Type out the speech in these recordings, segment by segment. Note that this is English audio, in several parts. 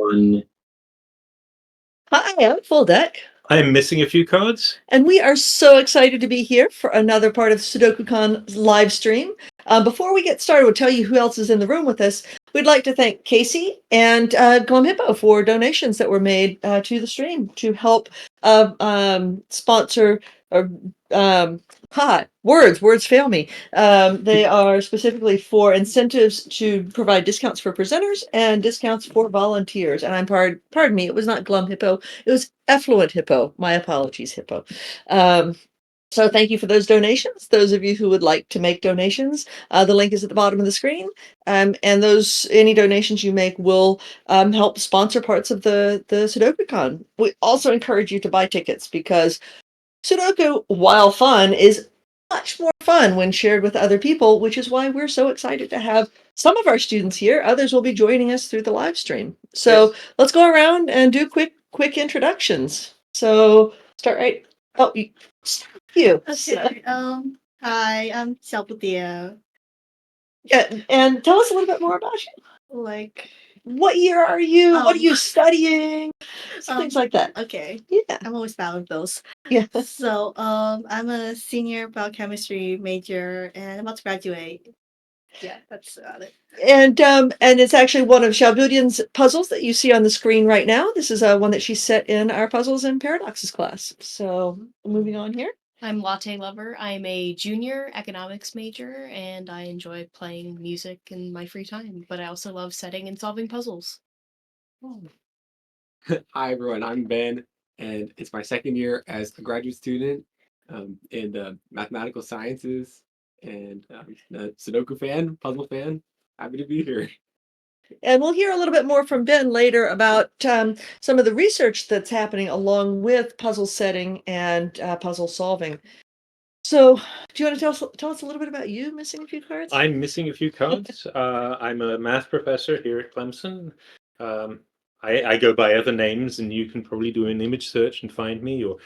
everyone. Hi, I'm FullDeck. I'm missing a few cards. And we are so excited to be here for another part of SudokuCon live stream. Before we get started, we'll tell you who else is in the room with us. We'd like to thank Casey and Glum Hippo for donations that were made to the stream to help sponsor or words fail me. They are specifically for incentives to provide discounts for presenters and discounts for volunteers. And pardon me, it was not Glum Hippo, it was Effluent Hippo. My apologies, Hippo. So thank you for those donations. Those of you who would like to make donations, the link is at the bottom of the screen. And any donations you make will help sponsor parts of the SudokuCon. We also encourage you to buy tickets because Sudoku, while fun, is much more fun when shared with other people, which is why we're so excited to have some of our students here. Others will be joining us through the live stream. So let's go around and do quick introductions. So start right. Oh, you. Okay. Hi, I'm Xiaopudia. Yeah, and tell us a little bit more about you. Like, what year are you? What are you studying? Things like that. Okay. Yeah. I'm always bad with those. Yeah. So, I'm a senior biochemistry major and I'm about to graduate. Yeah, that's about it. And it's actually one of Xiaobudian's puzzles that you see on the screen right now. This is one that she set in our Puzzles and Paradoxes class. So moving on here. I'm Latte Lover. I'm a junior economics major and I enjoy playing music in my free time, but I also love setting and solving puzzles. Hi everyone, I'm Ben, and it's my second year as a graduate student in the mathematical sciences, and a Sudoku fan, puzzle fan. Happy to be here. And we'll hear a little bit more from Ben later about some of the research that's happening along with puzzle setting and puzzle solving. So, do you want to tell us a little bit about you missing a few cards? I'm missing a few cards. I'm a math professor here at Clemson. I go by other names, and you can probably do an image search and find me, or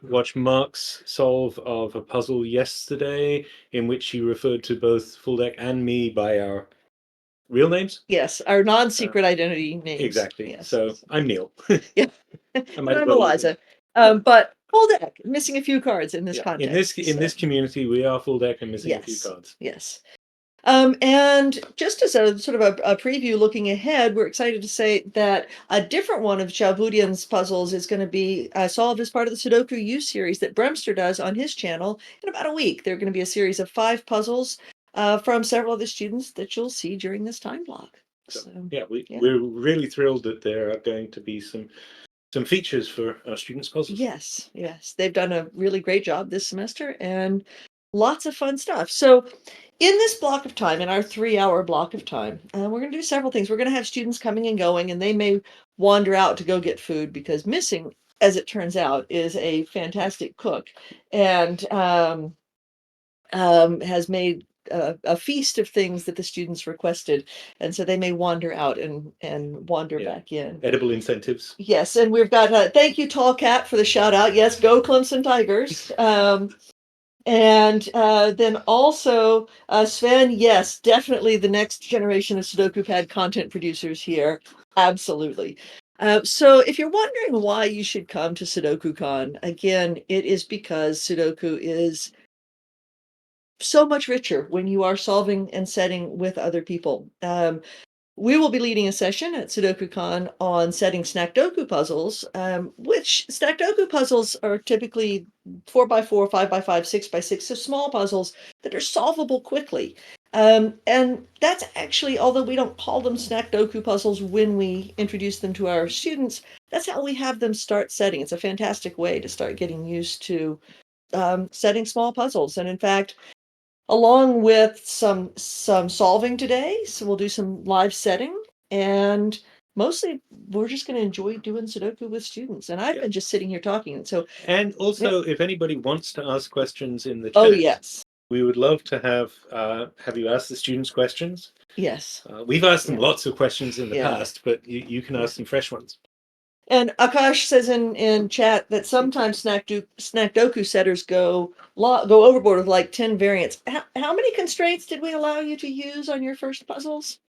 watch Mark's solve of a puzzle yesterday in which he referred to both FullDeck and me by our real names. Yes, our non-secret identity names. Exactly. Yes. So I'm Neil. Yeah. I'm Eliza. But FullDeck, missing a few cards in this context. In this community, we are FullDeck and missing a few cards. Yes. And just as a sort of a preview looking ahead, we're excited to say that a different one of Xiaobudian's puzzles is going to be solved as part of the Sudoku U series that Bremster does on his channel in about a week. There are going to be a series of 5 puzzles from several of the students that you'll see during this time block. So, we're really thrilled that there are going to be some features for our students' puzzles. Yes, they've done a really great job this semester and lots of fun stuff. So in this block of time, in our 3-hour block of time, we're going to do several things. We're going to have students coming and going, and they may wander out to go get food because Missing, as it turns out, is a fantastic cook and has made a feast of things that the students requested, and so they may wander out and wander back in. Edible incentives. Yes, and we've got thank you, Tall Cat, for the shout out. Yes, go Clemson Tigers. And then also Sven, yes, definitely the next generation of SudokuPad content producers here. Absolutely. So if you're wondering why you should come to SudokuCon, again, it is because Sudoku is so much richer when you are solving and setting with other people. We will be leading a session at SudokuCon on setting Snackdoku puzzles, which Snackdoku puzzles are typically 4x4, 5x5, 6x6, so small puzzles that are solvable quickly. And that's actually, although we don't call them Snackdoku puzzles when we introduce them to our students, that's how we have them start setting. It's a fantastic way to start getting used to setting small puzzles. And in fact, along with some solving today, so we'll do some live setting, and mostly we're just going to enjoy doing Sudoku with students. And I've been just sitting here talking, and also if anybody wants to ask questions in the chat, we would love to have you ask the students questions. Yes, we've asked them lots of questions in the past, but you can ask them fresh ones. And Akash says in chat that sometimes Snackdoku setters go overboard with like 10 variants. How many constraints did we allow you to use on your first puzzles?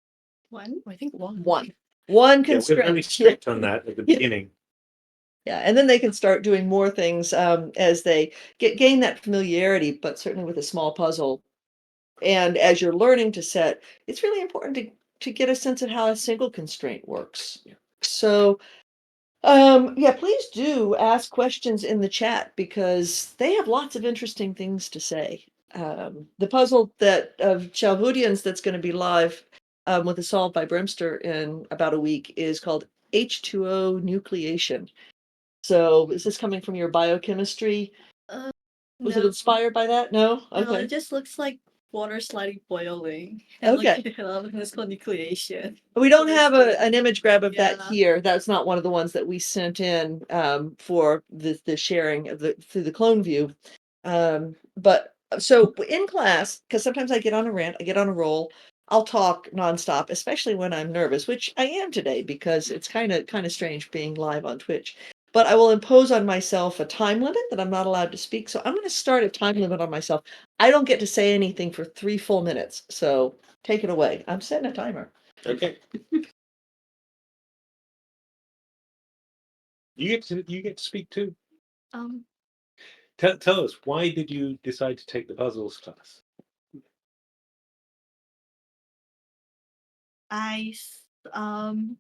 1? I think 1. 1. One Yeah, we're very constraint. strict on that at the beginning. Yeah, and then they can start doing more things as they gain that familiarity, but certainly with a small puzzle. And as you're learning to set, it's really important to get a sense of how a single constraint works. Yeah. So, yeah, please do ask questions in the chat because they have lots of interesting things to say. The puzzle that of Chalhudian's that's going to be live with a solved by Brimster in about a week is called H2O nucleation. So is this coming from your biochemistry? Was it No, inspired by that? No? no, Okay. it just looks like water slightly boiling. And Okay. looking it up, and it's called nucleation. We don't Really have cool. an image grab of that Yeah. here. That's not one of the ones that we sent in for the sharing of through the clone view. But so in class, because sometimes I get on a rant, I get on a roll, I'll talk nonstop, especially when I'm nervous, which I am today because it's kind of strange being live on Twitch. But I will impose on myself a time limit that I'm not allowed to speak. So I'm going to start a time limit on myself. I don't get to say anything for 3 full minutes. So take it away. I'm setting a timer. Okay. You get to speak too. Um, Tell us, why did you decide to take the puzzles class? I s- um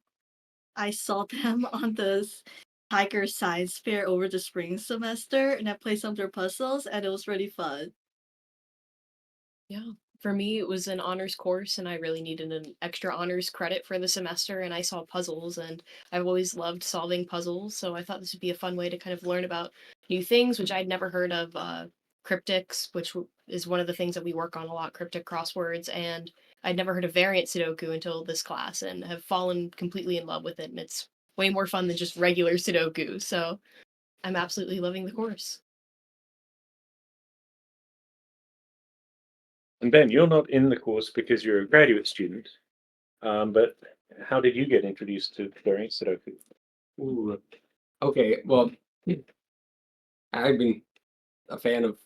I saw them on the Tiger Science Fair over the spring semester, and I played some of their puzzles, and it was really fun. Yeah. For me, it was an honors course, and I really needed an extra honors credit for the semester. And I saw puzzles, and I've always loved solving puzzles. So I thought this would be a fun way to kind of learn about new things, which I'd never heard of. Cryptics, which is one of the things that we work on a lot, cryptic crosswords. And I'd never heard of variant Sudoku until this class, and have fallen completely in love with it. And it's way more fun than just regular Sudoku. So I'm absolutely loving the course. And Ben, you're not in the course because you're a graduate student, but how did you get introduced to variant Sudoku? Ooh. Okay, well, I've been a fan of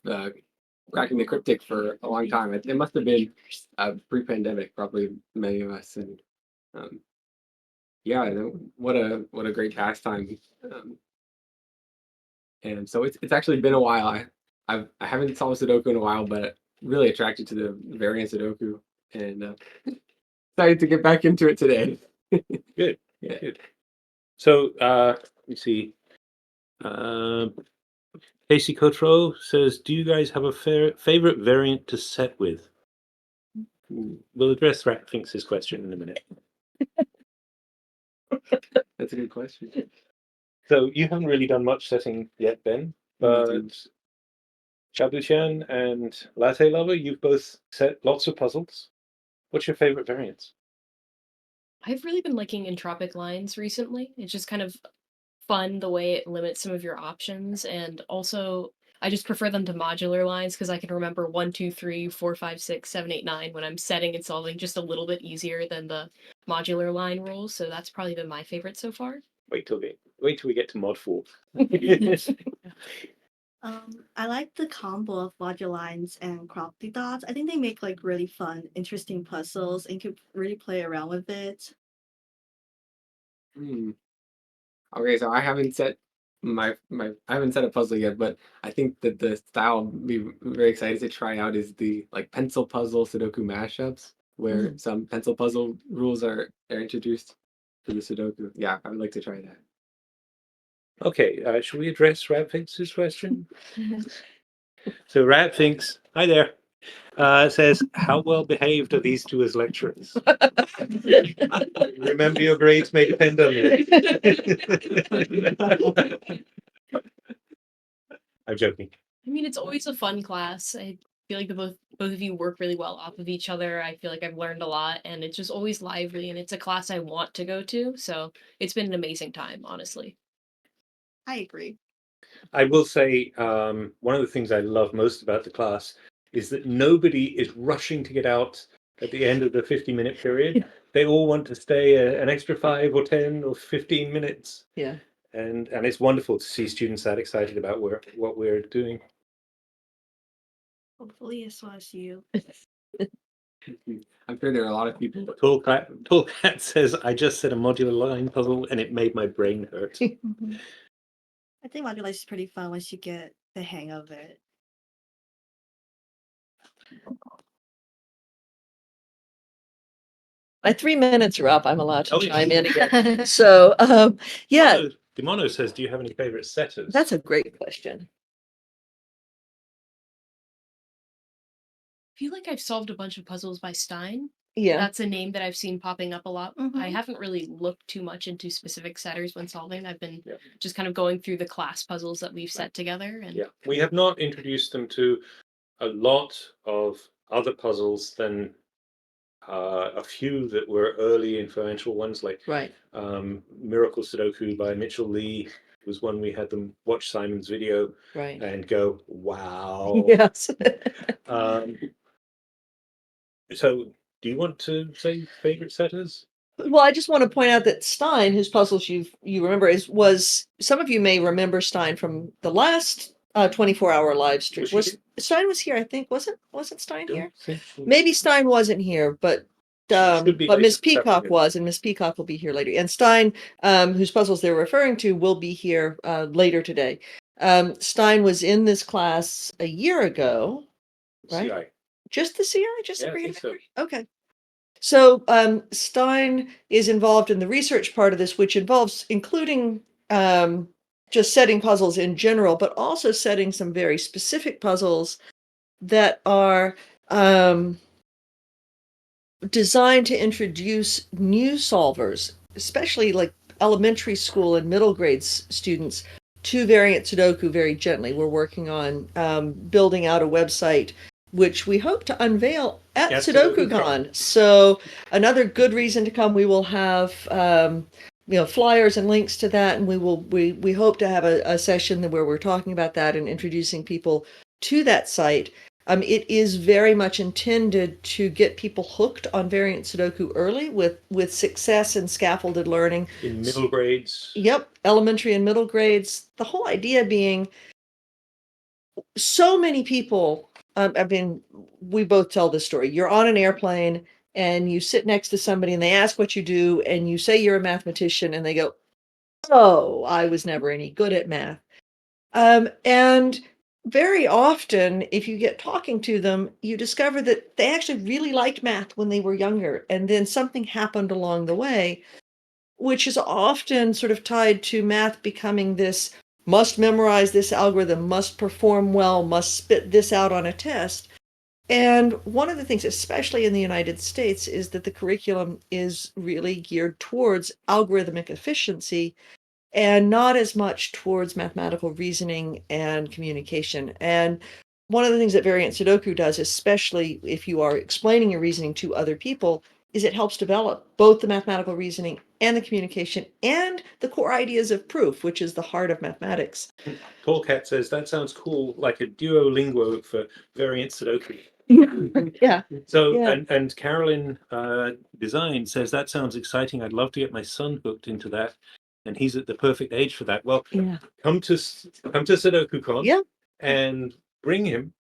cracking the cryptic for a long time. It must have been pre-pandemic, probably many of us, and um, yeah, what a great pastime. Um, and so it's actually been a while. I haven't solved Sudoku in a while, but really attracted to the variant Sudoku, and excited to get back into it today. Good, Yeah. good. So let me see. Casey Cotreau says, "Do you guys have a favorite variant to set with?" We'll address Rat Thinks' question in a minute. That's a good question. So you haven't really done much setting yet, Ben, but Chabushan and Latte Lover, you've both set lots of puzzles. What's your favorite variants? I've really been liking entropic lines recently. It's just kind of fun the way it limits some of your options, and also I just prefer them to modular lines because I can remember 1, 2, 3, 4, 5, 6, 7, 8, 9 when I'm setting and solving just a little bit easier than the modular line rules. So that's probably been my favorite so far. Wait till we get to Mod 4. I like the combo of modular lines and crop dots. I think they make like really fun, interesting puzzles, and you could really play around with it. Okay, so I haven't set I haven't set a puzzle yet, but I think that the style I'd be very excited to try out is the like pencil puzzle Sudoku mashups, where some pencil puzzle rules are introduced to the Sudoku. Yeah, I would like to try that. Okay, should we address Rat Thinks' question? So Rat Thinks, hi there, says, "How well behaved are these two as lecturers?" Remember, your grades may depend on it. I'm joking. I mean, it's always a fun class. I feel like the both of you work really well off of each other. I feel like I've learned a lot, and it's just always lively, and it's a class I want to go to. So it's been an amazing time, honestly. I agree. I will say one of the things I love most about the class is that nobody is rushing to get out at the end of the 50-minute period. They all want to stay an extra 5 or 10 or 15 minutes. Yeah. And it's wonderful to see students that excited about what we're doing. Hopefully, as well as you. I'm sure there are a lot of people. Tall Cat says, I just said a modular line puzzle and it made my brain hurt. Mhm. I think modular is pretty fun once you get the hang of it. My 3 minutes are up. I'm allowed to Oh, yeah. chime in again. So, yeah, Demono says, do you have any favorite setters? that's a great question. I feel like I've solved a bunch of puzzles by Stein. Yeah. That's a name that I've seen popping up a lot. I Mhm. haven't really looked too much into specific setters when solving. I've been Yeah. just kind of going through the class puzzles that we've set together. And Yeah, we have not introduced them to a lot of other puzzles than a few that were early influential ones, like Right. Miracle Sudoku by Mitchell Lee was one we had them watch Simon's video Right. and go, wow. Yes. So do you want to say favorite setters? Well, I just want to point out that Stein, whose puzzles you remember, was some of you may remember Stein from the last 24-hour live stream. Was she here? Stein was here, I think. Wasn't Stein Don't here? think she- Maybe Stein wasn't here, but should be but later Miss this Peacock afternoon. was, and Miss Peacock will be here later. And Stein, whose puzzles they're referring to, will be here later today. Stein was in this class a year ago, right? CI. Just the CI? Just Yeah, the I think so. creative memory? Okay. So Stein is involved in the research part of this, which involves including just setting puzzles in general, but also setting some very specific puzzles that are designed to introduce new solvers, especially like elementary school and middle grades students, to variant Sudoku very gently. We're working on building out a website which we hope to unveil at SudokuCon. So another good reason to come. We will have flyers and links to that, and we hope to have a session where we're talking about that and introducing people to that site. It is very much intended to get people hooked on variant Sudoku early with success in scaffolded learning. In middle grades. Yep, elementary and middle grades. The whole idea being so many people, we both tell this story. You're on an airplane and you sit next to somebody and they ask what you do and you say you're a mathematician and they go, oh, I was never any good at math. And very often, if you get talking to them, you discover that they actually really liked math when they were younger. And then something happened along the way, which is often sort of tied to math becoming this must memorize this algorithm, must perform well, must spit this out on a test. And one of the things, especially in the United States, is that the curriculum is really geared towards algorithmic efficiency and not as much towards mathematical reasoning and communication. And one of the things that variant Sudoku does, especially if you are explaining your reasoning to other people, is it helps develop both the mathematical reasoning and the communication and the core ideas of proof, which is the heart of mathematics. Tall Cat says, that sounds cool, like a Duolingo for variant Sudoku. Yeah. So, Yeah. and Carolyn Design says, that sounds exciting. I'd love to get my son hooked into that. And he's at the perfect age for that. Well, Yeah. come to SudokuCon Yeah. and bring him.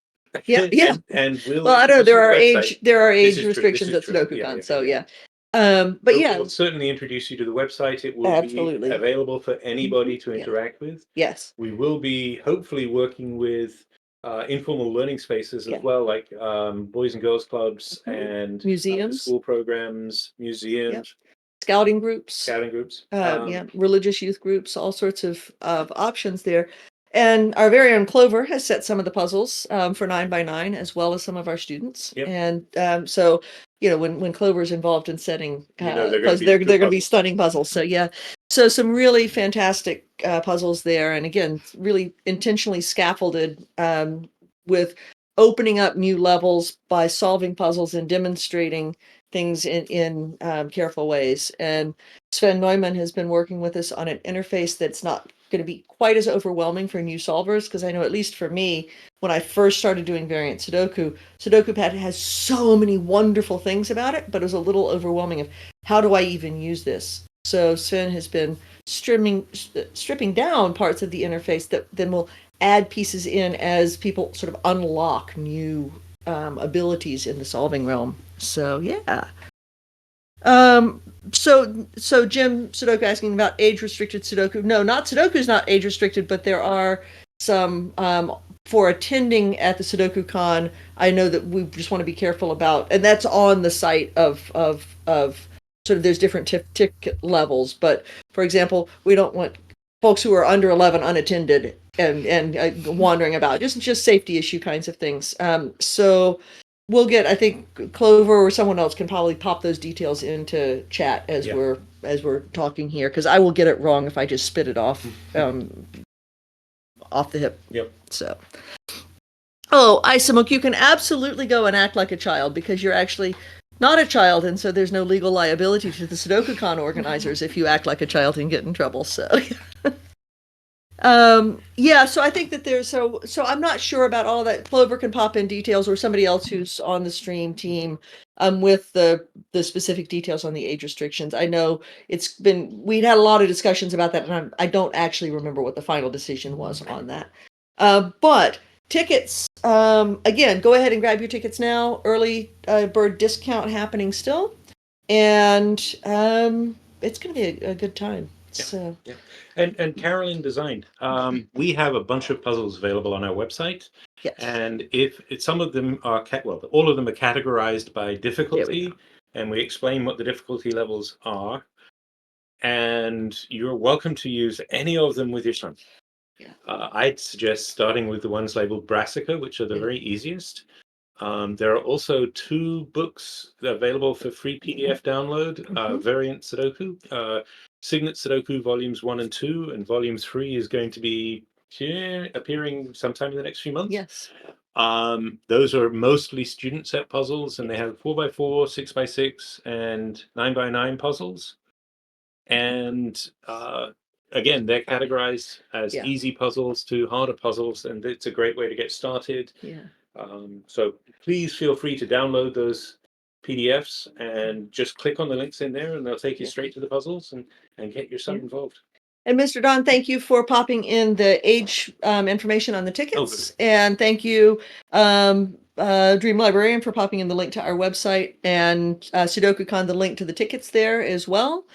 Yeah. Yeah. and we'll. Well, I don't know. There are website. age This is true, restrictions this at is true. SudokuCon. Yeah, So yeah. but yeah, We'll certainly introduce you to the website. It will Absolutely. be available for anybody to Yeah. interact with. yes. We will be hopefully working with informal learning spaces as Yeah. well, like boys and girls clubs Mhm. and Museums. school programs, museums, Scouting groups. scouting groups. Religious youth groups, all sorts of options there. And our very own Clover has set some of the puzzles for 9x9, as well as some of our students. Yep. And so, when Clover's involved in setting they're puzzles, gonna be they're good going to be puzzles. stunning puzzles. So yeah, so some really fantastic puzzles there, and again, really intentionally scaffolded with opening up new levels by solving puzzles and demonstrating things in careful ways. And Sven Neumann has been working with us on an interface that's not going to be quite as overwhelming for new solvers, because I know, at least for me, when I first started doing variant SudokuPad has so many wonderful things about it, but it was a little overwhelming of how do I even use this? So Sven has been stripping down parts of the interface that then will add pieces in as people sort of unlock new abilities in the solving realm. So yeah. So Jim Sudoku asking about age restricted Sudoku. No, not Sudoku is not age restricted, but there are some for attending at the SudokuCon. I know that we just want to be careful about, and that's on the site of sort of there's different ticket levels. But for example, we don't want folks who are under 11 unattended and wandering about, just safety issue kinds of things. So we'll get, I think Clover or someone else can probably pop those details into chat as we're talking here, because I will get it wrong if I just spit it off off the hip. Yep. So, oh, Isamuk, you can absolutely go and act like a child, because you're actually not a child, and so there's no legal liability to the SudokuCon organizers if you act like a child and get in trouble. So yeah, so I think that there's so I'm not sure about all that. Clover can pop in details, or somebody else who's on the stream team with the specific details on the age restrictions. I know we'd had a lot of discussions about that, and I don't actually remember what the final decision was on that. But tickets, again, go ahead and grab your tickets now. Early bird discount happening still, and it's going to be a good time. Yeah. So. Yeah. And Carolyn designed. We have a bunch of puzzles available on our website. Yes. And if some of them are all of them are categorized by difficulty, and we explain what the difficulty levels are. And you're welcome to use any of them with your son. Yeah. I'd suggest starting with the ones labeled Brassica, which are the very easiest. There are also 2 books available for free PDF download, Variant Sudoku, Signet Sudoku Volumes 1 and 2, and Volume 3 is going to be appearing sometime in the next few months. Yes. Those are mostly student set puzzles, and they have 4x4, 6x6, and 9x9 puzzles. And again, they're categorized as easy puzzles to harder puzzles, and it's a great way to get started. Yeah. So please feel free to download those PDFs and just click on the links in there, and they'll take you straight to the puzzles and get your son involved. And Mr. Don, thank you for popping in the age information on the tickets. And thank you, Dream Librarian, for popping in the link to our website, and SudokuCon, the link to the tickets there as well.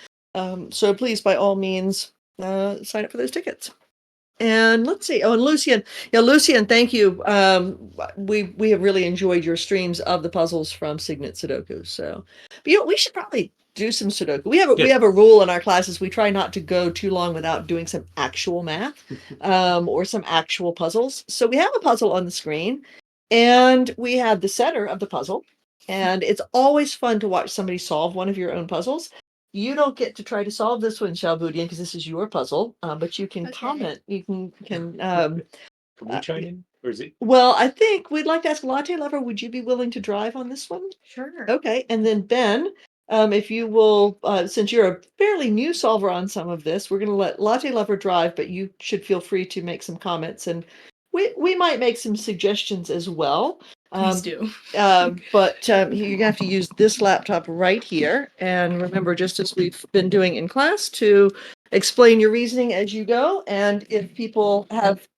So please, by all means, sign up for those tickets. And let's see. Oh, and Lucian. Yeah, Lucian, thank you. We have really enjoyed your streams of the puzzles from Signet Sudoku. So, but we should probably do some Sudoku. We have a rule in our classes. We try not to go too long without doing some actual math, or some actual puzzles. So we have a puzzle on the screen, and we have the setter of the puzzle. And it's always fun to watch somebody solve one of your own puzzles. You don't get to try to solve this one, Shalbudian, because this is your puzzle. But you can comment. You can. Can we chime in, or is it? Well, I think we'd like to ask Latte Lover. Would you be willing to drive on this one? Sure. Okay, and then Ben, if you will, since you're a fairly new solver on some of this, we're going to let Latte Lover drive, but you should feel free to make some comments, and we might make some suggestions as well. Please do. But you're gonna have to use this laptop right here, and remember, just as we've been doing in class, to explain your reasoning as you go. And if people have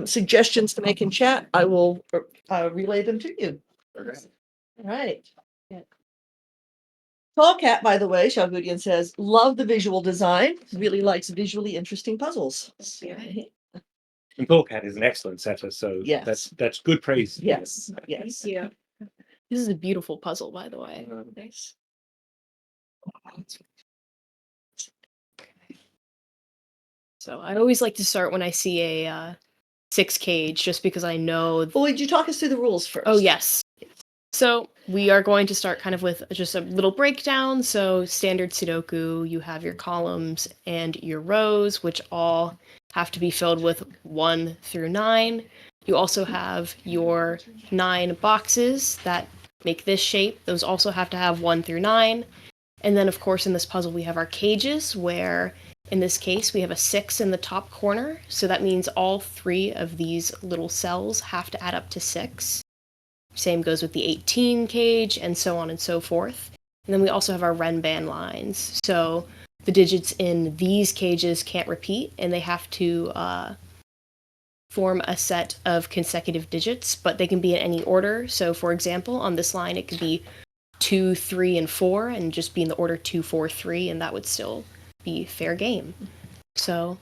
suggestions to make in chat, I will relay them to you. Okay. All right. Tall Cat, by the way, Shalgudian says, love the visual design. Really likes visually interesting puzzles. And Polecat is an excellent setter, so Yes. that's good praise. Yes. Yes. Thank you. This is a beautiful puzzle, by the way. Nice. So I always like to start when I see a 6 cage, just because I know. Well, would you talk us through the rules first? Oh, yes. So we are going to start kind of with just a little breakdown. So standard Sudoku, you have your columns and your rows, which all have to be filled with 1 through 9. You also have your 9 boxes that make this shape. Those also have to have 1 through 9. And then, of course, in this puzzle, we have our cages, where in this case, we have a 6 in the top corner. So that means all 3 of these little cells have to add up to 6. Same goes with the 18 cage, and so on and so forth. And then we also have our Renban lines. So the digits in these cages can't repeat, and they have to form a set of consecutive digits, but they can be in any order. So for example, on this line, it could be 2, 3, and 4, and just be in the order 2, 4, 3, and that would still be fair game. So,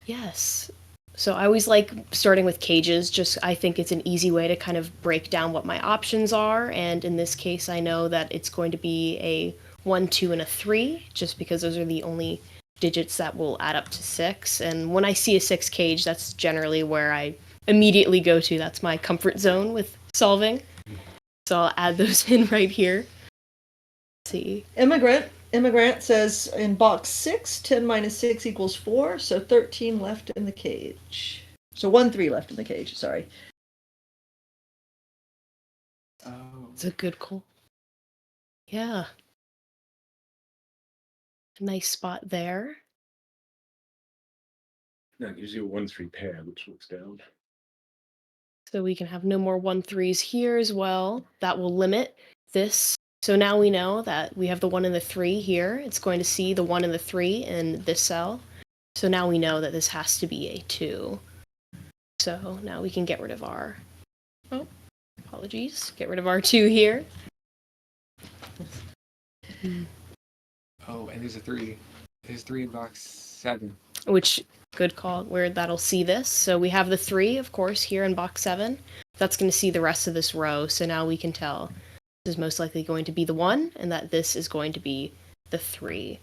yes. So I always like starting with cages, just I think it's an easy way to kind of break down what my options are, and in this case I know that it's going to be a 1, 2, and a 3, just because those are the only digits that will add up to 6, and when I see a 6 cage, that's generally where I immediately go to. That's my comfort zone with solving. So I'll add those in right here. Let's see. Immigrant says in box 6, 10 minus 6 equals 4, so 13 left in the cage. So 1, 3 left in the cage, sorry. Oh. It's a good call. Yeah. Nice spot there. That gives you a 1-3 pair, which looks down. So we can have no more 1, 3s here as well. That will limit this. So now we know that we have the 1 and the 3 here. It's going to see the 1 and the 3 in this cell. So now we know that this has to be a 2. So now we can get rid of our... Oh, apologies. Get rid of our 2 here. Oh, and there's a 3. There's 3 in box 7. Which, good call, where that'll see this. So we have the 3, of course, here in box 7. That's going to see the rest of this row. So now we can tell this is most likely going to be the 1, and that this is going to be the 3.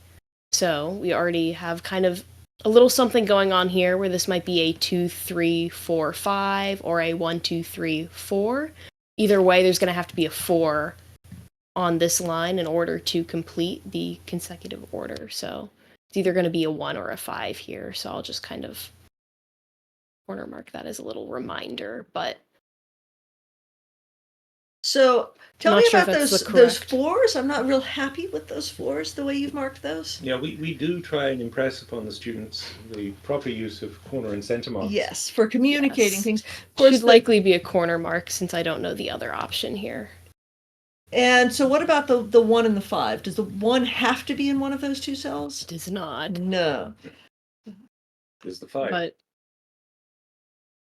So we already have kind of a little something going on here where this might be a 2, 3, 4, 5, or a 1, 2, 3, 4. Either way, there's going to have to be a 4 on this line in order to complete the consecutive order. So it's either going to be a 1 or a 5 here. So I'll just kind of corner mark that as a little reminder. But So tell Not me sure about if that's those correct. 4s. I'm not real happy with those 4s, the way you've marked those. Yeah, we do try and impress upon the students the proper use of corner and center marks. Yes, for communicating Yes. things. Of course, should likely be a corner mark since I don't know the other option here. And so what about the 1 and the 5? Does the 1 have to be in one of those 2 cells? It is not, No. Is the 5. but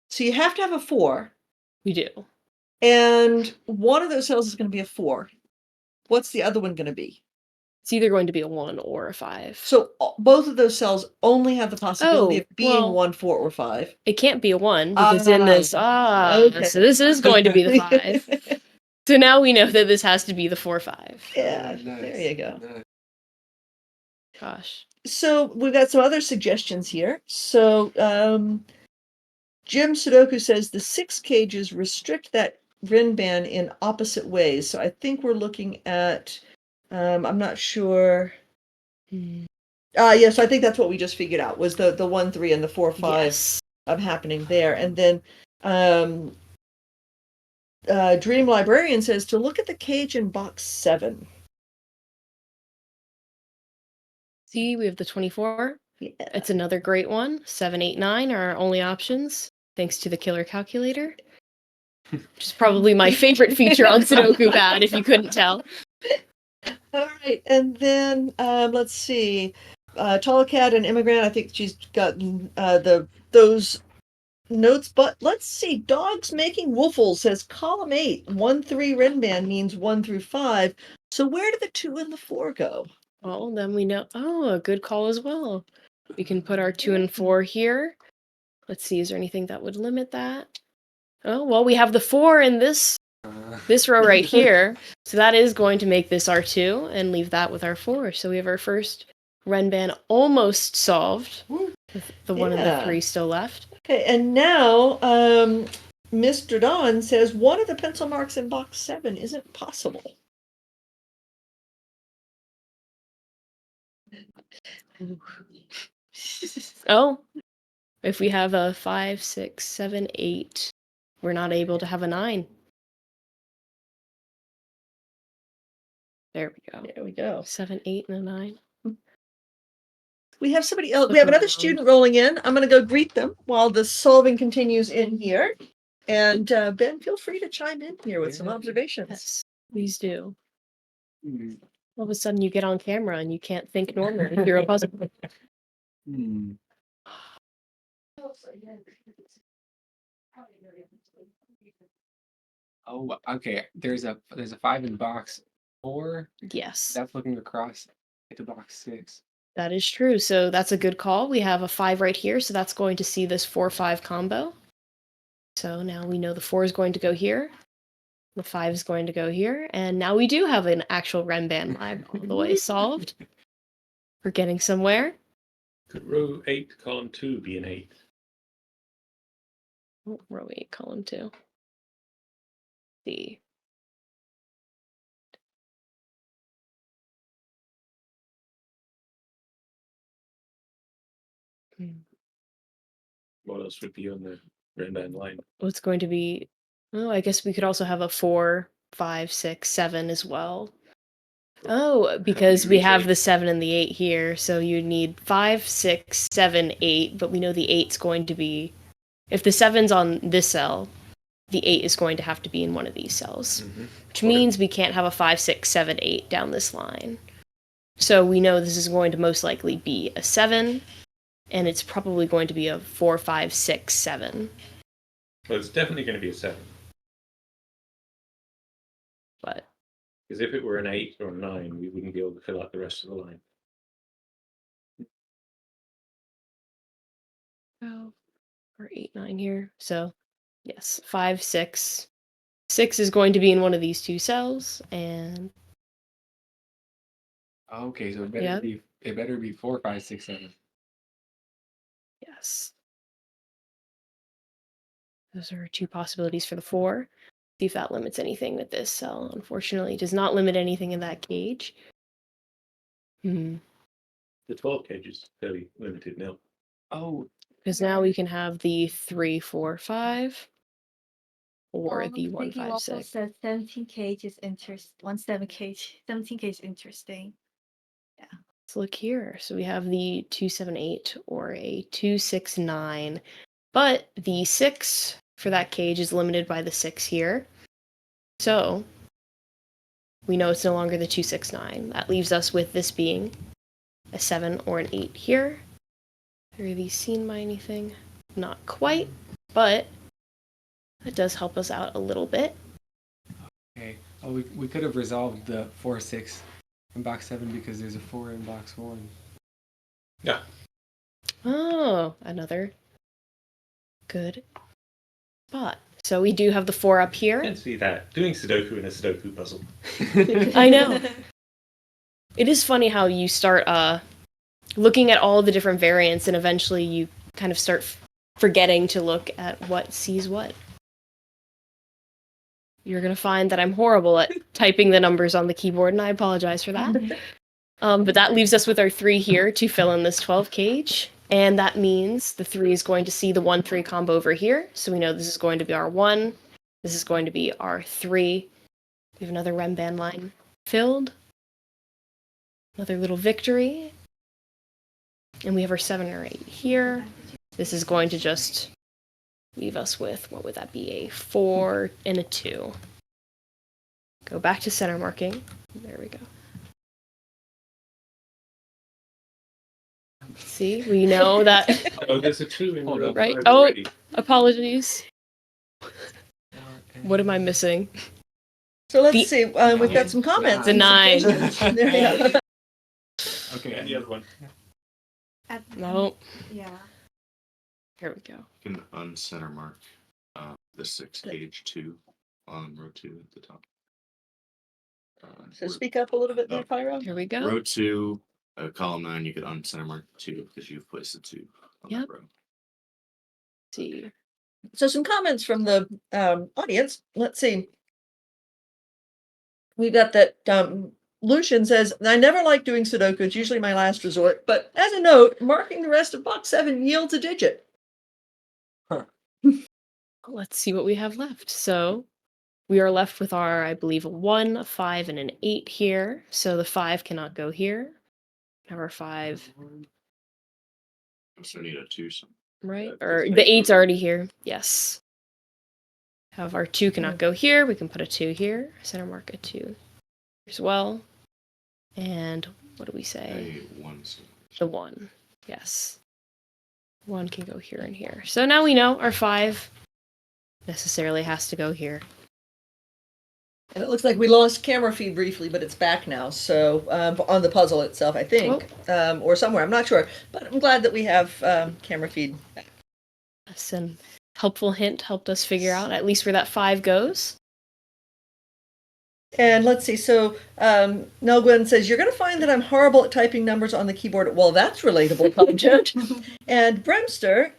So you have to have a 4, we do. and one of those cells is going to be a 4. What's the other one going to be? It's either going to be a 1 or a 5. So both of those cells only have the possibility Oh, of being well, 1, 4, or 5. It can't be a 1 because in this, okay. so this is going to be the 5. So now we know that this has to be the 4, 5. Yeah, Oh, nice. there you go. Nice. Gosh. So we've got some other suggestions here. So Jim Sudoku says the 6 cages restrict that Rin band in opposite ways. So I think we're looking at, I'm not sure. Yes, I think that's what we just figured out was the 1, 3 and the 4, 5 Yes. happening there. And then Dream Librarian says to look at the cage in box 7. See, we have the 24. Yeah. It's another great one. 7, 8, 9 are our only options, thanks to the killer calculator. Which is probably my favorite feature on Sudoku Pad, if you couldn't tell. All right, and then let's see, Tallcat and Immigrant. I think she's gotten those notes, but let's see. Dogs Making Woofles says column 8, 1, 3 Renban means 1 through 5. So where do the 2 and the 4 go? Well, then we know. Oh, a good call as well. We can put our 2 and 4 here. Let's see, is there anything that would limit that? Oh, well, we have the 4 in this row right here. So that is going to make this our 2 and leave that with our 4. So we have our first Renban almost solved, with the 1 and the 3 still left. Okay, and now Mr. Don says one of the pencil marks in box 7 isn't possible. Oh, if we have a 5, 6, 7, 8, we're not able to have a 9. There we go. There we go. 7, 8, and a 9. We have somebody else. We Look have another around. student rolling in. I'm going to go greet them while the solving continues in here. And Ben, feel free to chime in here with some observations. Yes, please do. Hmm. All of a sudden you get on camera and you can't think normally if you're a puzzle. Hmm. Oh, okay. There's a 5 in box 4. Yes, That's looking across into box 6. that is true. So that's a good call. We have a 5 right here, so that's going to see this 4-5 combo. So now we know the 4 is going to go here, the 5 is going to go here, and now we do have an actual Renban line all the way solved. We're getting somewhere. Could row 8, column 2 be an 8? Oh, row 8, column 2. See. What else would be on the Renban line? What's going to be? Oh, I guess we could also have a 4, 5, 6, 7 as well. Oh, because we have the 7 and the 8 here, so you need 5, 6, 7, 8, but we know the 8's going to be, if the 7's on this cell, the 8 is going to have to be in one of these cells, which means we can't have a 5, 6, 7, 8 down this line. So we know this is going to most likely be a 7, and it's probably going to be a 4, 5, 6, 7. Well, it's definitely going to be a 7. But Because if it were an 8 or a 9, we wouldn't be able to fill out the rest of the line. oh, or 8, 9 here. So yes, 5, 6. 6 is going to be in one of these two cells, and Okay, so Yep. it better be 4, 5, 6, 7. yes. Those are two possibilities for the 4. See if that limits anything with this cell. Unfortunately, it does not limit anything in that cage. The 12 cage is fairly limited now. Oh, Because now we can have the 3, 4, 5, or the 1, Thinking 5, also 6. says 17 cage is interest 17 cage interesting. Let's look here. So we have the 2, 7, 8 or a 2, 6, 9. But the 6 for that cage is limited by the 6 here. So we know it's no longer the 2, 6, 9. That leaves us with this being a 7 or an 8 here. Are these seen by anything? Not quite, but that does help us out a little bit. okay. Oh, we could have resolved the 4, 6 in box 7 because there's a 4 in box 1. Yeah. Oh, another good spot. So we do have the 4 up I here. can see that. Doing Sudoku in a Sudoku puzzle. I know. It is funny how you start looking at all the different variants and eventually you kind of start forgetting to look at what sees what. You're going to find that I'm horrible at typing the numbers on the keyboard, and I apologize for that. But that leaves us with our 3 here to fill in this 12 cage. And that means the 3 is going to see the 1, 3 combo over here. So we know this is going to be our 1. This is going to be our 3. We have another Renban line filled. Another little victory. And we have our 7 or 8 here. This is going to just leave us with, what would that be, a 4 and a 2. Go back to center marking. There we go. See, we know that. Oh, there's a 2 in row Right. 5 Oh, already. apologies. What am I missing? So let's The- see. We've got some comments. The 9. There you go. Okay. And the other one. No. Yeah. Here we go. You can uncenter mark the 6 cage 2 on row 2 at the top. So speak up a little bit there, Oh. Pyro. Here we go. Row 2, column 9, you could uncenter mark 2 because you've placed a 2 on Yep. that row. See. So some comments from the audience. Let's see. We've got that Lucian says, I never like doing Sudoku. It's usually my last resort. But as a note, marking the rest of box 7 yields a digit. Let's see what we have left. So we are left with our, I believe, a 1, a 5, and an 8 here. So the 5 cannot go here. Have our 5, So I need a 2. So right? Yeah, Or just the make 8's already here. Yes. Have our 2 cannot go here. We can put a 2 here. Center mark a 2 as well. And what do we say? a 1. So The 1. Yes. 1 can go here and here. So now we know our 5 necessarily has to go here. And it looks like we lost camera feed briefly, but it's back now. So on the puzzle itself, I think, or somewhere, I'm not sure. But I'm glad that we have camera feed back. Yes, and helpful hint helped us figure out at least where that 5 goes. And let's see, so Nelgwen says, you're going to find that I'm horrible at typing numbers on the keyboard. Well, that's relatable content. And Bremster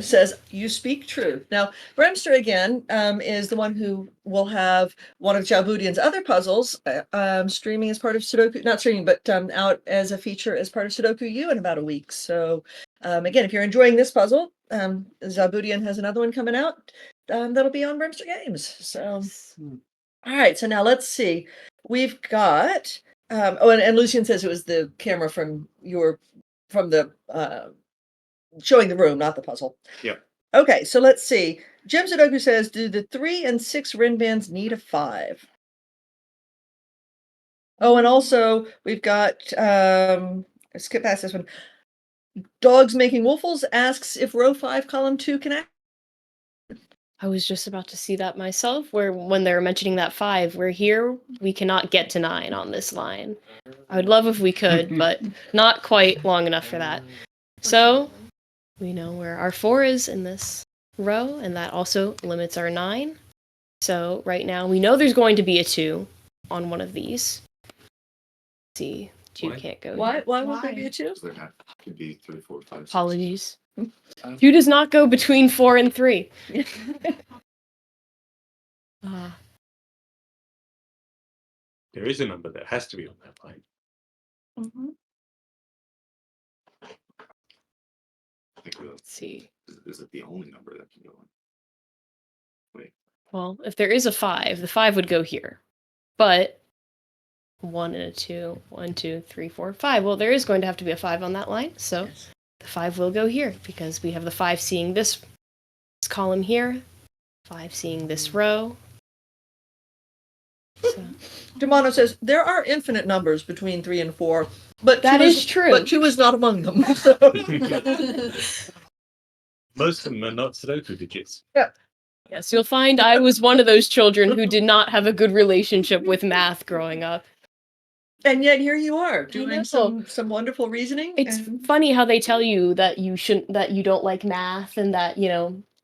says, you speak truth. Now, Bremster, again, is the one who will have one of Jalbudian's other puzzles streaming as part of Sudoku, not streaming, but out as a feature as part of Sudoku U in about a week. So again, if you're enjoying this puzzle, Jalbudian has another one coming out that'll be on Bremster Games. So... All right, so now let's see. We've got and Lucian says it was the camera from the showing the room, not the puzzle. Yep. Okay, so let's see. Jim Sudoku says, do the 3 and 6 Rin bands need a 5? Oh, and also we've got skip past this one. Dogs Making Woofles asks if row 5, column 2 can act. I was just about to see that myself, where when they were mentioning that 5, we're here, we cannot get to 9 on this line. I would love if we could, but not quite long enough for that. So, we know where our 4 is in this row, and that also limits our 9. So, right now, we know there's going to be a 2 on one of these. Let's see, 2 can't go. Why would there be a 2? Because there have to be 3, 4, 5, 6. Apologies. 2 does not go between 4 and 3. There is a number that has to be on that line. Mhm. I think Let's see. is it the only number that can go on? Wait. Well, if there is a 5, the 5 would go here. But 1 and a 2, 1, 2, 3, 4, 5. Well, there is going to have to be a 5 on that line, so Yes. the 5 will go here because we have the 5 seeing this column here, 5 seeing this row. So. Demano says there are infinite numbers between 3 and 4, but That 2 is true. But 2 is not among them. So. Most of them are not Sudoku digits. Yes, you'll find I was one of those children who did not have a good relationship with math growing up. And yet here you are doing know. some wonderful reasoning. It's and- funny how they tell you that you don't like math and that,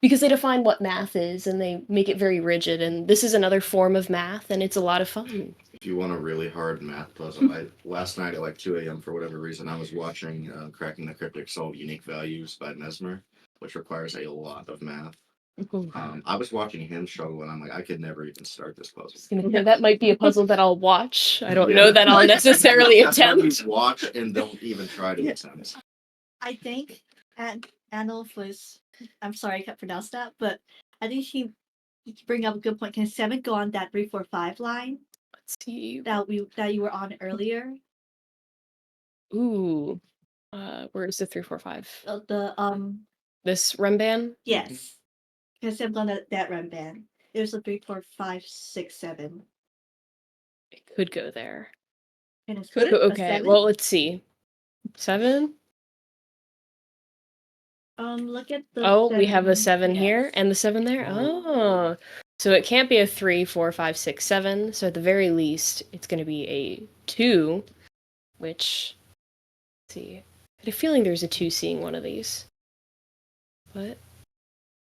because they define what math is and they make it very rigid, and this is another form of math and it's a lot of fun. If you want a really hard math puzzle, last night at like 2 a.m. for whatever reason, I was watching Cracking the Cryptic Solve Unique Values by Mesmer, which requires a lot of math. I was watching him struggle, and I'm like, I could never even start this puzzle. That might be a puzzle that I'll watch. I don't know that I'll necessarily That's why we attempt. watch and don't even try to attempt. I think Anolf was, I'm sorry I can't pronounce that, but I think he bring up a good point. Can 7 go on that 3, 4, 5 line Let's see. that you were on earlier? Ooh. Where is the 3, 4, 5? This Remban? Yes. Can 7 go on that run band? It was a 3, 4, 5, 6, 7. It could go there. And it's Could it? a Okay, 7? well, let's see. 7? Look at the. Oh, we have a 7 7, here yes. and the 7 there. Oh. So it can't be a 3, 4, 5, 6, 7. So at the very least, it's going to be a 2, which, let's see. I had a feeling there's a 2 seeing one of these. But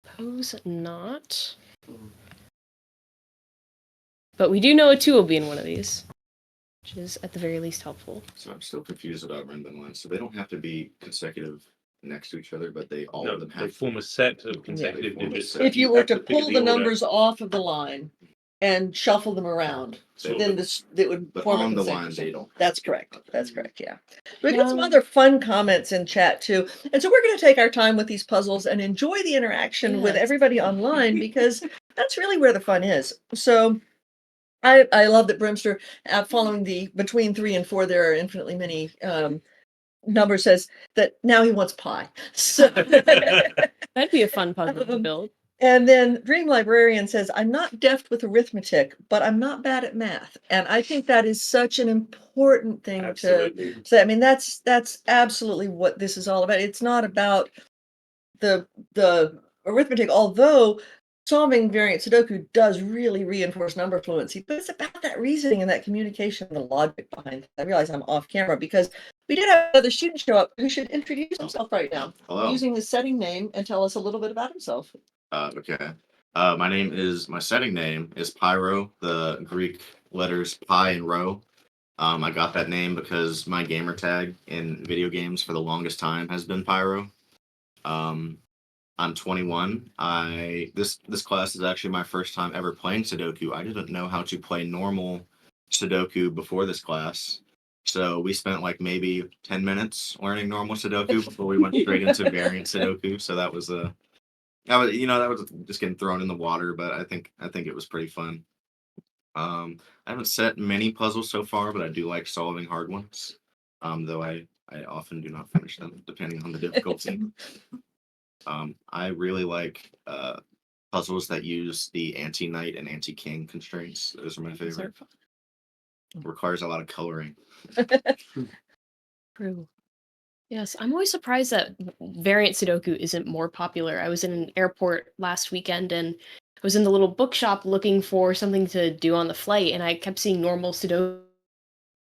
suppose not. But we do know a 2 will be in one of these, which is at the very least helpful. So I'm still confused about Renban lines. So they don't have to be consecutive next to each other, but all No, of them they have. form a set of consecutive They form a digits. set. If you were have to pick pull the order. numbers off of the line and shuffle them around, So, then it would but form a on the consecutive line set. they don't. That's correct. That's correct. Yeah. We got some Yeah. other fun comments in chat too. And so we're going to take our time with these puzzles and enjoy the interaction with Yes. everybody online because that's really where the fun is. So I love that Brimster, following the between 3 and 4, there are infinitely many numbers, says that now he wants pi. So That'd be a fun puzzle to build. And then Dream Librarian says, I'm not deft with arithmetic, but I'm not bad at math. And I think that is such an important thing Absolutely. to say. I mean, that's absolutely what this is all about. It's not about the arithmetic, although solving variant Sudoku does really reinforce number fluency, but it's about that reasoning and that communication, the logic behind it. I realize I'm off camera because we did have another student show up who should introduce himself right now Hello. using the setting name and tell us a little bit about himself. Okay. My setting name is Pyro, the Greek letters pi and rho. I got that name because my gamer tag in video games for the longest time has been Pyro. I'm 21. This class is actually my first time ever playing Sudoku. I didn't know how to play normal Sudoku before this class. So we spent like maybe 10 minutes learning normal Sudoku before we went straight into variant Sudoku. So that was just getting thrown in the water, but I think it was pretty fun. I haven't set many puzzles so far, but I do like solving hard ones. Though I often do not finish them depending on the difficulty. I really like puzzles that use the anti-knight and anti-king constraints. Those are my favorite. Requires a lot of coloring. True. Yes, I'm always surprised that variant Sudoku isn't more popular. I was in an airport last weekend and I was in the little bookshop looking for something to do on the flight, and I kept seeing normal Sudoku.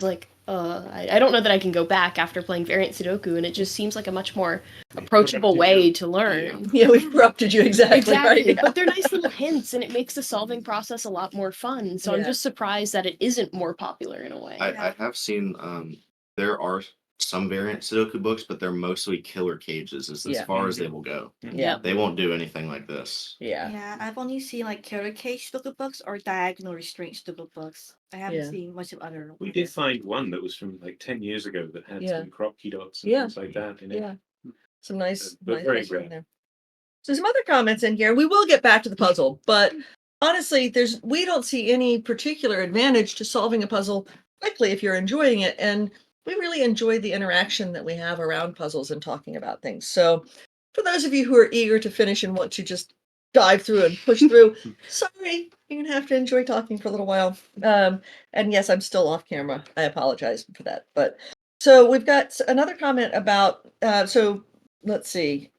Like, I don't know that I can go back after playing variant Sudoku, and it just seems like a much more approachable way to learn. Yeah, we interrupted you exactly. Right. Yeah. But they're nice little hints, and it makes the solving process a lot more fun. So I'm just surprised that it isn't more popular in a way. I have seen there are some variant Sudoku books, but they're mostly killer cages as far as they will go. Yeah. They won't do anything like this. Yeah. Yeah, I've only seen like killer cage Sudoku books or diagonal restraint Sudoku books. I haven't seen much of other. We did find one that was from like 10 years ago that had some crop key dots and things like that in it. Yeah. Some nice, But very nice in rare. there. So some other comments in here. We will get back to the puzzle, but honestly, we don't see any particular advantage to solving a puzzle quickly if you're enjoying it. And we really enjoy the interaction that we have around puzzles and talking about things. So for those of you who are eager to finish and want to just dive through and push through, sorry, you're gonna have to enjoy talking for a little while. And yes, I'm still off camera. I apologize for that. But so we've got another comment about, so let's see.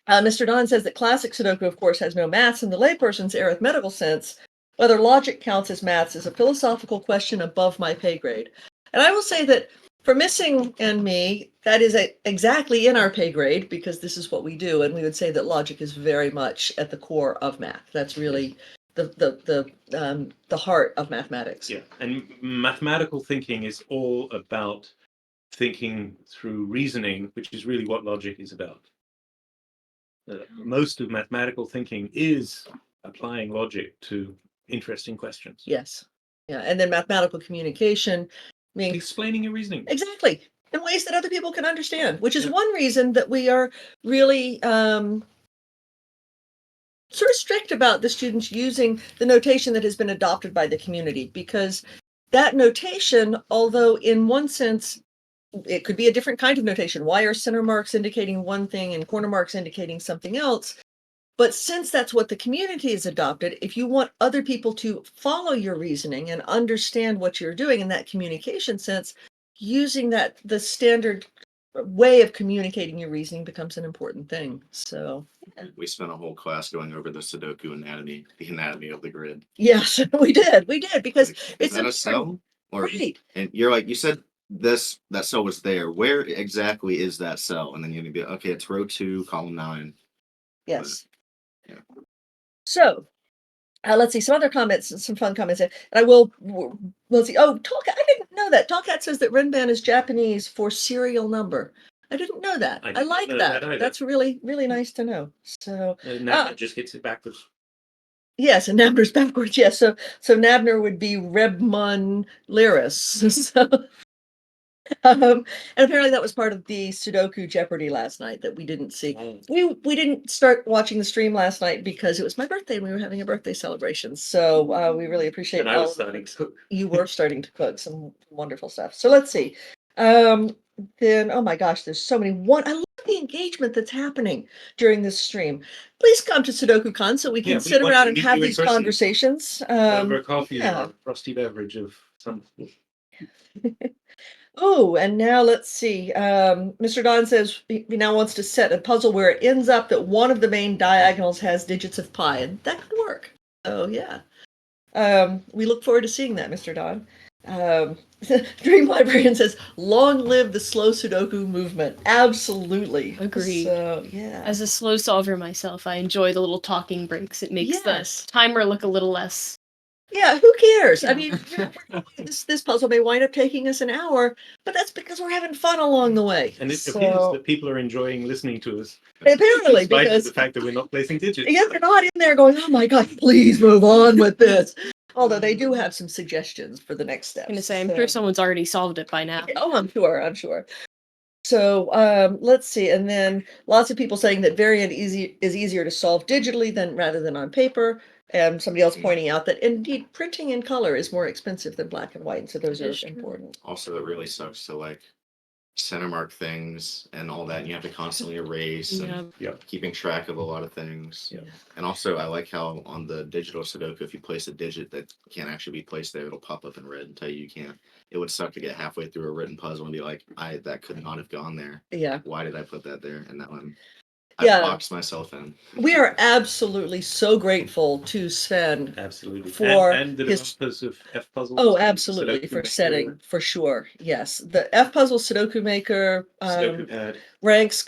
Mr. Don says that classic Sudoku, of course, has no maths in the layperson's arithmetical sense. Whether logic counts as maths is a philosophical question above my pay grade. And I will say that for Missing and me, that is exactly in our pay grade because this is what we do. And we would say that logic is very much at the core of math. That's really the heart of mathematics. Yeah, and mathematical thinking is all about thinking through reasoning, which is really what logic is about. Most of mathematical thinking is applying logic to interesting questions. Yes. Yeah. And then mathematical communication means explaining your reasoning. Exactly. In ways that other people can understand, which is one reason that we are really sort of strict about the students using the notation that has been adopted by the community, because that notation, although in one sense, it could be a different kind of notation. Why are center marks indicating one thing and corner marks indicating something else? But since that's what the community has adopted, if you want other people to follow your reasoning and understand what you're doing in that communication sense, using the standard way of communicating your reasoning becomes an important thing. So we spent a whole class going over the Sudoku anatomy, the anatomy of the grid. Yes, we did because it's a cell, or right. And you said that cell was there. Where exactly is that cell? And then you're gonna be okay. It's row 2, column 9. Yes. Yeah. So let's see some other comments, some fun comments. And I will, let's see. Oh, Tolkat, I didn't know that. Tolkat says that Renban is Japanese for serial number. I didn't know that. I like that. That's really, really nice to know. So Nabner just gets it backwards. Yes, and Nabner's backwards. Yes, so Nabner would be Rebmun Lyris. And apparently that was part of the Sudoku Jeopardy last night that we didn't see. We didn't start watching the stream last night because it was my birthday and we were having a birthday celebration. So we really appreciate. And I was starting to cook. You were starting to cook some wonderful stuff. So let's see. Then oh my gosh, there's so many. I love the engagement that's happening during this stream. Please come to SudokuCon so we can sit around and have these conversations. Over a coffee or a frosty beverage of some. Oh, and now let's see. Mr. Don says he now wants to set a puzzle where it ends up that one of the main diagonals has digits of pi, and that could work. Oh yeah. We look forward to seeing that, Mr. Don. Dream Librarian says, "Long live the slow Sudoku movement." Absolutely. Agreed. So yeah. As a slow solver myself, I enjoy the little talking breaks. It makes Yes. the timer look a little less. Yeah, who cares? I Yeah. mean, this puzzle may wind up taking us an hour, but that's because we're having fun along the way. And it So- appears that people are enjoying listening to us. Apparently, despite because the fact that we're not placing digits. yeah, they're not in there going, "Oh my God, please move on with this." Although they do have some suggestions for the next steps. I'm gonna say, I'm sure someone's already solved it by now. Oh, I'm sure. I'm sure. So let's see, and then lots of people saying that variant is easier to solve digitally than rather than on paper. And somebody else pointing out that indeed printing in color is more expensive than black and white. So those That are is true. important. Also, it really sucks to like center mark things and all that. And you have to constantly erase and Yeah. keeping track of a lot of things. Yeah. And also, I like how on the digital Sudoku, if you place a digit that can't actually be placed there, it'll pop up in red and tell you can't. It would suck to get halfway through a written puzzle and be like, that could not have gone there. Yeah. Why did I put that there? And that one, Yeah. I boxed myself in. We are absolutely so grateful to Sven. Absolutely. For and the his- developers of F puzzles. Oh, and absolutely, Sudoku for Maker, setting, for sure. Yes. The F Puzzle Sudoku Maker, Sudoku Pad. Ranks,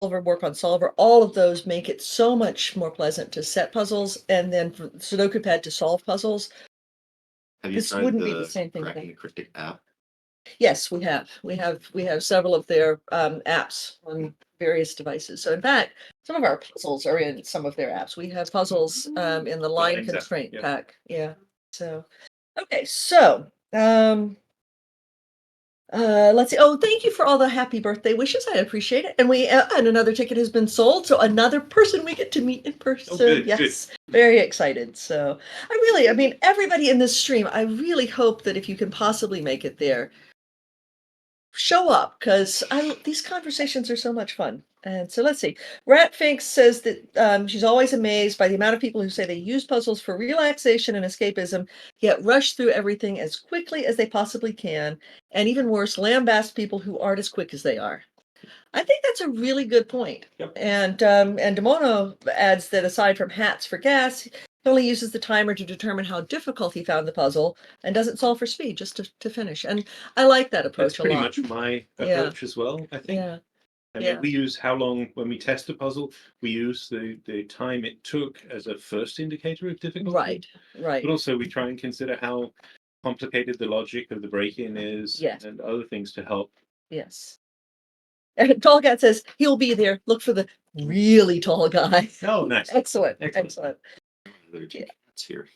Solver, Work on Solver, all of those make it so much more pleasant to set puzzles, and then for Sudoku Pad to solve puzzles. Have you This tried wouldn't be the the same thing Cracking then. the Cryptic app? Yes, we have. We have several of their apps on various devices. So in fact, some of our puzzles are in some of their apps. We have puzzles in the line Lines app, constraint yeah. pack. Yeah. So okay, so let's see. Oh, thank you for all the happy birthday wishes. I appreciate it. And we and another ticket has been sold, so another person we get to meet in person. good, Yes, very excited. So I mean, everybody in this stream, I really hope that if you can possibly make it there, show up, because these conversations are so much fun. And so let's see. Ratfinks says that she's always amazed by the amount of people who say they use puzzles for relaxation and escapism, yet rush through everything as quickly as they possibly can, and even worse, lambast people who aren't as quick as they are. I think that's a really good point. Yep. And Demono adds that aside from hats for gas, he only uses the timer to determine how difficult he found the puzzle and doesn't solve for speed, just to finish. And I like that approach That's a pretty lot. much my Yeah. approach as well, I think. Yeah. I mean, Yeah. we use how long, when we test a puzzle, we use the time it took as a first indicator of difficulty. Right. Right. But also we try and consider how complicated the logic of the break-in is, Yes. and other things to help. Yes. And Tall Cat says he'll be there. Look for the really tall guy. Oh, nice. Excellent. Excellent. Excellent. There are two Yeah. cats here.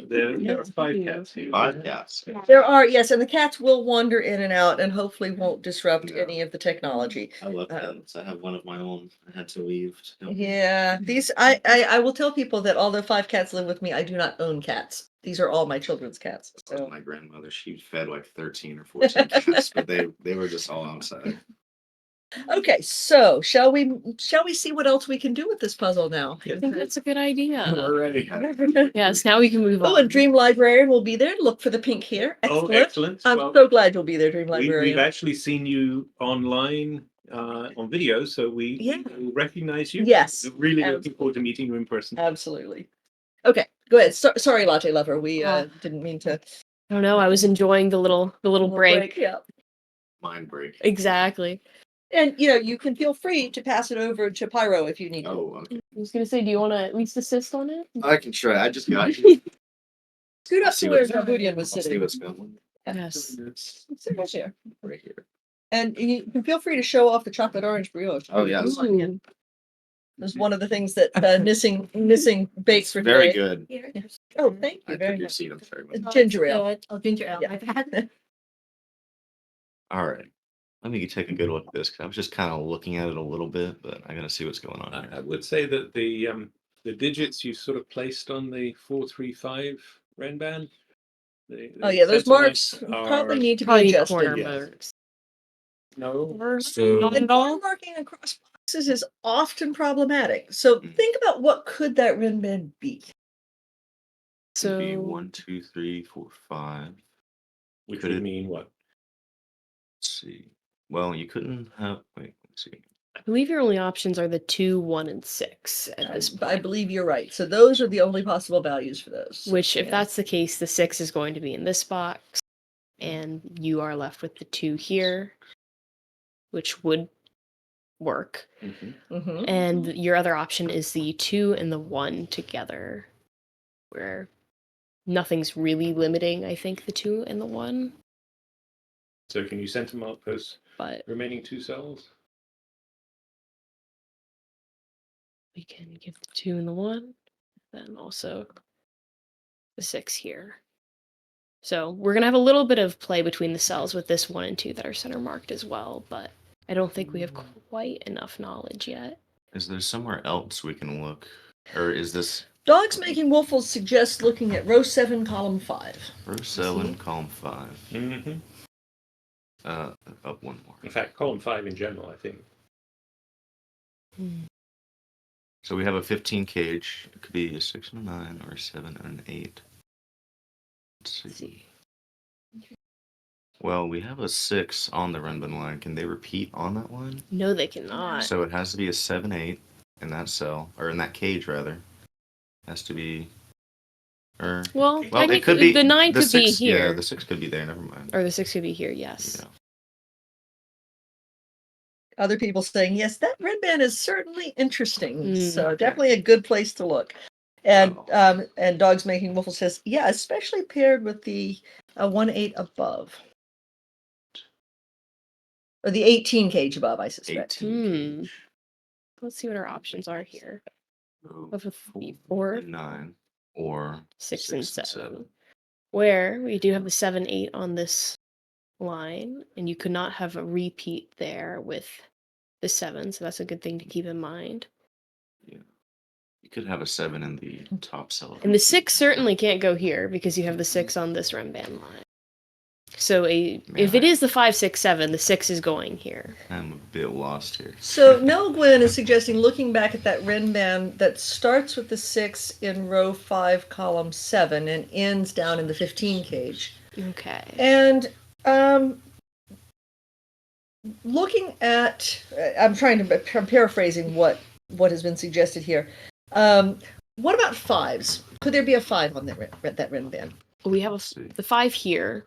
There are 5 cats here. 5 cats. There are, yes, and the cats will wander in and out and hopefully won't disrupt Yeah. any of the technology. I love cats. I have one of my own. I had to leave. Yeah, these I will tell people that although 5 cats live with me, I do not own cats. These are all my children's cats. So My grandmother, she fed like 13 or 14 cats, but they were just all outside. okay, so shall we see what else we can do with this puzzle now? I think that's a good idea. We're ready. Yes, now we can move on. Oh, and Dream Librarian will be there. Look for the pink hair. Oh, Excellent. excellent. I'm Well, so glad you'll be there, Dream we've Librarian. actually seen you online on video, so we Yeah. will recognize you. Yes, We're really looking absolutely. forward to meeting you in person. Absolutely. Okay, go ahead. Sorry, Latte Lover. We didn't mean to. I don't know. I was enjoying the little break. Yeah. Mind break. Exactly. And you can feel free to pass it over to Pyro if you need to. Oh, okay. I was gonna say, do you want to at least assist on it? I can try. I just got you. Scoot up See to where what's- Zabudian was I'll see sitting. what's going on. Yes. Sit right here. Right here. And you can feel free to show off the chocolate orange brioche. Oh, yeah. It's Ooh. That's one of the things that missing bakes for very today. good. Here, Oh, thank I you very took your much. seat. I'm sorry. about that. Ginger ale. Oh, ginger ale. Yeah. My bad. All right. Let me take a good look at this because I was just kind of looking at it a little bit, but I got to see what's going on here. I would say that the digits you sort of placed on the 435 Renban. Oh yeah, those center marks marks probably are- need to be Probably adjusted. corner yes. marks. No. So Not And at all? corner marking across boxes is often problematic. So think about what could that Renban be? could be So 1, 2, 3, 4, 5. Which Could would it- mean what? see. Well, you couldn't have. Wait, let's see. I believe your only options are the 2, 1, and 6 at this point. I believe you're right. So those are the only possible values for those. Which, if Yeah. that's the case, the 6 is going to be in this box, and you are left with the 2 here, which would work. Mhm. And your other option is the 2 and the 1 together, where nothing's really limiting, I think, the 2 and the 1. So can you center mark those But remaining 2 cells? we can give the 2 and the 1, then also the 6 here. So we're going to have a little bit of play between the cells with this 1 and 2 that are center marked as well, but I don't think we have quite enough knowledge yet. Is there somewhere else we can look, or is this Dogs Making Waffles suggests looking at row 7, column 5. row 7, column 5? Mm-hmm. Up one more. In fact, column 5 in general, I think. So we have a 15 cage. It could be a 6 and a 9, or a 7 and an 8. Let's Let's see. see. Well, we have a 6 on the Renban line. Can they repeat on that line? No, they cannot. So it has to be a 7, 8 in that cell, or in that cage rather. Has to be. Or Well, it technically, could be the 9 the could be 6, here. Yeah, the 6 could be there. Never mind. Or the 6 could be here, yes. Yeah. Other people saying, yes, that red band is certainly interesting. Mm. So definitely a good place to look. And Dogs Making Waffles says, yeah, especially paired with the 1/8 above. Or the 18 cage above, I suspect. 18 cage. Let's see what our options are here. So Of a 4, and 9, or 6, and 7. Where we do have the 7, 8 on this line, and you could not have a repeat there with the 7, so that's a good thing to keep in mind. Yeah. You could have a 7 in the top cell. And the 6 certainly can't go here because you have the 6 on this Renban line. So if it is the 5, 6, 7, the 6 is going here. I'm a bit lost here. So Nell Gwynn is suggesting looking back at that Ren band that starts with the 6 in row 5, column 7, and ends down in the 15 cage. Okay. And looking at, I'm paraphrasing what has been suggested here. What about 5s? Could there be a 5 on that Ren band? We have the 5 here.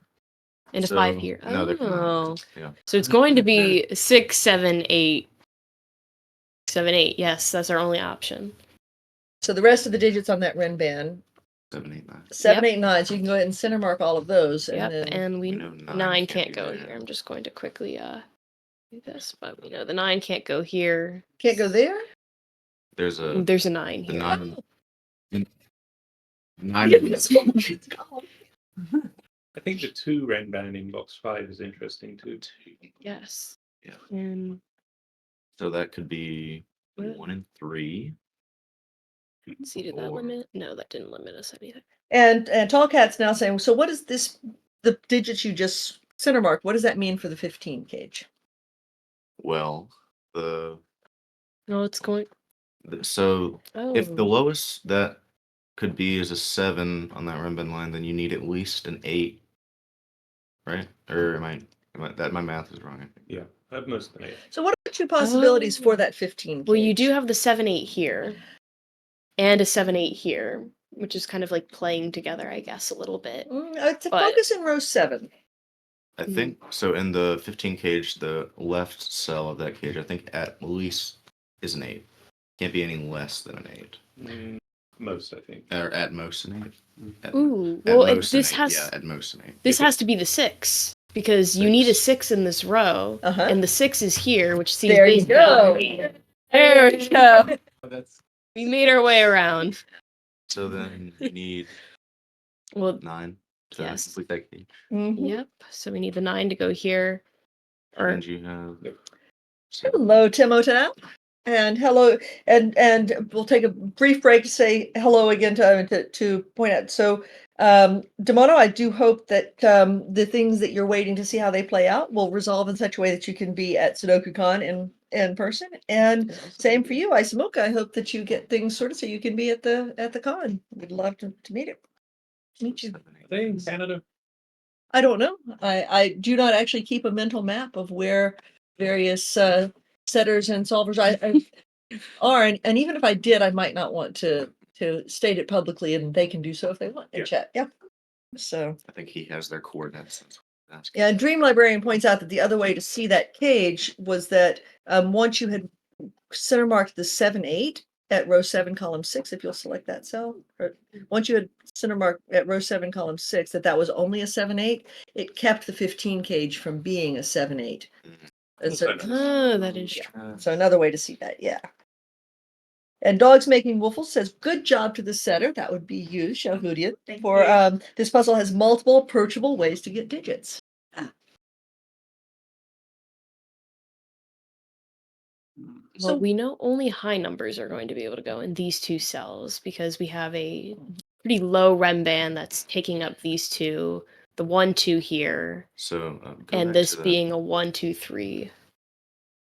And a 5 here. No, they're not. Yeah. So it's going to be 6, 7, 8. 7, 8. Yes, that's our only option. So the rest of the digits on that Ren band, 7, 8, 9. 7, Yep. 8, 9. So you can go ahead and center mark all of those. Yep, And then, and we know 9 can't be go there. here. I'm just going to quickly do this, but we know the 9 can't go here. can't go there? There's a There's a 9 the here. 9. Oh. 9. I think the 2 Renban in box 5 is interesting too. Yes. Yeah. And So that could be What? 1 and 3. see, did that 4. limit? No, that didn't limit us anything. And Tallcat's now saying, so what is this, the digits you just center marked, what does that mean for the 15 cage? Well, No, it's going. so Oh. if the lowest that could be is a 7 on that Renban line, then you need at least an 8, right? Or am I that my math is wrong? I think. Yeah, at most an 8. So what are 2 possibilities for Oh. that 15 cage? Well, you do have the 7, 8 here, and a 7, 8 here, which is kind of like playing together, I guess, a little bit. To but- focus in row 7. I think so. In the 15 cage, the left cell of that cage, I think at least is an 8. Can't be any less than an 8. Most, I think. Or at most an 8. At, Ooh, at well, most an this 8. has Yeah, at most an 8. this has to be the 6 because you need a 6 in this row, Uh-huh. and the 6 is here, which seems There you go. There we go. That's We made our way around. So then you need Well, 9 to Yes. complete that cage. Mhm. yep. So we need the 9 to go here. Or And you have. Hello, Timoteo. And hello, and we'll take a brief break to say hello again to point out. So, Demono, I do hope that the things that you're waiting to see how they play out will resolve in such a way that you can be at SudokuCon in person. And same for you, Isamuka. I hope that you get things sorted so you can be at the con. We'd love to meet you. Are they in Canada? I don't know. I do not actually keep a mental map of where various setters and solvers I are, and even if I did, I might not want to state it publicly, and they can do so if they want in Yeah. chat. Yeah. So I think he has their coordinates. That's yeah, Dream Librarian points out that the other way to see that cage was that once you had center marked the 7-8 at row 7, column 6, if you'll select that cell, or once you had center marked at row 7, column 6, that was only a 7-8, it kept the 15 cage from being a 7-8. And so, Okay. Oh, that is Yeah. true. so another way to see that, yeah. And Dogs Making Woofles says, good job to the setter. That would be you, Shahudian. Thank For you. this puzzle has multiple approachable ways to get digits. Well, So we know only high numbers are going to be able to go in these two cells because we have a pretty low rem band that's taking up these two, the 1, 2 here, So and this being a 1, 2, 3.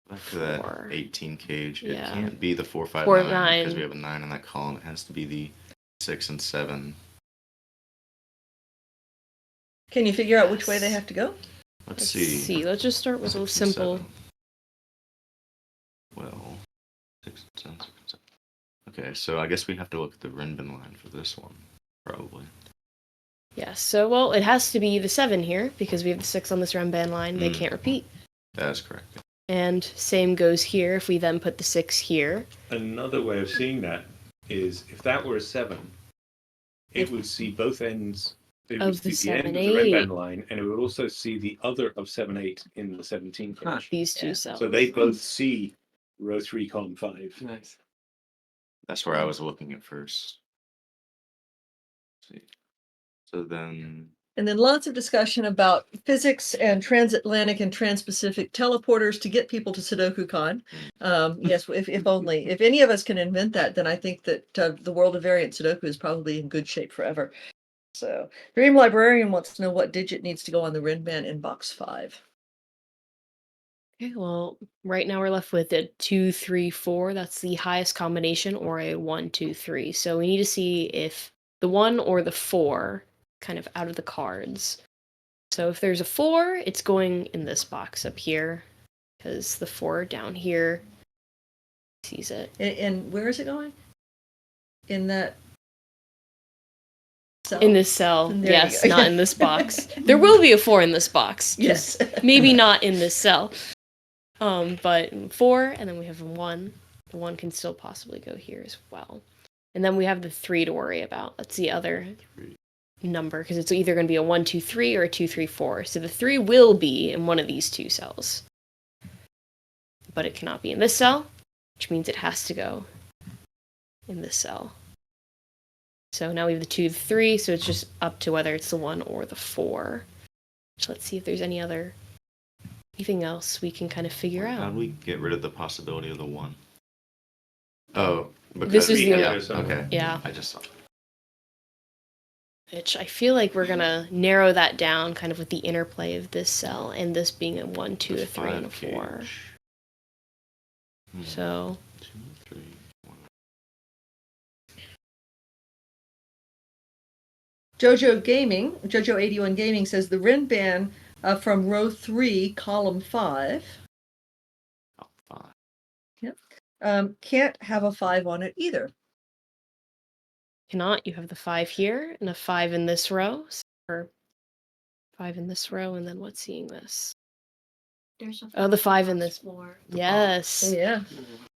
back to that 4. 18 cage. It Yeah. can't be the 4, 5, 4, 9 because we 9. have a 9 in that column. It has to be the 6 and 7. can you figure out which way they Yes. have to go? Let's Let's see. see. Let's just start with a 6 and simple. 7. Well, 6 and 7, 6 and 7. Okay, so I guess we have to look at the Renbin line for this one, probably. Yeah, so, well, it has to be the 7 here because we have the 6 on this rem band line. They can't repeat. That is correct. And same goes here if we then put the 6 here. Another way of seeing that is if that were a 7, it would see both ends. It Of would the see the end of the 7, red 8. band line, and it would also see the other of 7, 8 in the 17 cage. These two Yeah. cells. So they both see row 3, column 5. Nice. That's where I was looking at first. Let's see. So then, And then lots of discussion about physics and transatlantic and transpacific teleporters to get people to SudokuCon. Yes, if only. If any of us can invent that, then I think that the world of variant Sudoku is probably in good shape forever. So Dream Librarian wants to know what digit needs to go on the Renban in box 5. Okay, well, right now we're left with a 2, 3, 4. That's the highest combination, or a 1, 2, 3. So we need to see if the 1 or the 4 kind of out of the cards. So if there's a 4, it's going in this box up here because the 4 down here sees it. And where is it going? In that cell? In this cell, There you yes, go. not in this box. There will be a 4 in this box. Yes. Maybe not in this cell. But 4, and then we have a 1. The 1 can still possibly go here as well. And then we have the 3 to worry about. That's the other number, because it's either going to be a 1, 2, 3 or a 2, 3, 4. So the 3 will be in one of these two cells. But it cannot be in this cell, which means it has to go in this cell. So now we have the 2, the 3, so it's just up to whether it's the 1 or the 4. So let's see if there's anything else we can kind of figure how out. do we get rid of the possibility of the 1? Oh, because This is the yeah, only- okay. Yeah. I just saw. Which I feel like we're gonna narrow that down kind of with the interplay of this cell and this being a 1, 2, a 3, and a 4. So 2, 3, 1. Jojo81 Gaming says the Renban from row 3, column 5. Oh, 5. Can't have a 5 on it either. cannot, you have the 5 here and a 5 in this row. Or 5 in this row, and then what's seeing this? There's a Oh, the 5 in box this. floor. Yes. Yeah.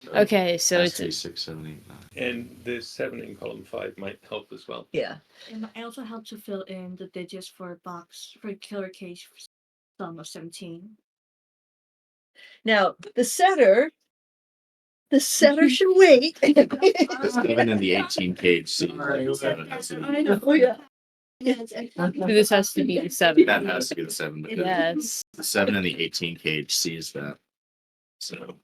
Okay, so Has it's to be 6, 7, 8, 9. And the 7 in column 5 might help as well. Yeah. It might also help to fill in the digits for killer cage sum of 17. Now the setter should wait. The 7 in the 18 cage sees the 7 has to be. Oh yeah. so this has to be the 7. That has to be the 7 because Yes. the 7 in the 18 cage sees that. So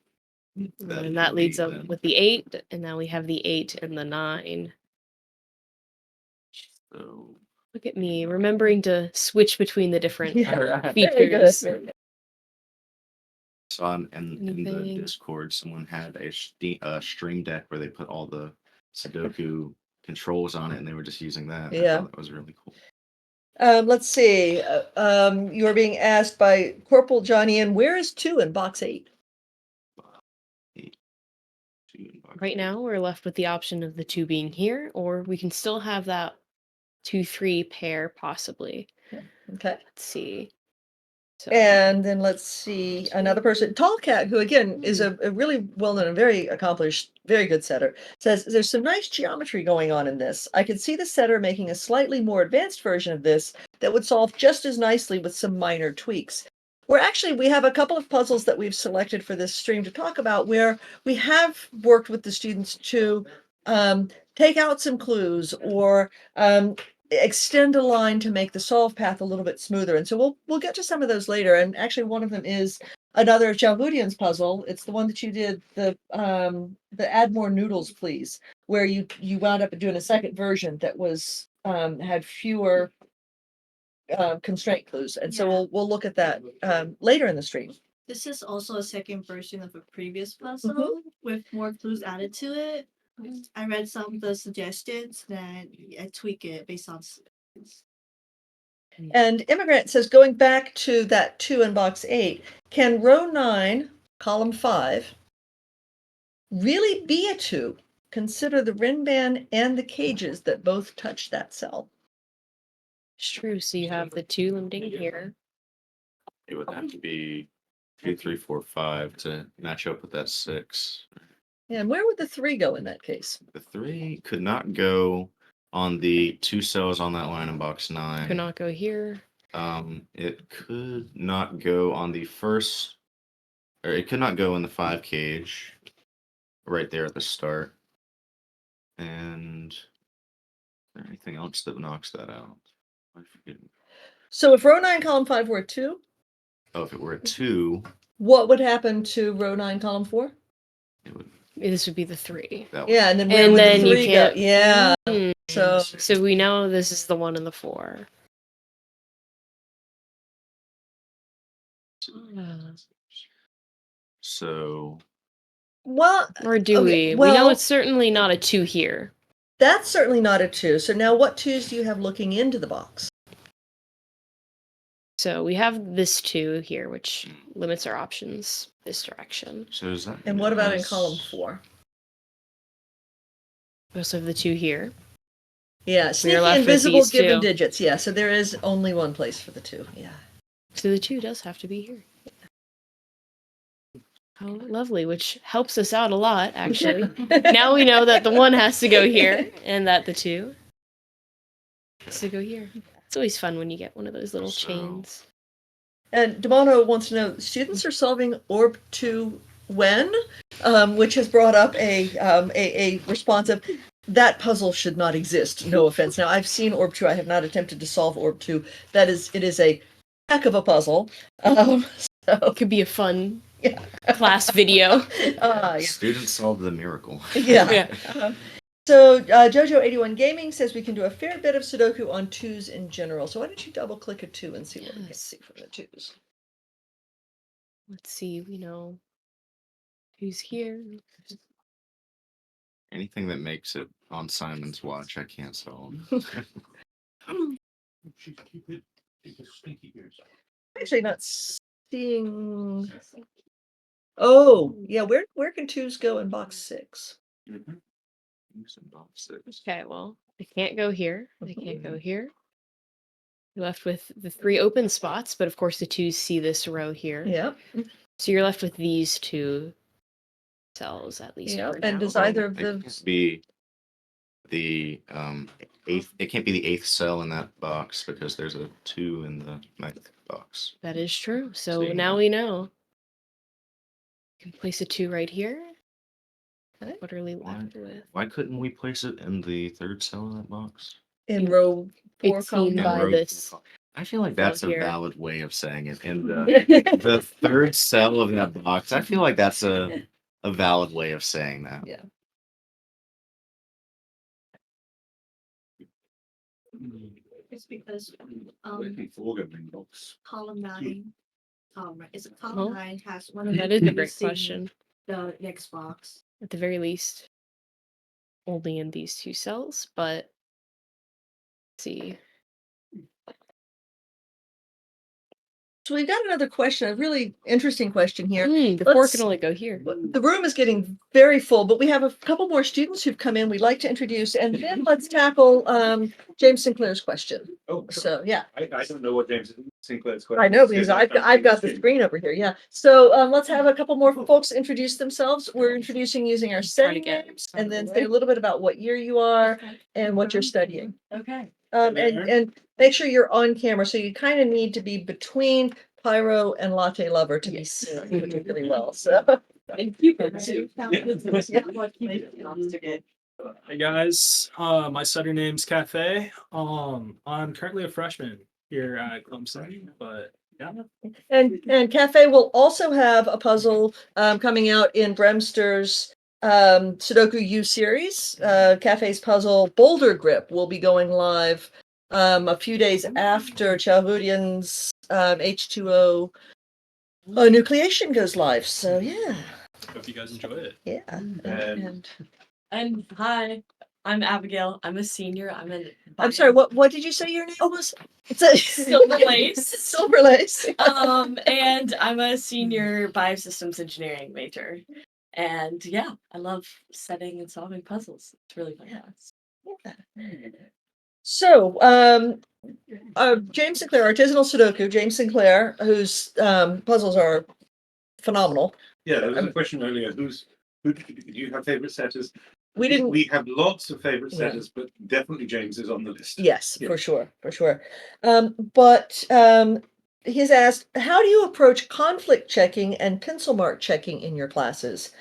And that leads up with the 8, and now we have the 8 and the 9. So Look at me, remembering to switch between the different Yeah. features. Very good. saw in the Anything? Discord, someone had a stream deck where they put all the Sudoku controls on it, and they were just using that. I Yeah. thought that was really cool. Let's see. You are being asked by Corporal Johnny, and where is 2 in box 8? Right now, we're left with the option of the 2 being here, or we can still have that 2-3 pair possibly. Okay. Let's see. So, And then let's see another person, Tall Cat, who again is a really well-known and very accomplished, very good setter, says there's some nice geometry going on in this. I could see the setter making a slightly more advanced version of this that would solve just as nicely with some minor tweaks. We have a couple of puzzles that we've selected for this stream to talk about where we have worked with the students to take out some clues or extend a line to make the solve path a little bit smoother. And so we'll get to some of those later. And actually one of them is another Jalvudian's puzzle. It's the one that you did, the add more noodles, please, where you wound up doing a second version that was had fewer constraint clues. And so Yeah. we'll look at that later in the stream. This is also a second version of a previous puzzle with more clues added to it. I read some of the suggestions, then I tweak it based on suggestions. And Immigrant says, going back to that 2 in box 8, can row 9, column 5, really be a 2? Consider the rin band and the cages that both touch that cell. it's true. So you have the 2 limiting here. It would have to be 2, 3, 4, 5 to match up with that 6. And where would the 3 go in that case? The 3 could not go on the 2 cells on that line in box 9. Could not go here. It could not go on the first, or it could not go in the 5 cage right there at the start. And is there anything else that knocks that out? I forget. So if row 9, column 5 were a 2, Oh, if it were a 2, what would happen to row 9, column 4? it would. This would be the 3. That one. Yeah, and then where And would then the you 3 go? can't- Yeah. Mm. So we know this is the 1 and the 4. So Well, Or do okay, we? We know well- it's certainly not a 2 here. that's certainly not a 2. So now what 2s do you have looking into the box? So we have this 2 here, which limits our options this direction. So is that? And what about in us- column 4? We also have the 2 here. Yeah, sneaky left with invisible these given 2. digits. Yeah, so there is only one place for the 2. Yeah. So the 2 does have to be here. How lovely, which helps us out a lot, actually. Now we know that the 1 has to go here and that the 2 has to go here. It's always fun when you get one of those little So- chains. And Demono wants to know, students are solving orb 2 when? Which has brought up a response of, that puzzle should not exist. No offense. Now, I've seen orb 2. I have not attempted to solve orb 2. It is a heck of a puzzle. So, It could be a fun Yeah. class video. yeah. Students solve the miracle. Yeah. Yeah. So Jojo81 Gaming says we can do a fair bit of Sudoku on 2s in general. So why don't you double click a 2 and see what we can Yes. see from the 2s? Let's see, we know who's here. Anything that makes it on Simon's watch, I can't solve. Actually not seeing. Oh, yeah, where can 2s go in box 6? Use in box 6. Okay, well, they can't go here. They can't go here. You're left with the 3 open spots, but of course the 2s see this row here. Yeah. So you're left with these 2 cells at least. Yeah. For And now. does either of It the can't be the 8th. It can't be the 8th cell in that box because there's a 2 in the 9th box. That is true. So So you now know. we know. You can place a 2 right here. Okay. What are we left with? Why couldn't we place it in the 3rd cell in that box? in row 4, 18 column In by row- this. I feel like that's a here. valid way of saying it. In the 5? the 3rd cell of that box, I feel like that's a valid way of saying that. Yeah. It's because column 9, right? It's column Oh. 9 has one of That the is a great missing question. The next box. At the very least, only in these 2 cells, but let's see. So we've got another question, a really interesting question here. The four Let's- can only go here. The room is getting very full, but we have a couple more students who've come in we'd like to introduce, and then let's tackle James Sinclair's question. Oh, sure. So, yeah. I don't know what James Sinclair's question I know is, because I can't I've see got the screen. screen over here. Yeah. So let's have a couple more folks introduce themselves. We're introducing using our Try to setting get names, and then say a little bit about what year you are and what you're studying. Okay. And make sure you're on camera. So you kind of need to be between Pyro and Latte Lover to be seen really well. So Thank you for Hey guys, my study name's Cafe. I'm currently a freshman here at Clemson, but yeah. and Cafe will also have a puzzle coming out in Bremster's Sudoku U series. Cafe's puzzle Boulder Grip will be going live a few days after Chalhudian's H2O nucleation goes live. So yeah, Hope you guys enjoy it. yeah. And hi, I'm Abigail. I'm a senior. I'm sorry. What did you say your name was? It's a Silver Lace. Silver Lace. And I'm a senior biosystems engineering major. And yeah, I love setting and solving puzzles. It's really fun. So, James Sinclair, artisanal Sudoku, James Sinclair, whose puzzles are phenomenal. Yeah, there was a question earlier. Do you have favorite setters? We didn't. We have lots of favorite Yeah. setters, but definitely James is on the list. Yes, Yeah. for sure. But he's asked, how do you approach conflict checking and pencil mark checking in your classes?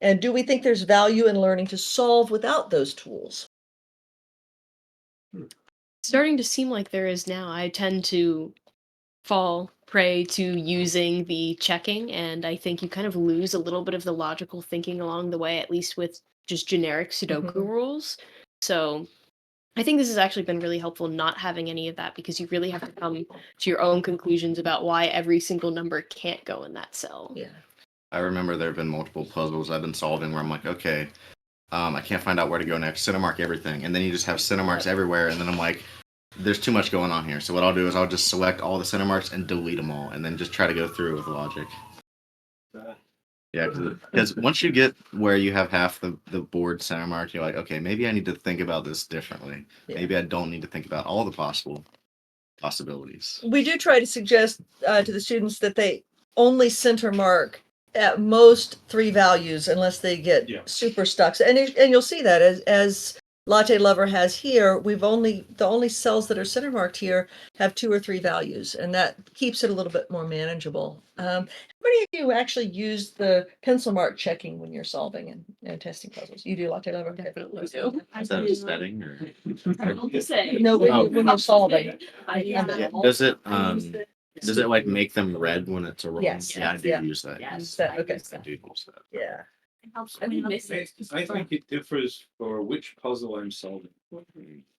And do we think there's value in learning to solve without those tools? Starting to seem like there is now. I tend to fall prey to using the checking, and I think you kind of lose a little bit of the logical thinking along the way, at least with just generic Sudoku Mhm. rules. So I think this has actually been really helpful not having any of that, because you really have to come to your own conclusions about why every single number can't go in that cell. Yeah. I remember there have been multiple puzzles I've been solving where I'm like, okay, I can't find out where to go next. Center mark everything, and then you just have center marks everywhere, and then I'm like, there's too much going on here. So what I'll do is I'll just select all the center marks and delete them all, and then just try to go through with logic. Yeah, because once you get where you have half the board center marked, you're like, okay, maybe I need to think about this differently. Yeah. Maybe I don't need to think about all the possibilities. We do try to suggest to the students that they only center mark at most 3 values unless they get super stuck. And you'll see that as Latte Lover has here, the only cells that are center marked here have 2 or 3 values, and that keeps it a little bit more manageable. How many of you actually use the pencil mark checking when you're solving and testing puzzles? You do, Latte Lover? Definitely do. Is that a setting or? No, when you're solving. Does it like make them red when it's a roll? Yes. Yeah, I do Yeah. use that. Yes. Okay. I do use that. Yeah. It helps I me think miss it. I think it differs for which puzzle I'm solving.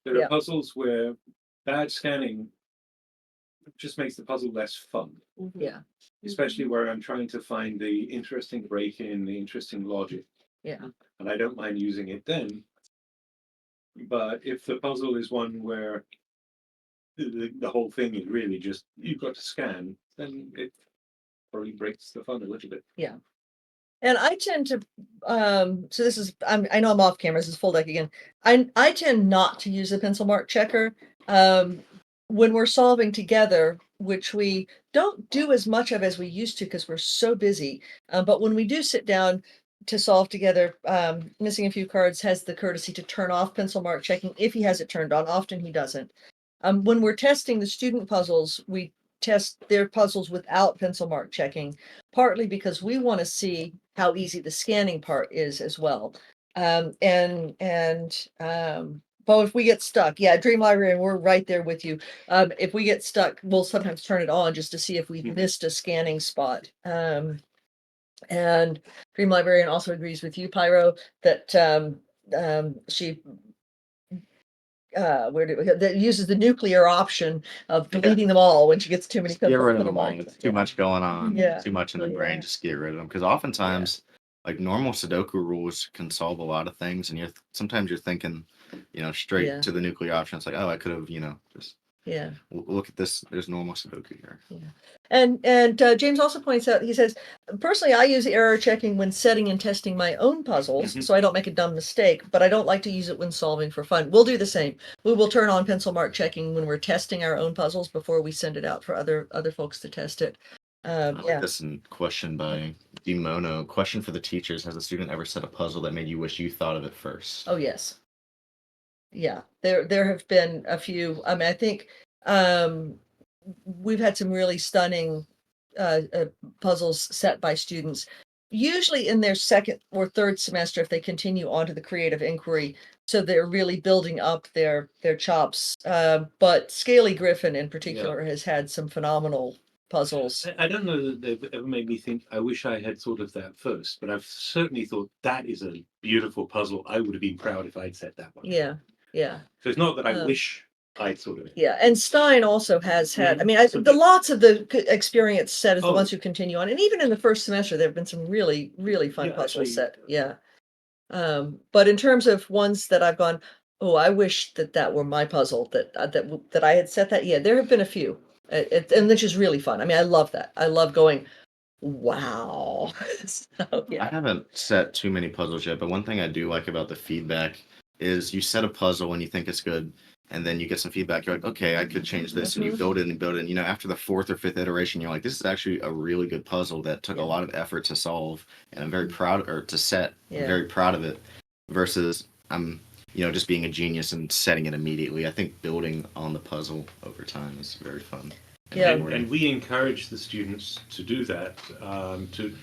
There Yeah. are puzzles where bad scanning just makes the puzzle less fun, Yeah. especially where I'm trying to find the interesting break-in, the interesting logic. Yeah. And I don't mind using it then. But if the puzzle is one where the whole thing is really just you've got to scan, then it probably breaks the fun a little bit. And I tend to, so this is, I know I'm off camera, this is FullDeck again. I tend not to use a pencil mark checker when we're solving together, which we don't do as much of as we used to because we're so busy. But when we do sit down to solve together, Missing a Few Cards has the courtesy to turn off pencil mark checking if he has it turned on. Often he doesn't. When we're testing the student puzzles, we test their puzzles without pencil mark checking, partly because we want to see how easy the scanning part is as well. But if we get stuck, Dream Library, and we're right there with you. If we get stuck, we'll sometimes turn it on just to see if we've missed a scanning spot. And Dream Librarian also agrees with you, Pyro, that she that uses the nuclear option of deleting them all when she gets too many. Get rid of them all. It's too much going on. Yeah. Too much in the brain. Just get rid of them. Because oftentimes, like normal Sudoku rules can solve a lot of things, and sometimes you're thinking, straight Yeah. to the nuclear option. It's like, oh, I could have, just Yeah. Look at this. There's normal Sudoku here. And James also points out, he says, personally, I use error checking when setting and testing my own puzzles, so I don't make a dumb mistake, but I don't like to use it when solving for fun. We'll do the same. We will turn on pencil mark checking when we're testing our own puzzles before we send it out for other folks to test it. I like this question by Dimono. Question for the teachers: has a student ever set a puzzle that made you wish you thought of it first? Oh yes. Yeah, there have been a few. I mean, I think we've had some really stunning puzzles set by students, usually in their second or third semester if they continue on to the creative inquiry. So they're really building up their chops. But Scaly Griffin in particular has had some phenomenal puzzles. I don't know that they've ever made me think, I wish I had thought of that first, but I've certainly thought that is a beautiful puzzle. I would have been proud if I'd set that one. Yeah. So it's not that I wish I'd thought of it. Yeah, and Stein also has had. I mean, lots of the experience set is the Oh. ones who continue on, and even in the first semester, there have been some really, really fun Yeah, puzzles actually- set. Yeah, but in terms of ones that I've gone, oh, I wish that were my puzzle that I had set that. Yeah, there have been a few, and which is really fun. I mean, I love that. I love going, wow. So, I yeah, haven't set too many puzzles yet, but one thing I do like about the feedback is you set a puzzle and you think it's good, and then you get some feedback. You're like, okay, I could change this, and you build it and build it. And, after the fourth or fifth iteration, you're like, this is actually a really good puzzle that took a lot of effort to solve, and I'm very proud, or to set. Yeah. I'm very proud of it. Versus I'm, just being a genius and setting it immediately. I think building on the puzzle over time is very fun. Yeah. And we encourage the students to do that, to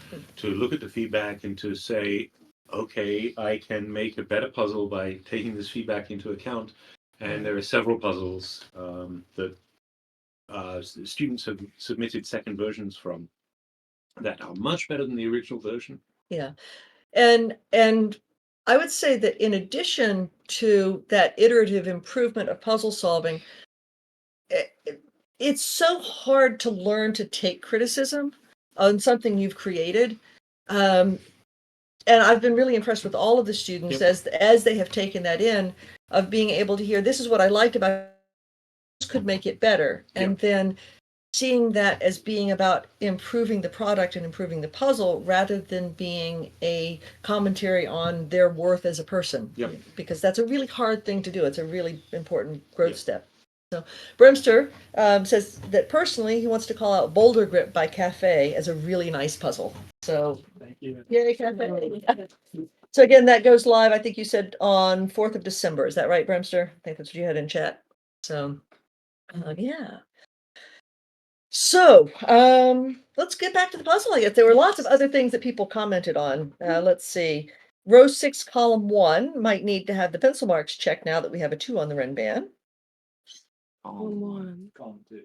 look at the feedback and to say, okay, I can make a better puzzle by taking this feedback into account. And there are several puzzles that students have submitted second versions from that are much better than the original version. yeah, and I would say that in addition to that iterative improvement of puzzle solving, it's so hard to learn to take criticism on something you've created. And I've been really impressed with all of the students as they have taken that in, of being able to hear, this is what I liked about it, this could make it better. And then seeing that as being about improving the product and improving the puzzle rather than being a commentary on their worth as a person. Because that's a really hard thing to do. It's a really important growth step. So Brimster says that personally he wants to call out Boulder Grip by Cafe as a really nice puzzle. So Thank you. yay, Cafe. So again, that goes live, I think you said on 4th of December. Is that right, Brimster? I think that's what you had in chat. So yeah. So let's get back to the puzzle. I guess there were lots of other things that people commented on. Let's see. Row 6, column 1 might need to have the pencil marks checked now that we have a 2 on the Renban. Column 2.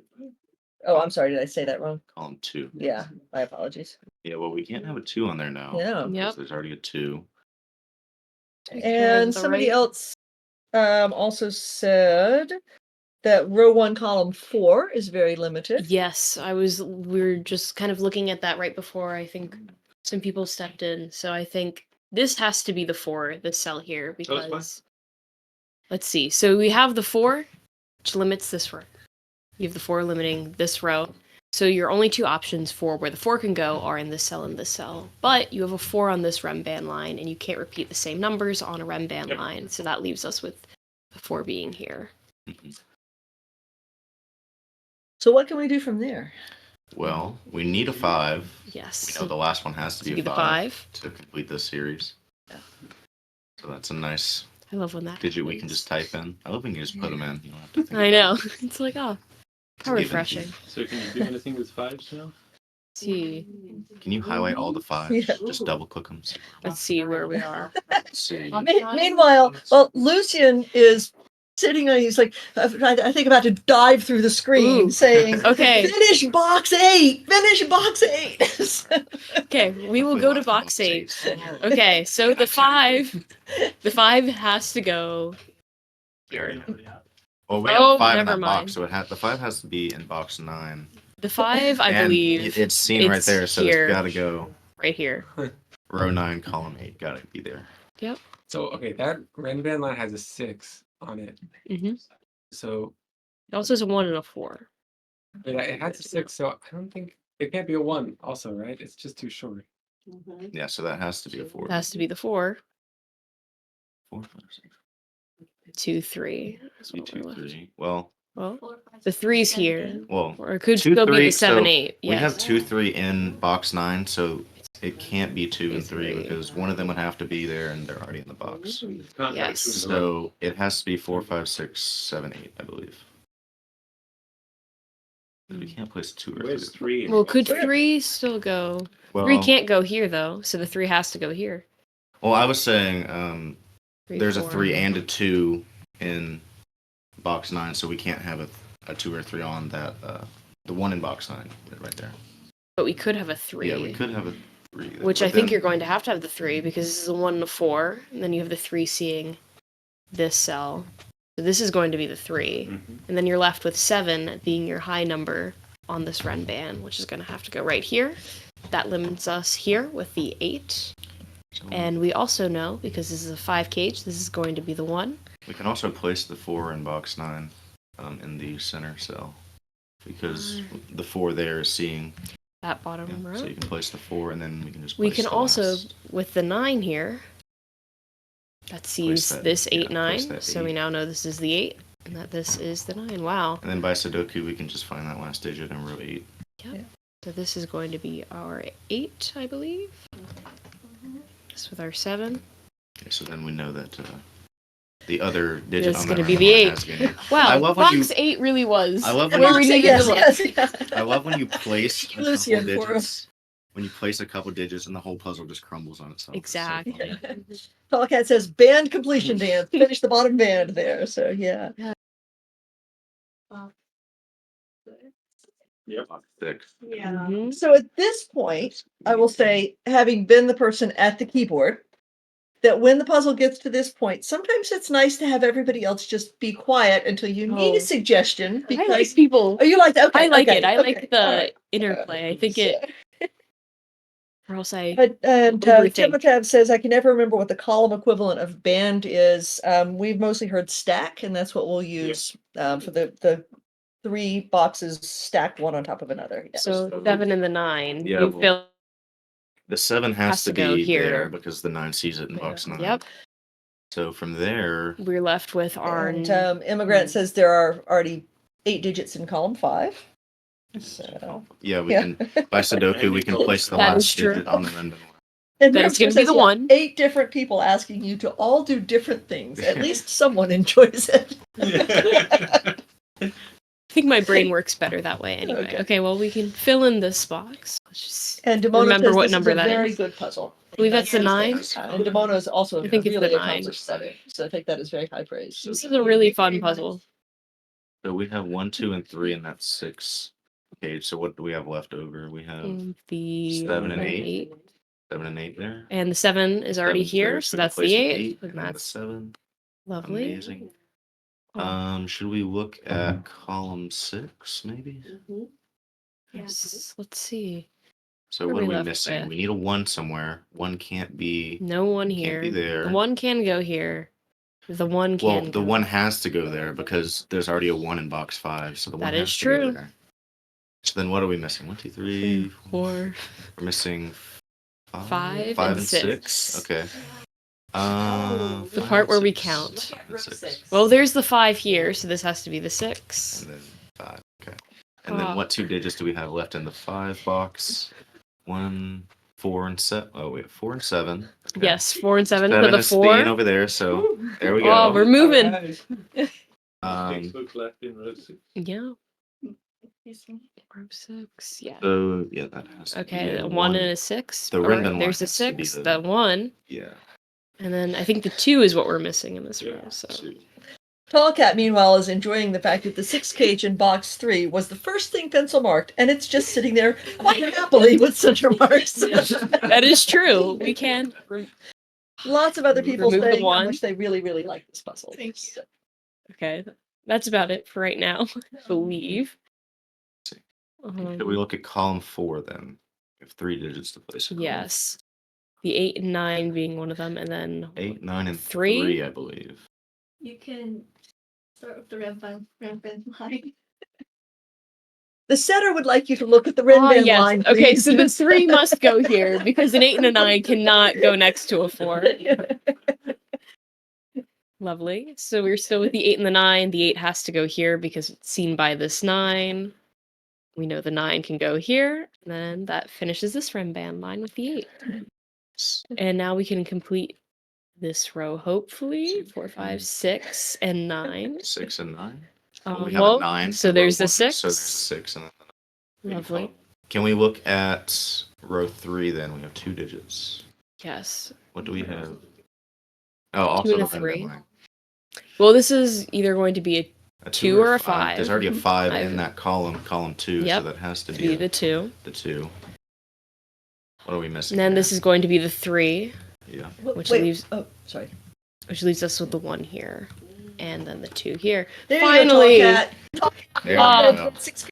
Oh, I'm sorry. Did I say that wrong? Column 2. Yeah, my apologies. Yeah, well, we can't have a 2 on there now. Yeah. because Yep. There's already a 2. And the somebody right- else also said that row 1, column 4 is very limited. Yes, we were just kind of looking at that right before I think some people stepped in. So I think this has to be the 4, this cell here, that's fine. because let's see. So we have the 4, which limits this row. You have the 4 limiting this row. So your only 2 options for where the 4 can go are in this cell and this cell. But you have a 4 on this Renban line, and you can't repeat the same numbers on a Renban line. So that leaves us with the 4 being here. So what can we do from there? Well, we need a 5. Yes. We know the last one has to be be a the 5 5. to complete this series. So that's a nice I love when that digit we can happens. just type in. I love when you can just put them in. You don't have to think I about know. it. It's like, oh, how given. refreshing. So can you do anything with 5s now? See. Can you highlight all the 5s? Yeah. Just double click them. Let's see where we are. Let's see. Meanwhile, well, Lucian is sitting on, he's like, I think about to dive through the screen Ooh. saying, Okay. finish box 8, finish box 8. Okay, we will go to box 8. Okay, so the 5 has to go. Well, we Oh, have 5 in never that mind. box, so the 5 has to be in box 9. The 5, I And believe, it's seen right it's there, so here. it's got to go right here. row 9, column 8. Got to be there. So okay, that Renban line has a 6 on it. Mm-hmm. So It also has a 1 and a 4. But it has a 6, so I don't think it can't be a 1. Also, right? It's just too short. Yeah, so that has to be a 4. It has to be the 4. 4, 5, 6. 2, 3. That's Be what we're 2, left. 3. Well, Well, 4, 5, the 6, 3's 7, here. 8. well, Or it could 2, still be 3. the 7, So 8. we have Yes. 2, 3 in box 9, so it can't be 2 and 3 3. because one of them would have to be there and they're already in the box. Can't have Yes. 2 in a row. So it has to be 4, 5, 6, 7, 8, I believe. We can't place 2 or Where's 3. 3? Well, could 3 still go? 3 Well, can't go here, though, so the 3 has to go here. well, I was saying 3, there's a 4. 3 and a 2 in box 9, so we can't have a 2 or 3 on that. The one in box 9, right there. But we could have a 3. Yeah, we could have a 3. there, Which but I think then- you're going to have the 3 because this is a 1 and a 4, and then you have the 3 seeing this cell. So this is going to be the 3. Mm-hmm. And then you're left with 7 being your high number on this run band, which is going to have to go right here. That limits us here with the 8. And we also know, because this is a 5 cage, this is going to be the 1. We can also place the 4 in box 9 in the center cell because the 4 there is seeing. That bottom Yeah, row. so you can place the 4 and then we can just We place can the also, last. with the 9 here, that sees that- this yeah, 8, 9. place that So we 8. now know this is the 8, and that this is the 9. Wow. And then by Sudoku, we can just find that last digit in row 8. So this is going to be our 8, I believe. This with our 7. Okay, so then we know that the other digit This is on that gonna be random the line 8. has been. Wow, I love when box 8 really was. I love when where you- we needed yes, to look. yes, yes. I love when you place a couple Lucian for digits. When you place a couple digits and the whole puzzle just crumbles on itself. It's so Exactly. funny. Tallcat says band completion dance. Finish the bottom band there. So yeah. Yep. Box 6. Yeah. Mhm. So at this point, I will say, having been the person at the keyboard, that when the puzzle gets to this point, sometimes it's nice to have everybody else just be quiet until you need Oh. a suggestion. I like Because people. oh, you like that? Okay, I like okay, it. I okay, like the all right. interplay. I think it. Or else I. But Overthink. Timotav says I can never remember what the column equivalent of band is. We've mostly heard stack, and that's what we'll use for the 3 boxes stacked one on top of another. Yeah. So 7 and the 9. Yeah, You well, fill. The 7 has Has to to go be here. there because the 9 sees it in box 9. Yep. So from there, We're left with our. And Immigrant says there are already 8 digits in column 5. So yeah, we Yeah. can by Sudoku we can place the That is last true. digit on the random line. and Then it's Mercer gonna be says, the 1. 8 different people asking you to all do different things. At least someone enjoys it. I think my brain works better that way anyway. Okay. Okay, well, we can fill in this box. Let's just. And Demono Remember says what this number is a that very is. good puzzle. I believe that's the Yes, 9. And Demono is also I think it's the really 9. accomplished setting. So I think that is very high praise. This is a really fun puzzle. So we have 1, 2, and 3 in that 6 page. So what do we have left over? We have And the 7 and 8. 7 and 8 there. And the 7 is already 7's here, there, so we can that's place the an 8. And and the that's 7. lovely. Amazing. Oh. Should we look at column 6 maybe? Yes. Let's see. So What are what are we we left missing? with? We need a 1 somewhere. 1 can't be. No one Can't here. be there. The 1 can go here. The 1 can. Well, the go. 1 has to go there because there's already a 1 in box 5. So the 1 That has is to go true. there. So then what are we missing? 1, 2, 3. 4. We're missing 5 5 and and 6. 6. Okay. The 5 part and where we 6. count. 5 and 6. Well, there's the 5 here, so this has to be the 6. And then 5. Okay. And Ah. then what 2 digits do we have left in the 5 box? 1, 4, and 7. Oh, wait, 4 and 7. Okay. Yes, 4 and 7. So 7 the is being 4. over there, so there we go. Oh, we're moving. Um, 6 books left in row 6. Yeah. Row 6. Yeah. so yeah, that has to Okay, be a 1 and a 6. The All random line there's a has to be 6, the- the 1, Yeah. and then I think the 2 is what we're missing in this row. So Tallcat, meanwhile, is enjoying the fact that the 6 cage in box 3 was the first thing pencil marked, and it's just sitting there quite happily with center marks. that is true. We can. Lots of other people Remove the saying how 1. much they really, really like this puzzle. Thanks. Okay, that's about it for right now. I believe. Should we look at column 4 then? We have 3 digits to place. in column Yes, the 8 and 9 being one of them, and then 8, 9, and 3? 3, I believe. You can Start with the rampant line. The setter would like you to look at the red band yes. line. Okay, please. so the 3 must go here because an 8 and a 9 cannot go next to a 4. Lovely. So we're still with the 8 and the 9. The 8 has to go here because it's seen by this 9. We know the 9 can go here. And then that finishes this rim band line with the 8. And now we can complete this row, hopefully. 4, 5, 6, and 9. 6 and 9. Oh, We have a 9. So for there's row the 1, 6. So there's 6 and then Lovely. Can we look at row 3 then? We have 2 digits. Yes. What do we have? Oh, 2 also and the a red 3. band line. Well, this is either going to be A 2 or a 5. There's 5. already a 5 I've- in that column 2, Yep. so that has to to be be the 2. the 2. What are we missing? And then here? this is going to be the 3, Yeah. which Wait, leaves oh, sorry. which leaves us with the 1 here. And then the 2 here. There Finally! you go, Tomcat. There we Oh. go. Six-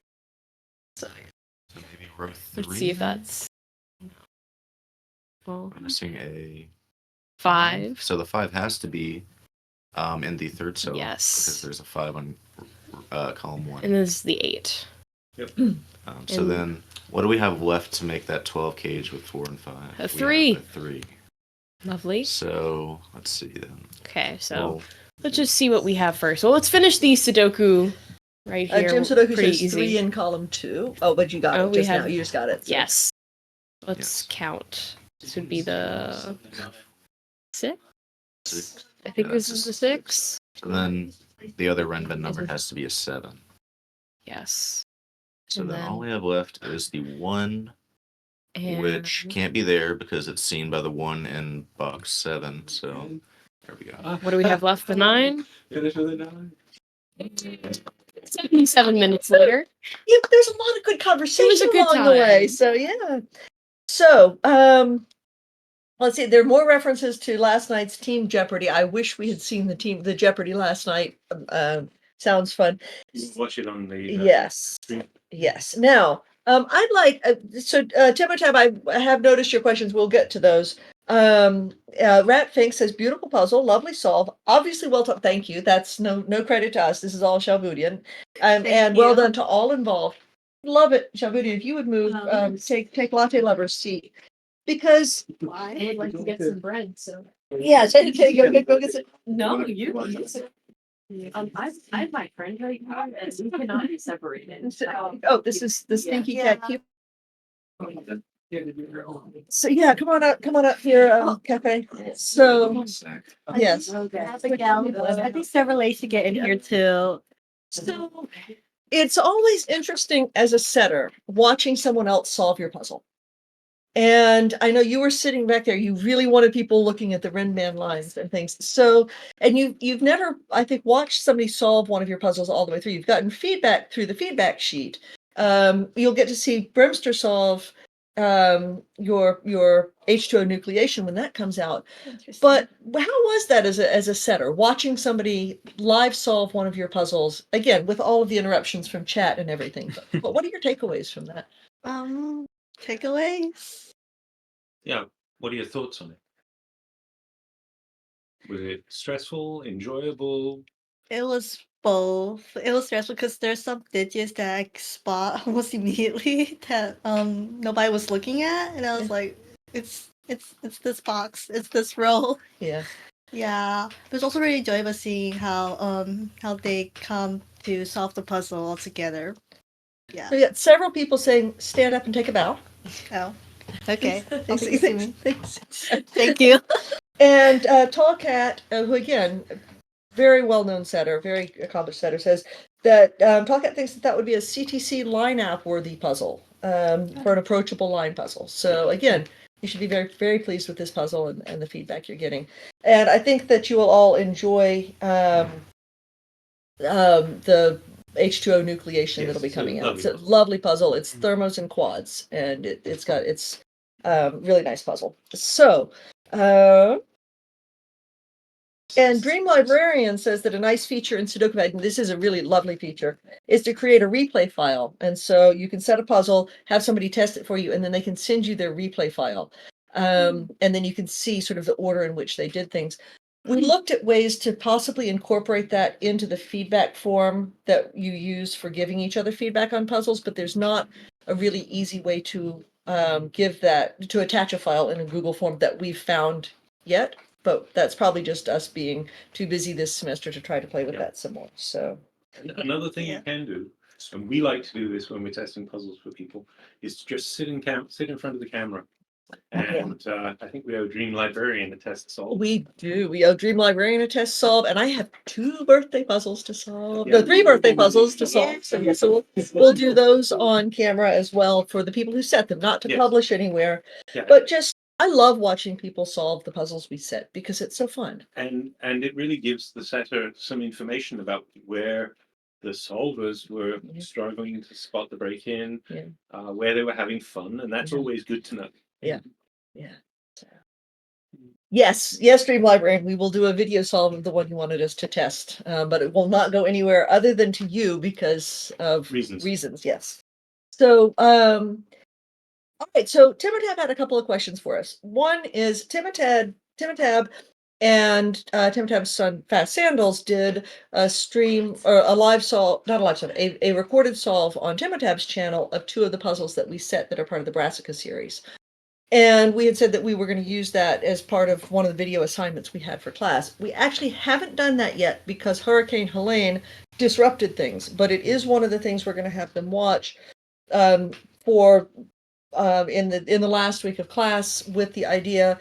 So maybe row 3. Let's see if that's well We're missing a 5. So the 5 has to be in the third cell. Yes. Because there's a 5 on column 1. And this is the 8. So and- then, what do we have left to make that 12 cage with 4 and 5? A We 3. have a 3. Lovely. So let's see then. Okay, so Well, let's just see what we have first. Well, let's finish the Sudoku right here. Jim Sudoku Pretty says easy. 3 in column 2. Oh, but you got Oh, it we just have- now. You just got it. So. Yes. Let's Yes. count. This would be the 6. 6. I think Yeah, this that's is the 6. So then the other Renben number has to be a 7. Yes. So And then all then- we have left is the 1, And which can't be there because it's seen by the 1 in box 7. So there we go. what do we have left? The 9. Finish with a 9. 77 minutes later. Yeah, but there's a lot of good conversation good along the way. time. So yeah. So let's see. There are more references to last night's Team Jeopardy. I wish we had seen the Jeopardy last night. Sounds fun. Watch it on the Yes. stream. Yes. Now, I'd like Timotab, I have noticed your questions. We'll get to those. Rat Fink says beautiful puzzle, lovely solve, obviously well done. Thank you. That's no credit to us. This is all Shalvudian. And well you. done to all involved. Love it, Shalvudian. If you would move, take Latte Lover's seat. Because Why? I would like to get some bread, so. yeah, go get some. No, you. I have my friend right now, and we cannot be separated. Oh, this is the stinky cat Yeah. cube. So yeah, come on up here, Cafe. So yes. Abigail, I think several ways to get in here too. So it's always interesting as a setter watching someone else solve your puzzle. And I know you were sitting back there, you really wanted people looking at the Renman lines and things. So, and you've never, I think, watched somebody solve one of your puzzles all the way through. You've gotten feedback through the feedback sheet. You'll get to see Brimster solve your H2O nucleation when that comes out. But how was that as a setter, watching somebody live solve one of your puzzles, again, with all of the interruptions from chat and everything? But what are your takeaways from that? Takeaways. Yeah. What are your thoughts on it? Was it stressful, enjoyable? It was both. It was stressful because there's some digits that I spot almost immediately that nobody was looking at, and I was like, it's this box, it's this row. Yeah. Yeah. But it's also really enjoyable seeing how they come to solve the puzzle all together. Yeah. So yeah, several people saying, stand up and take a bow. Oh. Okay. Thanks. Thank you. And Tall Cat, who again, very well-known setter, very accomplished setter, says that Tall Cat thinks that would be a CTC line app worthy puzzle for an approachable line puzzle. So again, you should be very, very pleased with this puzzle and the feedback you're getting. And I think that you will all enjoy the H2O nucleation that'll be Yes, coming it's out. lovely It's a puzzle. lovely puzzle. It's thermos and quads, and it's really nice puzzle. So, and Dream Librarian says that a nice feature in Sudoku Pad, and this is a really lovely feature, is to create a replay file. And so you can set a puzzle, have somebody test it for you, and then they can send you their replay file. And then you can see sort of the order in which they did things. We looked at ways to possibly incorporate that into the feedback form that you use for giving each other feedback on puzzles, but there's not a really easy way to give that, to attach a file in a Google form that we've found yet. But that's probably just us being too busy this semester to try to play with Yeah. that some more. So And another thing you can do, and we like to do this when we're testing puzzles for people, is to just sit in front of the camera. And I think we owe Dream Librarian a test solve. we do. We owe Dream Librarian a test solve, and I have 2 birthday puzzles to solve. No, Yeah. 3 birthday puzzles to solve. So yeah, so we'll do those on camera as well for the people who set them, not to Yes. publish anywhere, Yeah. but just I love watching people solve the puzzles we set because it's so fun. And it really gives the setter some information about where the solvers were Yeah. struggling to spot the break-in, Yeah. where they were having fun, and that's Yeah. always good to know. Yeah. Yeah. So. Yes, Dream Librarian, we will do a video solve of the one you wanted us to test, but it will not go anywhere other than to you because of Reasons. Yes. So, all right. So Timotab had a couple of questions for us. One is Timotab and Timotab's son Fast Sandals did a stream or a live solve, not a live solve, a recorded solve on Timotab's channel of 2 of the puzzles that we set that are part of the Brassica series. And we had said that we were going to use that as part of one of the video assignments we had for class. We actually haven't done that yet because Hurricane Helene disrupted things, but it is one of the things we're going to have them watch for in the last week of class, with the idea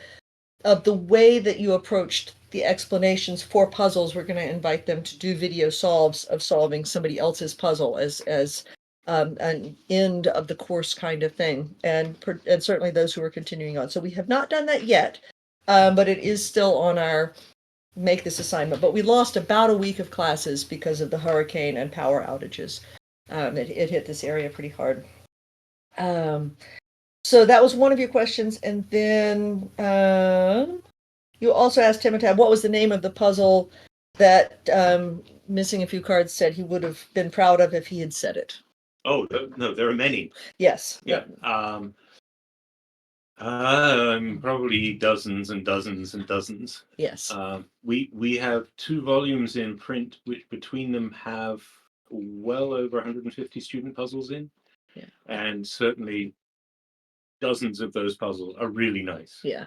of the way that you approached the explanations for puzzles. We're going to invite them to do video solves of solving somebody else's puzzle as an end of the course kind of thing, and certainly those who are continuing on. So we have not done that yet, but it is still on our make this assignment. But we lost about a week of classes because of the hurricane and power outages. It hit this area pretty hard. So that was one of your questions, and then you also asked Timotab what was the name of the puzzle that Missing a Few Cards said he would have been proud of if he had said it. Oh, no, there are many. Yes. Yeah. Probably dozens and dozens and dozens. Yes. We have 2 volumes in print, which between them have well over 150 student puzzles in. Yeah. And certainly dozens of those puzzles are really nice. Yeah.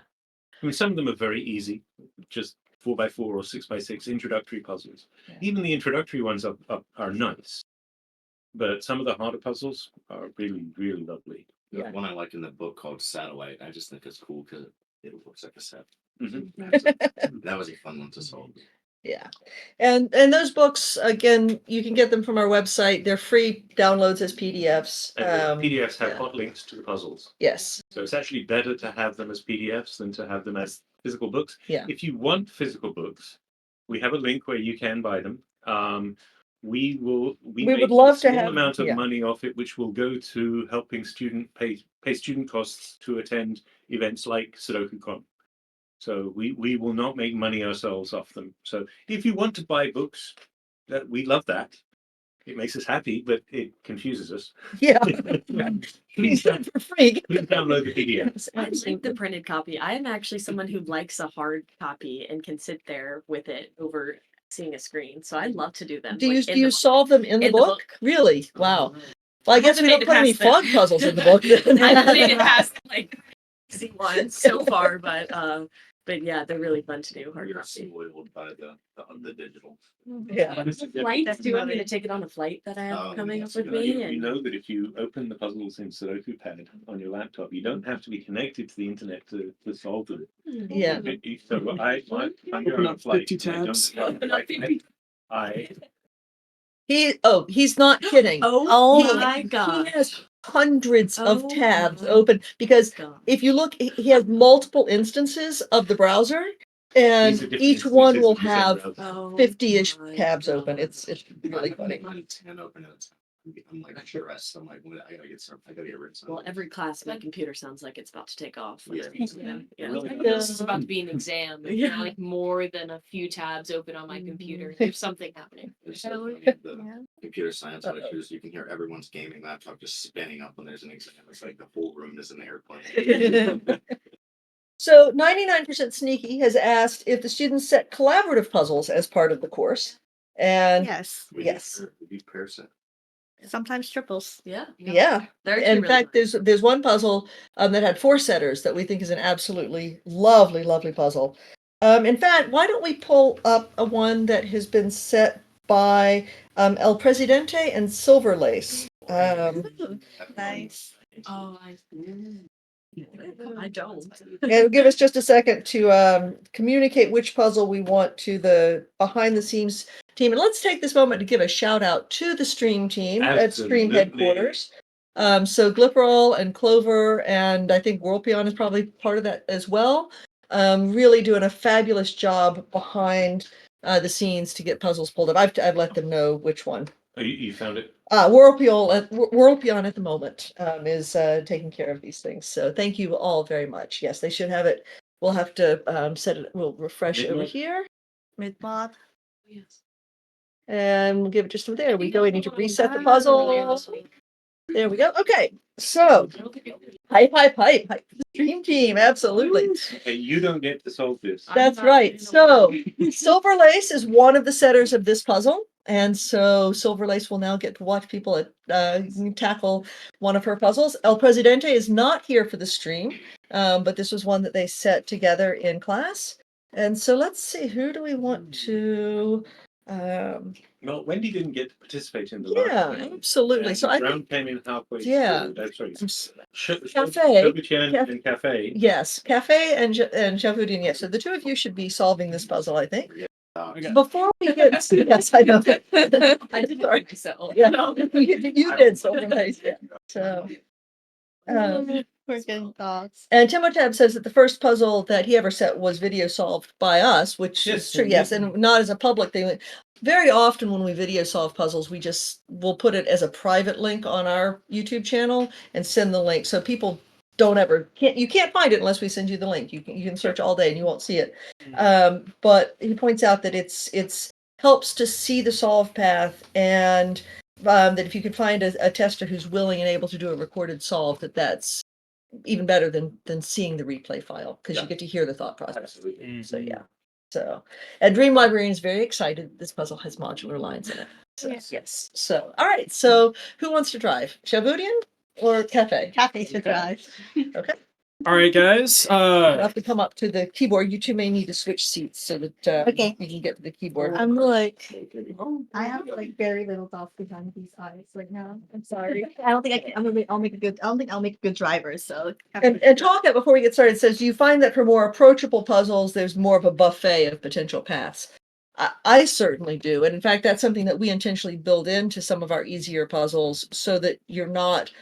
I mean, some of them are very easy, just 4x4 or 6x6 introductory puzzles. Yeah. Even the introductory ones are nice, but some of the harder puzzles are really, really lovely. There's Yeah. one I like in the book called Satellite. I just think it's cool because it looks like a set. Mhm. That was a fun one to solve. Yeah. And those books, again, you can get them from our website. They're free downloads as PDFs. And the PDFs have yeah. hot links to the puzzles. Yes. So it's actually better to have them as PDFs than to have them as physical books. Yeah. If you want physical books, we have a link where you can buy them. We would make love a to small have- amount of yeah. money off it, which will go to helping pay student costs to attend events like SudokuCon. So we will not make money ourselves off them. So if you want to buy books, we love that. It makes us happy, but it confuses us. Yeah. Please For free. download the PDF. Yes, I like the absolutely. printed copy. I am actually someone who likes a hard copy and can sit there with it over seeing a screen. So I love to do them. Do like, in you the book. solve them in the In the book? book. Really? Wow. Well, I guess we haven't don't made put it any past fog puzzles in the book. Then. I haven't made it past like C1 so far, but yeah, they're really fun to do. Hard You're copy. spoiled by the digital. Yeah. Flights too. I'm going to take it on a flight that I have Oh, coming up yes, with good me. idea. You And know that if you open the puzzles in SudokuPad on your laptop, you don't have to be connected to the internet to solve them. Yeah. So I'm Open on a up flight. 50 and I don't tabs. have- He's not kidding. Oh He- my He god. has hundreds of Oh tabs my open because God. if you look, he has multiple instances of the browser, and These are different each one instances will of the same have browser. Oh 50-ish my tabs open. God. It's really funny. Mine 10 open at a time. I'm like stressed. I'm like, I gotta get some. I gotta get rid of some. Well, every class my computer sounds like it's about to take off. Yeah. Yeah. Really? This is about to be an exam. Yeah. Yeah. Like more than a few tabs open on my computer. There's something happening. It's so funny, the computer science lectures, you can hear everyone's gaming laptop just spinning up when there's an exam. It's like the whole room is an airplane. So 99% Sneaky has asked if the students set collaborative puzzles as part of the course. And Yes. yes. We need pair set. Sometimes triples. Yeah. Yeah. They're actually In really fact, fun. there's one puzzle that had 4 setters that we think is an absolutely lovely, lovely puzzle. In fact, why don't we pull up a one that has been set by El Presidente and Silver Lace? Nice. Oh, I don't. It'll give us just a second to communicate which puzzle we want to the behind the scenes team. And let's take this moment to give a shout out to the stream team at Stream Absolutely. headquarters. So Glipperall and Clover, and I think Worlpion is probably part of that as well. Really doing a fabulous job behind the scenes to get puzzles pulled up. I've let them know which one. Oh, you found it. Worlpion at the moment is taking care of these things. So thank you all very much. Yes, they should have it. We'll have to set it. We'll refresh over Midnight. here, Mid-mod. Yes. and we'll give it just from there. We go. We need to reset the puzzle. There we go. Okay, so hype. Stream team, absolutely. Okay, you don't get to solve this. That's not right. in a So Silver Lace is one of the setters of this puzzle. And so Silver Lace will now get to watch people tackle one of her puzzles. El Presidente is not here for the stream, but this was one that they set together in class. And so let's see, who do we want to? Well, Wendy didn't get to participate in the Yeah, last round. absolutely. So I think, round came in halfway Yeah. through. That's right. Cafe. And Cafe. yes, Cafe and Javudin, yes. So the two of you should be solving this puzzle, I think. Okay. Before we get, yes, I know. I didn't Sorry. think so. Yeah, you did Silver Lace. Yeah. So. We're good dogs. And Timotab says that the first puzzle that he ever set was video solved by us, which Yes, is true, yes, and not as a public thing. Very often when we video solve puzzles, we'll put it as a private link on our YouTube channel and send the link. So people you can't find it unless we send you the link. You can search all day and you won't see it. But he points out that it's helps to see the solve path, and that if you could find a tester who's willing and able to do a recorded solve, that's even better than seeing the replay file, because you get to hear the thought process. Absolutely. So yeah. So, and Dream Librarian is very excited this puzzle has modular lines in it. So, yes. So, all right. So, who wants to drive? Shavudian or Cafe? Cafe should drive. Okay. All right, guys. You'll have to come up to the keyboard. You two may need to switch seats so that Okay. you can get to the keyboard. I'm like, I have like very little dots behind these eyes right now. I'm sorry. I don't think I can. I'll make a good. I don't think I'll make a good driver. So. And talk it before we get started. Says, do you find that for more approachable puzzles, there's more of a buffet of potential paths? I certainly do. And in fact, that's something that we intentionally build into some of our easier puzzles so that you're not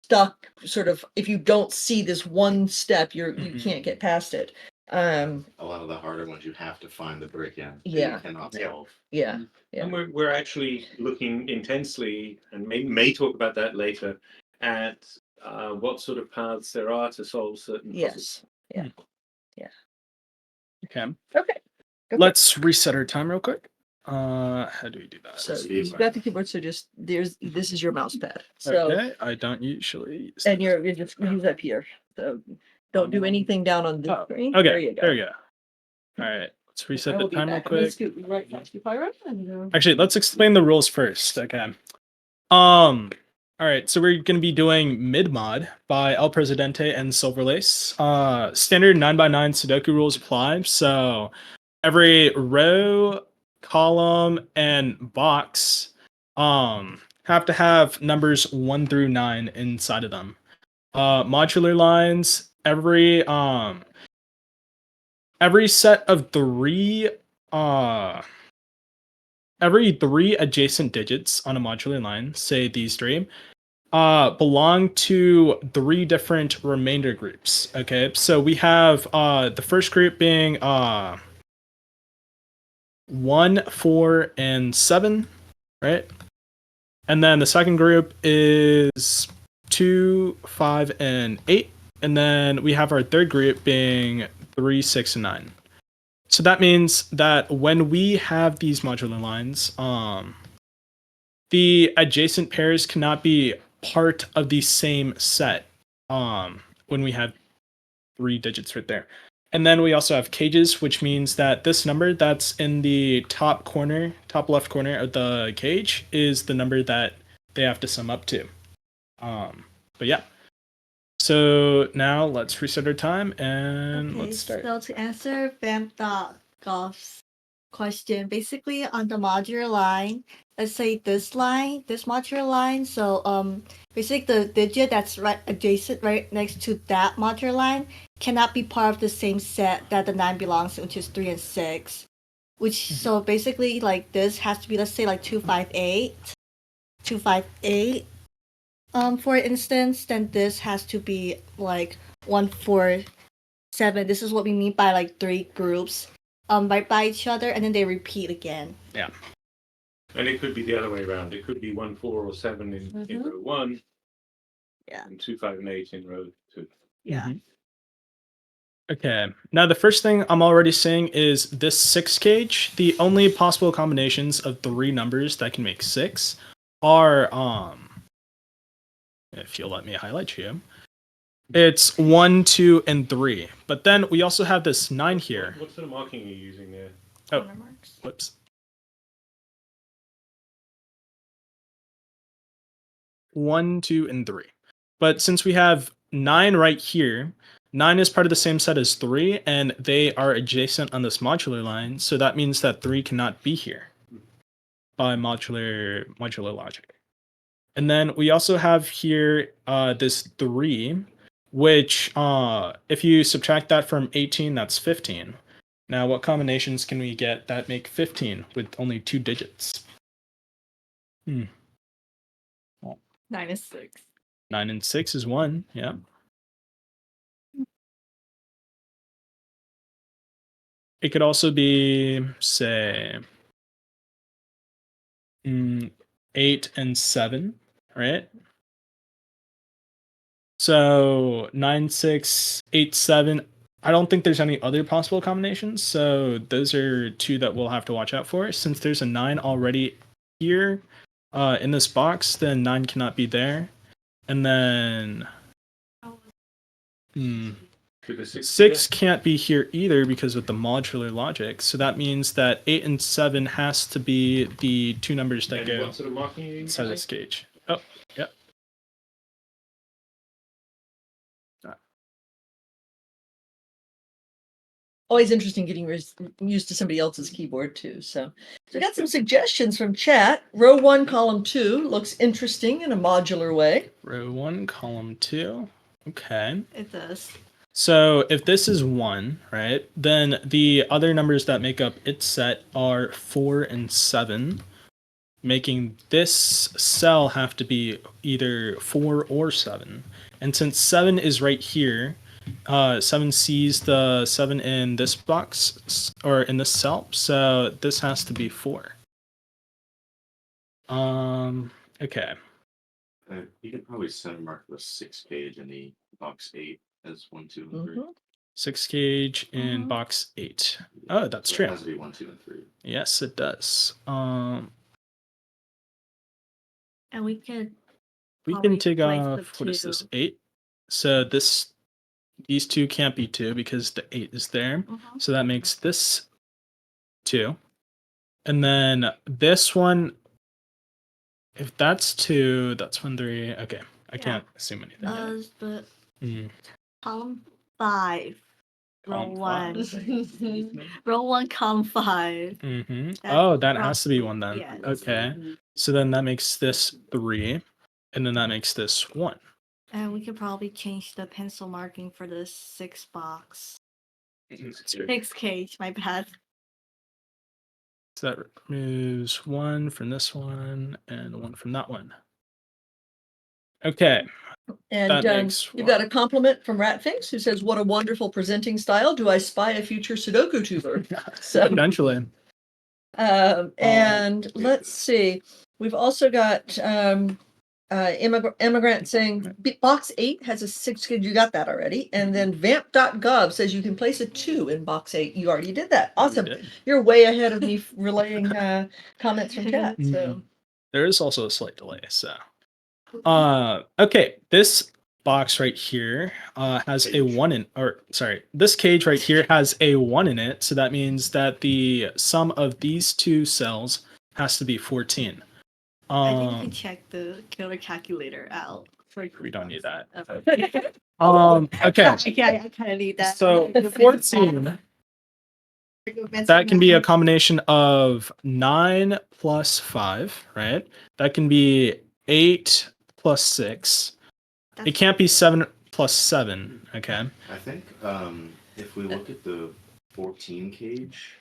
stuck sort of, if you don't see this one step, you can't get past it. A lot of the harder ones you have to find the brick in. that Yeah. You cannot solve. Yeah. Yeah. And we're actually looking intensely, and may talk about that later, at what sort of paths there are to solve certain puzzles. Yes. Yeah. Okay. Okay. Let's reset our time real quick. How do we do that? So Speed you've got the keyboard. So just this is your mouse pad. So Okay, I don't usually use and that. you're just use up here. So don't do anything down on this Oh, screen. Okay, There you go. All right, let's reset I the will be time real back. I'm gonna quick. scoot right past you, Pyro, and, Actually, let's explain the rules first. Okay. All right, so we're gonna be doing mid mod by El Presidente and Silver Lace. Standard 9x9 Sudoku rules apply. So every row, column, and box have to have numbers 1 through 9 inside of them. Modular lines, every set of every 3 adjacent digits on a modular line, say these 3, belong to 3 different remainder groups. Okay, so we have the first group being 1, 4, and 7, right? And then the second group is 2, 5, and 8. And then we have our third group being 3, 6, and 9. So that means that when we have these modular lines, the adjacent pairs cannot be part of the same set when we have 3 digits right there. And then we also have cages, which means that this number that's in the top left corner of the cage is the number that they have to sum up to. But yeah. So now let's reset our time and let's start. So to answer Vamp.Golf's question, basically on the modular line, let's say this modular line. So basically the digit that's right adjacent, right next to that modular line, cannot be part of the same set that the 9 belongs to, which is 3 and 6. Which so basically like this has to be, let's say, like 258. For instance, then this has to be like 147. This is what we mean by like 3 groups right by each other, and then they repeat again. Yeah. And it could be the other way around. It could be 1, 4, or 7 in row 1. Yeah. And 2, 5, and 8 in row 2. Yeah. Okay. Now the first thing I'm already seeing is this 6 cage. The only possible combinations of 3 numbers that can make 6 are if you'll let me highlight you. It's 1, 2, and 3. But then we also have this 9 here. What sort of marking are you using there? Oh, whoops. 1, 2, and 3. But since we have 9 right here, 9 is part of the same set as 3, and they are adjacent on this modular line, so that means that 3 cannot be here by modular logic. And then we also have here this 3, which if you subtract that from 18, that's 15. Now, what combinations can we get that make 15 with only 2 digits? 9 and 6. 9 and 6 is 1, yeah. It could also be, say, 8 and 7, right? So 9, 6, 8, 7. I don't think there's any other possible combinations, so those are 2 that we'll have to watch out for. Since there's a 9 already here in this box, then 9 cannot be there. And then 6 can't be here either because of the modular logic. So that means that 8 and 7 has to be the 2 numbers that go what sort of marking are you inside using? this cage. Oh, yeah. Always interesting getting used to somebody else's keyboard too. So we got some suggestions from chat. Row 1, column 2 looks interesting in a modular way. Row 1, column 2. Okay. It does. So if this is 1, right, then the other numbers that make up its set are 4 and 7, making this cell have to be either 4 or 7. And since 7 is right here, 7 sees the 7 in this box, or in this cell, so this has to be 4. Okay. You can probably center mark the 6 cage in the box 8 as 1, 2, and 3. 6 cage in box 8. Oh, that's true. It has to be 1, 2, and 3. Yes, it does. And we can We can take place the off, what is this, 2. 8? So these 2 can't be 2 because the 8 is there. So that makes this 2. And then this one, if that's 2, that's 1, 3. Okay, I can't assume anything. But Mm. column 5. Row Column 1. 5. Row 1, column 5. Oh, that has to be 1 then. Yes. Okay. So then that makes this 3. And then that makes this 1. And we could probably change the pencil marking for the 6 box. 6 cage, my bad. So that removes 1 from this one and 1 from that one. Okay. And That makes you've got a compliment from Ratfinks who says, "What a wonderful presenting style. Do I spy a future Sudoku tuber?" So, Potentially. and let's see. We've also got immigrant saying box 8 has a 6 kid. You got that already. And then vamp.gov says you can place a 2 in box 8. You already did that. Awesome. You're way ahead of me relaying comments from chat. So there is also a slight delay. So, okay, this box right here has a 1 in, or sorry, this cage right here has a 1 in it. So that means that the sum of these two cells has to be 14. I think you can check the killer calculator out. We don't need that. Okay. Okay. I kind of need that. So 14, that can be a combination of 9 plus 5, right? That can be 8 plus 6. It can't be 7 plus 7, okay? I think if we look at the 14 cage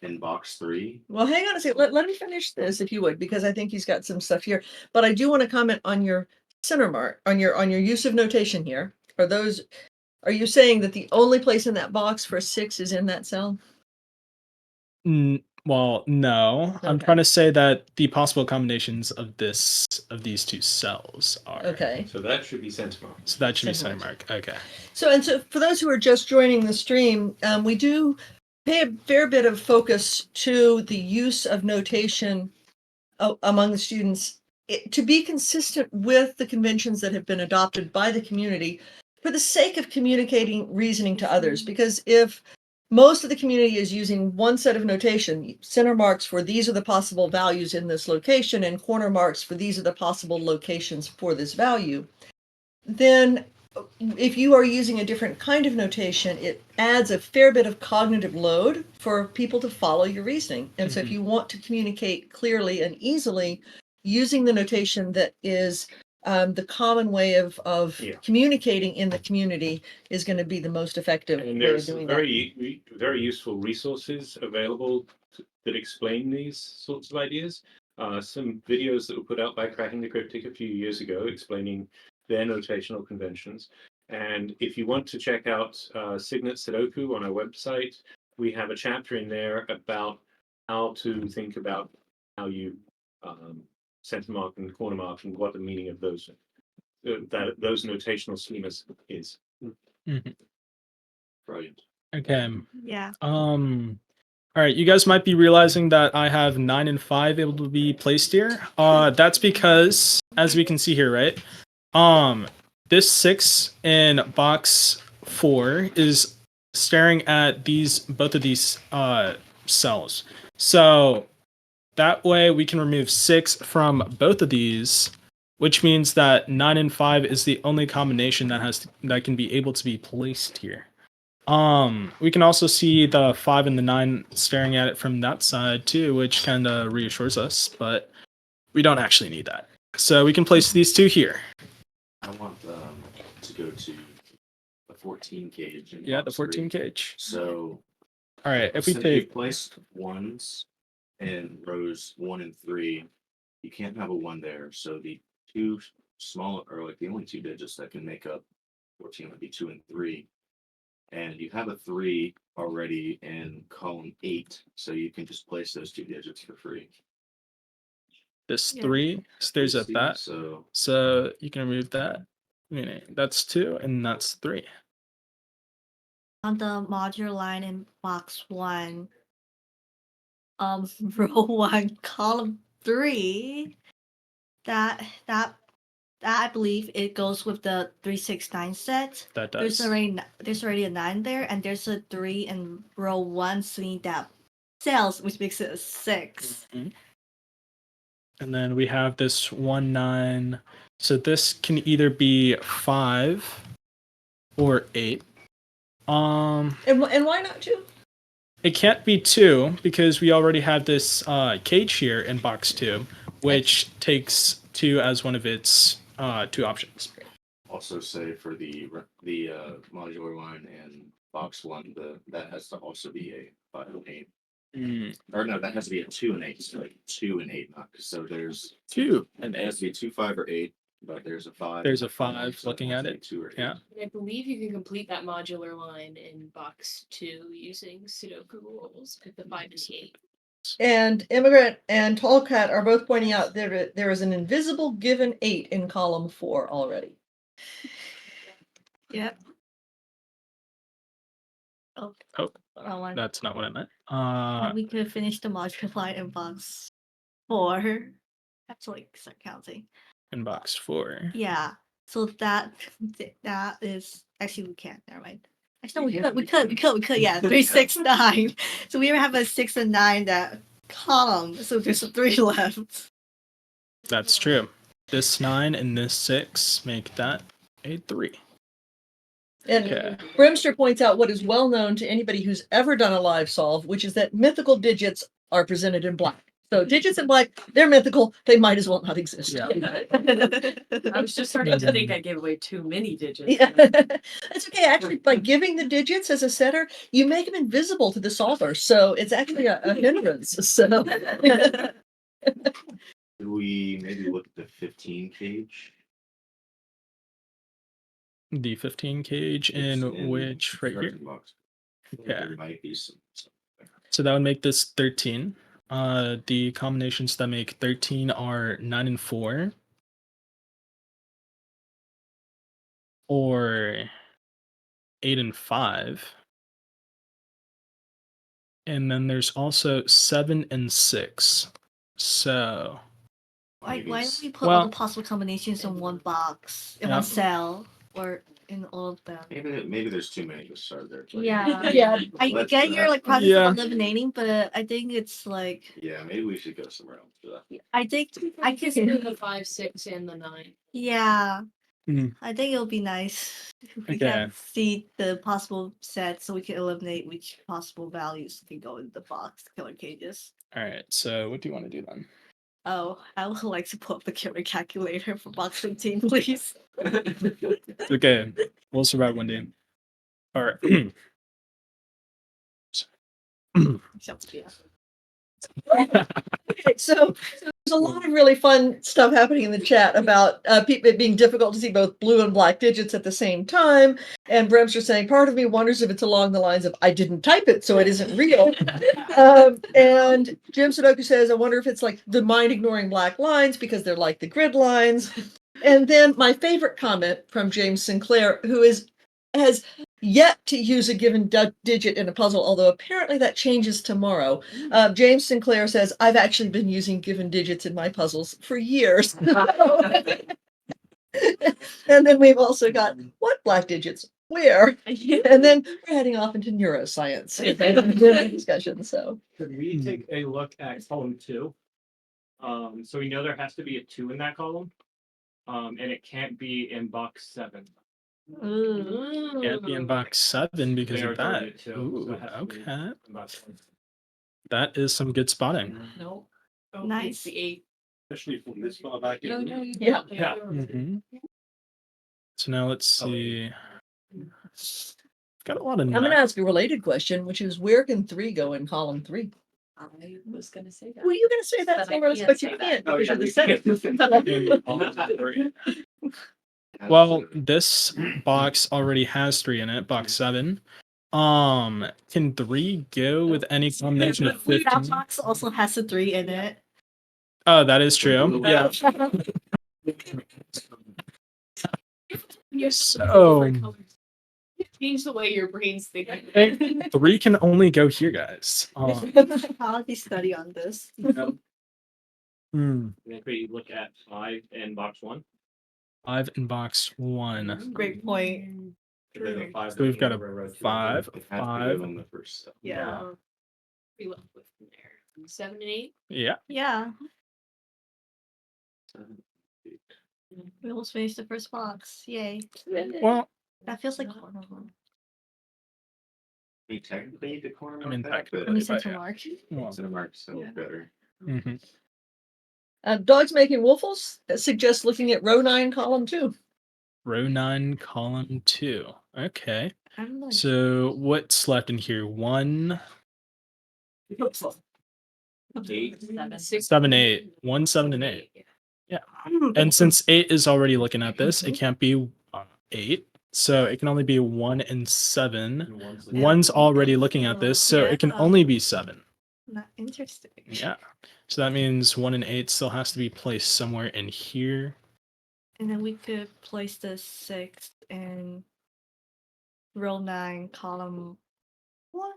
in box 3, Well, hang on a second. Let me finish this if you would, because I think he's got some stuff here. But I do want to comment on your center mark, on your use of notation here. Are you saying that the only place in that box for 6 is in that cell? Well, no. I'm Okay. trying to say that the possible combinations of these two cells are. Okay. So that should be center mark. So that should be Center center mark. Okay. So for those who are just joining the stream, we do pay a fair bit of focus to the use of notation among the students to be consistent with the conventions that have been adopted by the community for the sake of communicating reasoning to others. Because if most of the community is using one set of notation, center marks for these are the possible values in this location and corner marks for these are the possible locations for this value, then if you are using a different kind of notation, it adds a fair bit of cognitive load for people to follow your reasoning. And so if you want to communicate clearly and easily, using the notation that is the common way of communicating in the community is going to be the most effective And way of there's doing very useful resources available that explain these sorts of ideas. Some videos that were put out by Cracking the Cryptic a few years ago explaining their notational conventions. And if you want to check out Signet Sudoku on our website, we have a chapter in there about how to think about how you center mark and corner mark and what the meaning of those notational schemas is. Mhm. brilliant. Okay. Yeah. All right, you guys might be realizing that I have 9 and 5 able to be placed here. That's because, as we can see here, right? This 6 in box 4 is staring at both of these cells. So that way we can remove 6 from both of these, which means that 9 and 5 is the only combination that can be able to be placed here. We can also see the 5 and the 9 staring at it from that side too, which kind of reassures us, but we don't actually need that. So we can place these two here. I want to go to the 14 cage. In Yeah, the box 14 3. cage. So, All right, if we since you've take placed ones in rows 1 and 3, you can't have a 1 there. So the two small, or like the only two digits that can make up 14 would be 2 and 3. And you have a 3 already in column 8, so you can just place those two digits for free. this Yeah. 3, so there's You a see? that. So So you can remove that. Meaning that's 2 and that's 3. On the modular line in box 1, row 1, column 3, that I believe it goes with the 369 set. That There's does. already a 9 there, and there's a 3 in row 1, swinging that cells, which makes it a 6. Mhm. And then we have this 1 9. So this can either be 5 or 8. And why not 2? It can't be 2 because we already have this cage here in box 2, which takes 2 as one of its 2 options. also say for the modular line in box 1, that has to also be a 5 and 8. Or no, that has to be a 2 and 8. So like 2 and 8, not so there's 2 and it has 8. to be 2, 5, or 8. But there's a 5. There's a and 5 so looking has at to be it. 2 or 8. Yeah. And I believe you can complete that modular line in box 2 using Sudoku rules with the 5 and the 8. And Immigrant and Tallcat are both pointing out there is an invisible given 8 in column 4 already. Yep. Oh, wrong one. That's not what I meant. And we could finish the modular line in box 4. That's like start counting. In box 4. Yeah. So that is actually we can't. Never mind. Actually, no, we could. Yeah, 3, 6, 9. So we have a 6 and 9 that column. So there's a 3 left. That's true. This 9 and this 6 make that a 3. And Okay. Brimster points out what is well known to anybody who's ever done a live solve, which is that mythical digits are presented in black. So digits in black, they're mythical. They might as well not exist. Yeah. I was just starting to think I gave away too many digits. Yeah. That's okay. Actually, by giving the digits as a setter, you make them invisible to the solver. So it's actually a hindrance. So Could we maybe look at the 15 cage? The 15 cage in which right here. instruction box. Yeah. There might be some there. So that would make this 13. The combinations that make 13 are 9 and 4. Or 8 and 5. And then there's also 7 and 6. So Why Maybe don't it's- we put all the possible combinations in one box, in Yeah. one cell, or in all of them? Maybe there's too many to start there. Yeah. yeah, I Let's get do your that. like process Yeah. of eliminating, but I think it's like Yeah, maybe we should go somewhere else for that. I think I I can can do the 5, 6, and the 9. yeah. Mhm. I think it'll be nice if we Okay. can see the possible sets so we can eliminate which possible values can go in the box killer cages. all right. So what do you want to do then? Oh, I would like to pull up the killer calculator for box 15, please. Okay. We'll survive one day. All right. Okay, so there's a lot of really fun stuff happening in the chat about people it being difficult to see both blue and black digits at the same time. And Bremster saying, part of me wonders if it's along the lines of, I didn't type it, so it isn't real. And Jim Sudoku says, I wonder if it's like the mind ignoring black lines because they're like the grid lines. And then my favorite comment from James Sinclair, who has yet to use a given digit in a puzzle, although apparently that changes tomorrow. James Sinclair says, I've actually been using given digits in my puzzles for years. And then we've also got what black digits? Where? And then we're heading off into neuroscience discussion. So Could we take a look at column 2? So we know there has to be a 2 in that column. And it can't be in box 7. Can't be in box 7 because They of are that. targeted too, so Ooh, it has to be okay. in box 7. That is some good spotting. No. Oh, Nice. it's the 8. Especially from this far back. No, in. no, you Yeah. don't. Yeah. Mhm. So now let's Oh, see. Got a lot of I'm going to nine. ask a related question, which is where can 3 go in column 3? I was gonna say that. Well, you're going to say that But I somewhere else, can't but you say can't that. Oh, because yeah, you're the we second. Well, this box already has 3 in it, box 7. Can 3 go with any combination of That 15? box also has a 3 in it. Oh, that is true. Yeah. So Change the way your brain's thinking. 3 can only go here, guys. Psychology study on this. Hmm. And if we look at 5 in box 1. 5 in box 1. Great point. So there's a 5 So we've got a in row 2. 5, It has to 5. go in the first step. Yeah. We left with from there. 7 and 8. Yeah. Yeah. We almost finished the first box. Yay. Well, That feels like corner one. We technically need to corner I mean, mark that, technically, but Only but center yeah. mark. well, center mark sounds better. mhm. Dogs Making Waffles suggests looking at row 9, column 2. Row 9, column 2. Okay. I don't know. So what's left in here? 1, 8. 7, 6, 7, 8. 1, 7, and 8. And since 8 is already looking at this, it can't be 8. So it can only be 1 and 7. And one's Yeah. 1's already looking at this, so it can Yeah. only be 7. Not interesting. Yeah. So that means 1 and 8 still has to be placed somewhere in here. And then we could place the 6 in row 9, column what?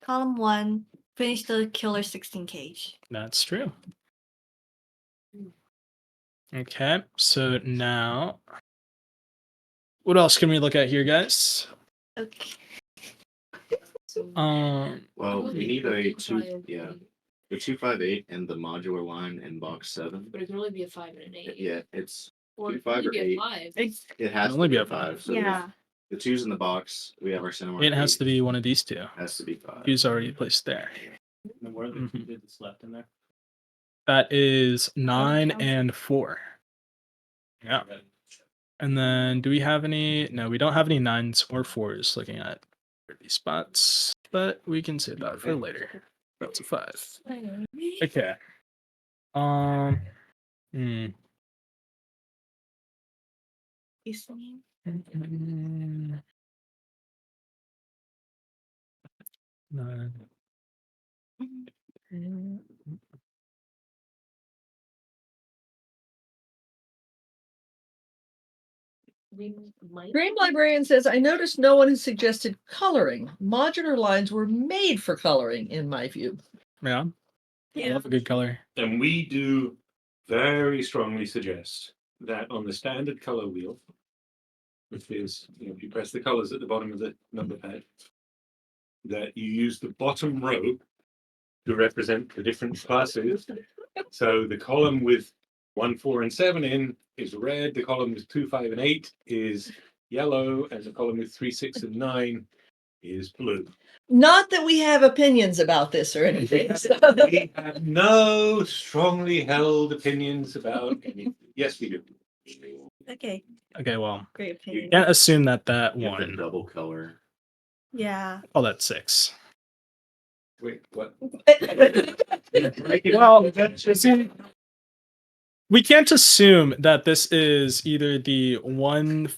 Column 1. Finish the killer 16 cage. That's true. Okay, so now What else can we look at here, guys? Okay. So, Well, we need a two. 5, Yeah, the 258 and the modular line in box 7. But it can only be a 5 and an 8. Yeah, it's Or two, it can only five, or be a 8. 5. it has only to be be a a 5. So Yeah. the 2's in the box. We have our cinema. It has to be one of these two. Has to be 5. He's already placed there. And where are the two digits left in there? That is 9 count. and 4. Yeah. And then do we have any? No, we don't have any 9s or 4s looking at these spots, but we can save that for later. That's a 5. Okay. Hmm. Listening. Nine. We might. Dream Librarian says, I noticed no one has suggested coloring. Modular lines were made for coloring, in my view. Yeah. I love a good color. And we do very strongly suggest that on the standard color wheel, which is, if you press the colors at the bottom of the number pad, that you use the bottom row to represent the different classes. So the column with 1, 4, and 7 in is red. The column with 2, 5, and 8 is yellow, and the column with 3, 6, and 9 is blue. Not that we have opinions about this or anything. We have no strongly held opinions about anything. Yes, we do. Okay. Okay, well, Great opinion. can't assume that that You have to one. double color. Yeah. Oh, that's 6. Wait, what? Well, see, we can't assume that this is either the 1,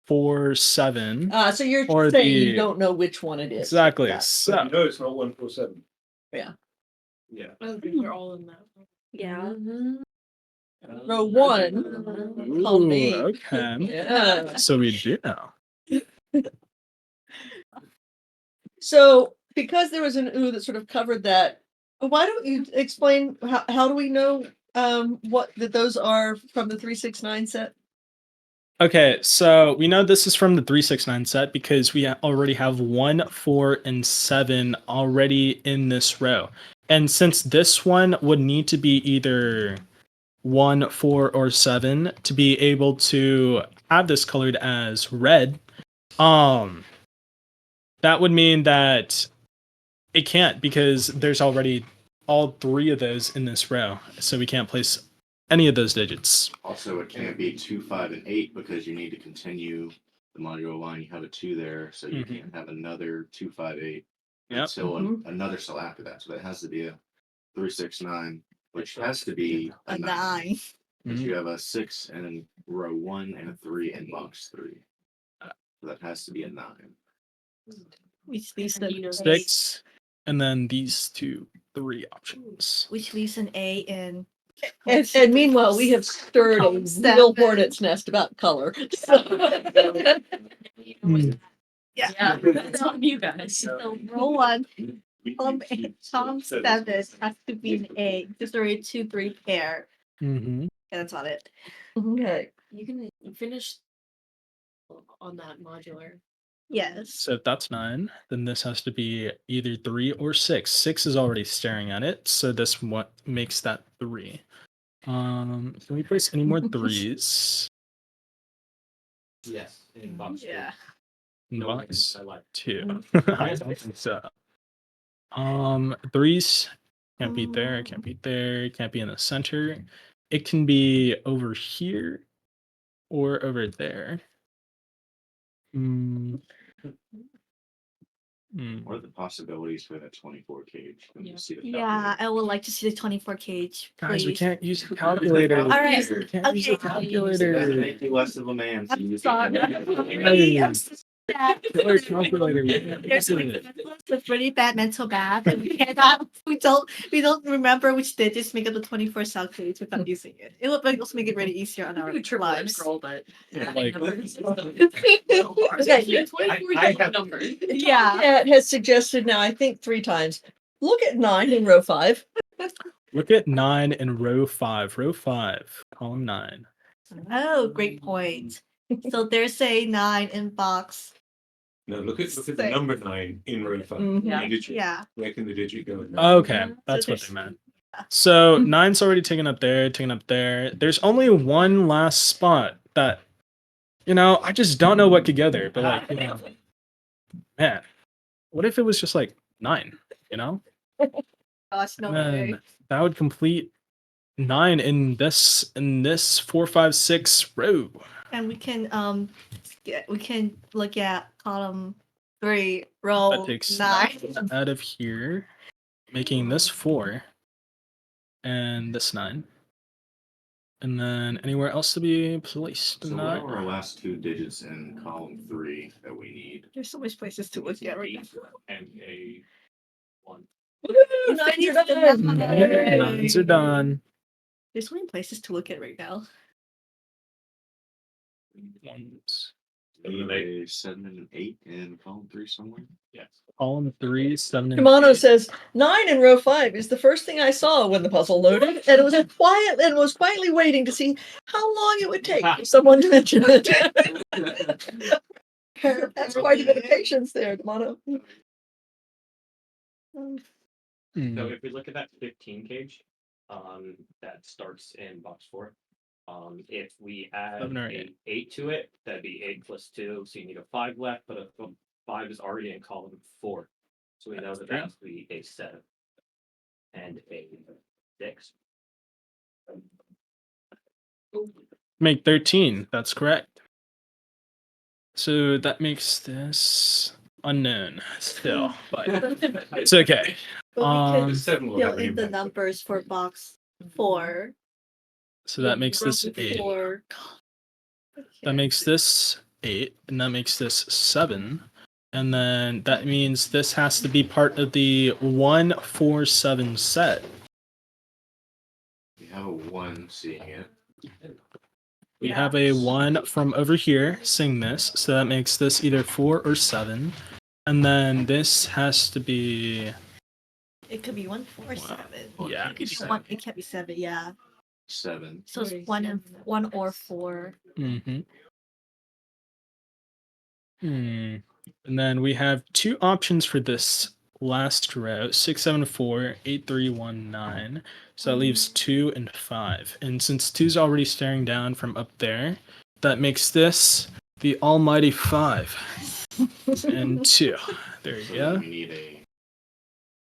4, 7. So you're Or saying you the- don't know which one it is. Exactly. Yeah. So, You know it's not 1, 4, 7. Yeah. Yeah. I don't think they're all in that. Yeah. Row 1. Column ooh, 8. okay. Yeah. So we do know. So because there was an ooh that sort of covered that, why don't you explain how do we know what that those are from the 369 set? Okay, so we know this is from the 369 set because we already have 1, 4, and 7 already in this row. And since this one would need to be either 1, 4, or 7 to be able to have this colored as red, that would mean that it can't because there's already all 3 of those in this row. So we can't place any of those digits. Also, it can't be 2, 5, and 8 because you need to continue the modular line. You have a 2 there, so you Mhm. can't have another 2, 5, 8 Yep. until another cell after that. So that has to be a 3, 6, 9, which has to be A 9. Because you have a 6 in row 1 and a 3 in box 3. So that has to be a 9. Which leaves And an you know, 6, and then these 3 options. Which leaves an A in. And meanwhile, we have stirred a Column real 7. hornet's nest about color. Yeah. That's on you guys. So row 1, column 7 has to be an A. Just a 2, 3 pair. Mm-hmm. Yeah, that's on it. Okay. You can finish on that modular. Yes. So if that's 9, then this has to be either 3 or 6. 6 is already staring at it, so this what makes that 3. Can we place any more 3s? Yes. In box two. Yeah. In No, box I like. 2. I don't think so. 3s can't be there, can't be there, can't be in the center. It can be over here or over there. What are the possibilities for that 24 cage? Let me Yeah. see the Yeah, calculator. I would like to see the 24 cage. Guys, we please. can't use the calculator. All right. We can't use the Okay. That calculator. make you less of a man. So I'm you sorry. Hey. I'm so sad. Killer calculator. We can't There's use it. a really bad mental math, and we don't remember which digits make up the 24 cell codes without using it. It would also make it really easier on our You triple lives. integral, but Yeah, adding like- numbers is Okay. 24 I is a have- number. Yeah. Cat has suggested now, I think 3 times. Look at 9 in row 5. Look at 9 in row 5. Row 5, column 9. Oh, great point. So there's a 9 in box. No, look at the Six. number 9 in row 5. Mhm. Yeah. The digit. Yeah. Where can the digit go? Okay, So that's what there's- they meant. So 9's already taken up there, taken up there. There's only one last spot that, I just don't know what could go there. But like, man, what if it was just like 9? Gosh, no And way. then that would complete 9 in this 4, 5, 6 row. And we can look at column 3, row That takes 9. out of here, making this 4 and this 9. And then anywhere else to be placed? So what Not. are our last 2 digits in column 3 that we need? There's so much places to look at right now. And a 1. Woohoo, 9 are done. Yeah, 9s are done. There's so many places to look at right now. Ones. A 7 and an 8 in column 3 somewhere. Yes. Column 3, 7, and Shimano 8. says 9 in row 5 is the first thing I saw when the puzzle loaded, and it was quietly waiting to see how long it would take for someone to mention it. That's quite a bit of patience there, Shimano. So Hmm. if we look at that 15 cage, that starts in box 4. If we add 7 or an 8 to it, that'd be 8 plus 2. So you need a 5 left, but a 5 is already in column 4. So we know that true. that has to be a 7 and a 6. Make 13. That's correct. So that makes this unknown still, but it's okay. But we Um, can 7 will fill have an in the impact. numbers for box 4. So that makes this Row 8. 4. That makes this 8, and that makes this 7. And then that means this has to be part of the 1, 4, 7 set. We have a 1 seeing it. We have a 1 from over here seeing this, so that makes this either 4 or 7. And then this has to be, It could be 1, 4, 7. yeah, It could be 1. It can't be 7. Yeah. 7. So it's 1 or 4. mm-hmm. And then we have 2 options for this last row: 6, 7, 4, 8, 3, 1, 9. So that leaves 2 and 5. And since 2's already staring down from up there, that makes this the almighty 5 and 2. There you So go. then we need a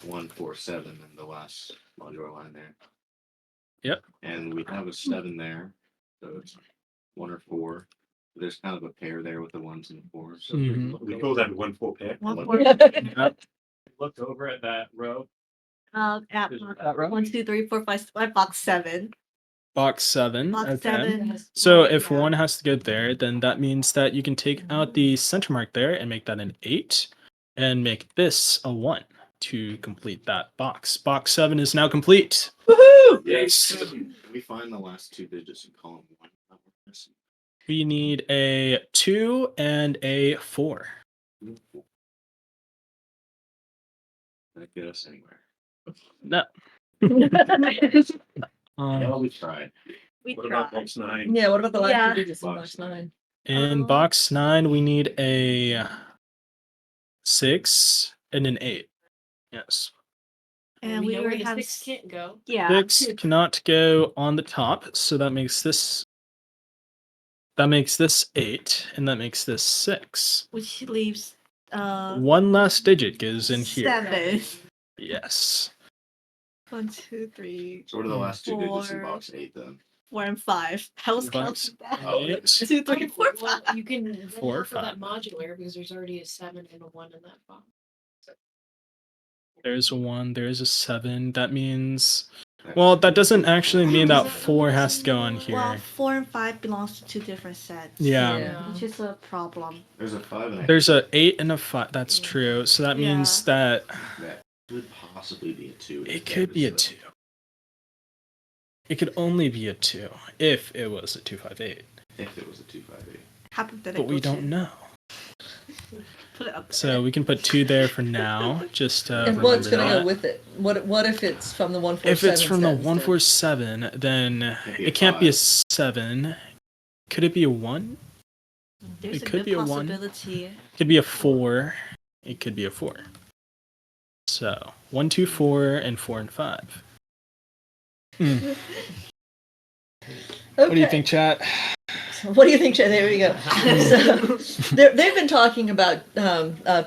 1, 4, 7 in the last modular line there. Yep. And we have a 7 there. So it's 1 or 4. There's kind of a pair there with the 1s and the 4s. So Mhm. We call that a 1-4 pair. 1, One. 4. Yep. Look over at that row. At Is- box 1, 2, 3, 4, 5, box 7. Box 7. Box Okay. 7. So if Yeah. 1 has to go there, then that means that you can take out the center mark there and make that an 8 and make this a 1 to complete that box. Box 7 is now complete. Woohoo! Yes. Can we find the last 2 digits in column 1 that we're missing? We need a 2 and a 4. That get us anywhere. No. Well, we tried. We What about tried. box 9? Yeah, what about the last Yeah. 2 digits in Box box 9? In box 9, we need a 6 and an 8. Yes. And we know already where have the 6 can't go. Yeah. 6 cannot go on the top, so that makes this 8, and that makes this 6. Which leaves 1 last digit goes in here. 7. Yes. 1, 2, 3, So what are the last 2 digits in 4. box 8 then? 4 and 5. I was Box counting that. Oh, 8. 2, 3, 4, 5. Well, you can then 4, look for that 5. modular because there's already a 7 and a 1 in that box. There's a 1, there's a 7. That means, well, that doesn't actually mean that 4 has to go on Well, here. 4 and 5 belongs to 2 different sets. Yeah. Yeah. Which is a problem. There's a 5 and a There's a 8 and a 5. That's true. So that Yeah. means that that could possibly be a 2. it could be a 2. It could only be a 2 if it was a 258. If it was a 258. Hypothetical. But we don't 2. know. Put it up there. So we can put 2 there for now. Just And what's remember going to that. go with it? What if it's from the 147? If it's from the instead? 147, then Can't be a it can't be a 5. 7. Could it be a 1? There's It a could good be a 1. possibility. Could be a 4. It could be a 4. So 1, 2, 4, and 4 and 5. What do you think, chat? What do you think, Chad? There we go. So, they've been talking about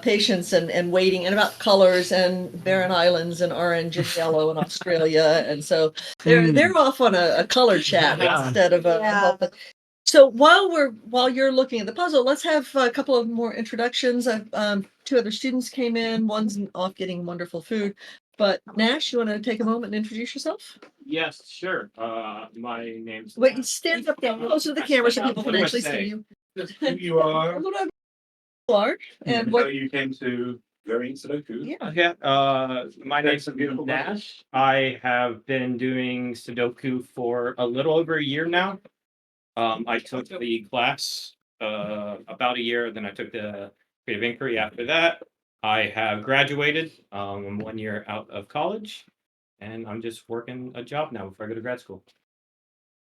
patience and waiting, and about colors and barren islands and orange and yellow in Australia, and so they're off on a color chat Yeah. instead of a Yeah. health. So while you're looking at the puzzle, let's have a couple of more introductions. 2 other students came in. One's off getting wonderful food. But Nash, you want to take a moment and introduce yourself? Yes, sure. My name's Wait, stand up closer to the camera so people What can do I actually say? see you. Just who you are, A little bit large and and what? how you came to learning Sudoku. Yeah. Yeah, my name's some beautiful Nash. I have been doing Sudoku for a little over a year now. I took the class about a year, then I took the creative inquiry after that. I have graduated. I'm 1 year out of college, and I'm just working a job now before I go to grad school.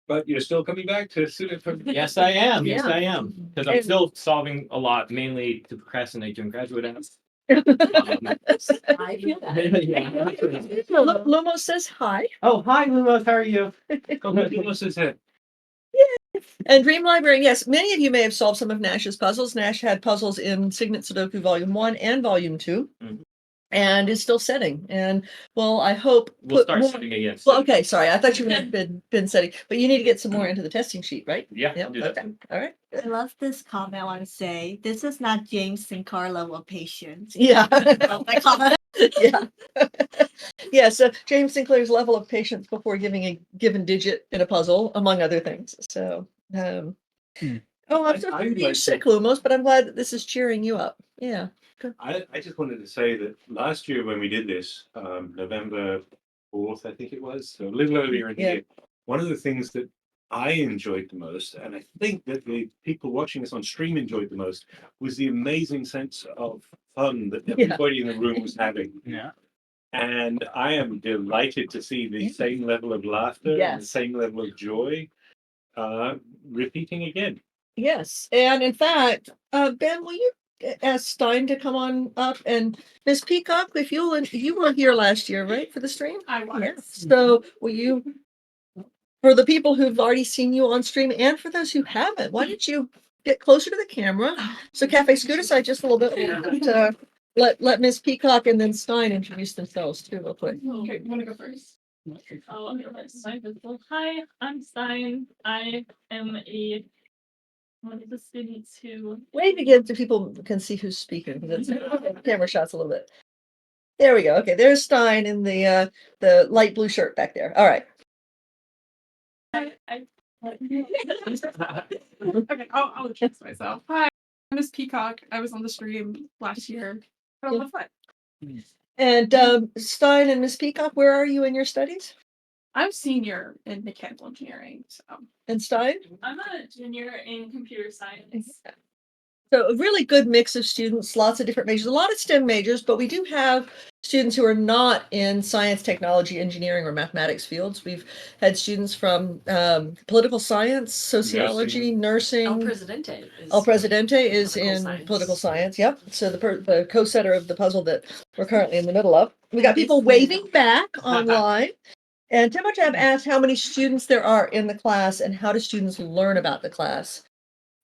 But you're still coming back to Sudoku. Yes, I am. Yes, Yeah. I am. Because I'm And- still solving a lot, mainly to procrastinate during graduate apps. I feel that. Yeah. Lumos says hi. Oh, hi, Lumos. How are you? Almost as a And Dream Library, yes, many of you may have solved some of Nash's puzzles. Nash had puzzles in Signet Sudoku Volume 1 and Volume 2, and is still setting. And well, I hope We'll start setting again. Well, okay, sorry, I thought you had been setting, but you need to get some more into the testing sheet, right? Yeah, Yeah. I'll do that. Okay. All right. I love this comment. I want to say this is not James Sinclair level of patience. Yeah. Love that comment. Yeah. Yeah. So James Sinclair's level of patience before giving a given digit in a puzzle, among other things. So, oh, I'm so I would you're like sick, Lumos, but I'm glad that this is cheering you up. Yeah. I just wanted to say that last year when we did this, November 4th, I think it was, so a little earlier in the Yeah. year, one of the things that I enjoyed the most, and I think that the people watching us on stream enjoyed the most, was the amazing sense of fun that Yeah. everybody in the room was having. Yeah. And I am delighted to see the same level of laughter and the Yes. same level of joy repeating again. Yes. And in fact, Ben, will you ask Stein to come on up? And Miss Peacock, if you were here last year, right, for the stream? I was. Yes. So will you, for the people who've already seen you on stream and for those who haven't, why don't you get closer to the camera? So Cafe scoot aside just a little bit to let Miss Peacock and then Stein introduce themselves too real quick. Okay, you want to go first? Oh, okay. My visible. Hi, I'm Stein. I am one of the students who. Wave again so people can see who's speaking, because it's camera shots a little bit. There we go. Okay, there's Stein in the light blue shirt back there. All right. Okay, I'll introduce myself. Hi, I'm Miss Peacock. I was on the stream last year. Had a lot of fun. And Stein and Miss Peacock, where are you in your studies? I'm senior in mechanical engineering, so And Stein? I'm a junior in computer science. So a really good mix of students, lots of different majors, a lot of STEM majors, but we do have students who are not in science, technology, engineering, or mathematics fields. We've had students from political science, sociology, El nursing. Presidente. El Presidente is political in science. political science. Yep. So the co-setter of the puzzle that we're currently in the middle of. We got people waving back online. And Timotab asked how many students there are in the class and how do students learn about the class.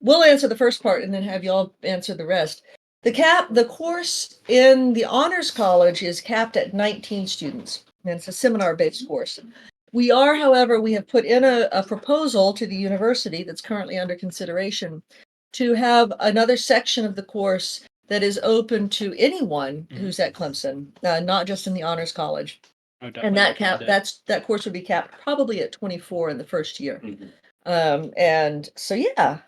We'll answer the first part and then have y'all answer the rest. The course in the Honors College is capped at 19 students, and it's a seminar-based course. We have put in a proposal to the university that's currently under consideration to have another section of the course that is open to anyone who's at Clemson, not just in the Honors College. And that course would be capped probably at 24 in the first year. And so, yeah.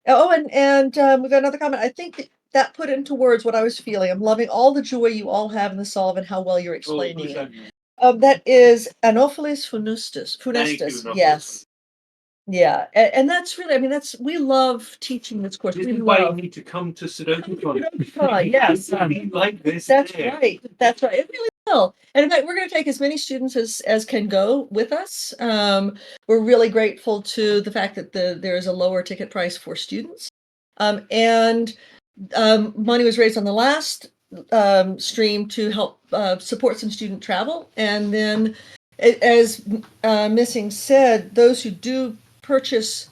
Oh, and we've got another comment. I think that put into words what I was feeling. I'm loving all the joy you all have in the solve and how well you're explaining it. That is Anopheles funestus. Yes. Yeah. And that's really, we love teaching this course. This We is why you love. need to come to SudokuCon. Yes. Like this. That's there. right. That's right. It really will. And in fact, we're going to take as many students as can go with us. We're really grateful to the fact that there is a lower ticket price for students. And money was raised on the last stream to help support some student travel. And then, as Missing said, those who do purchase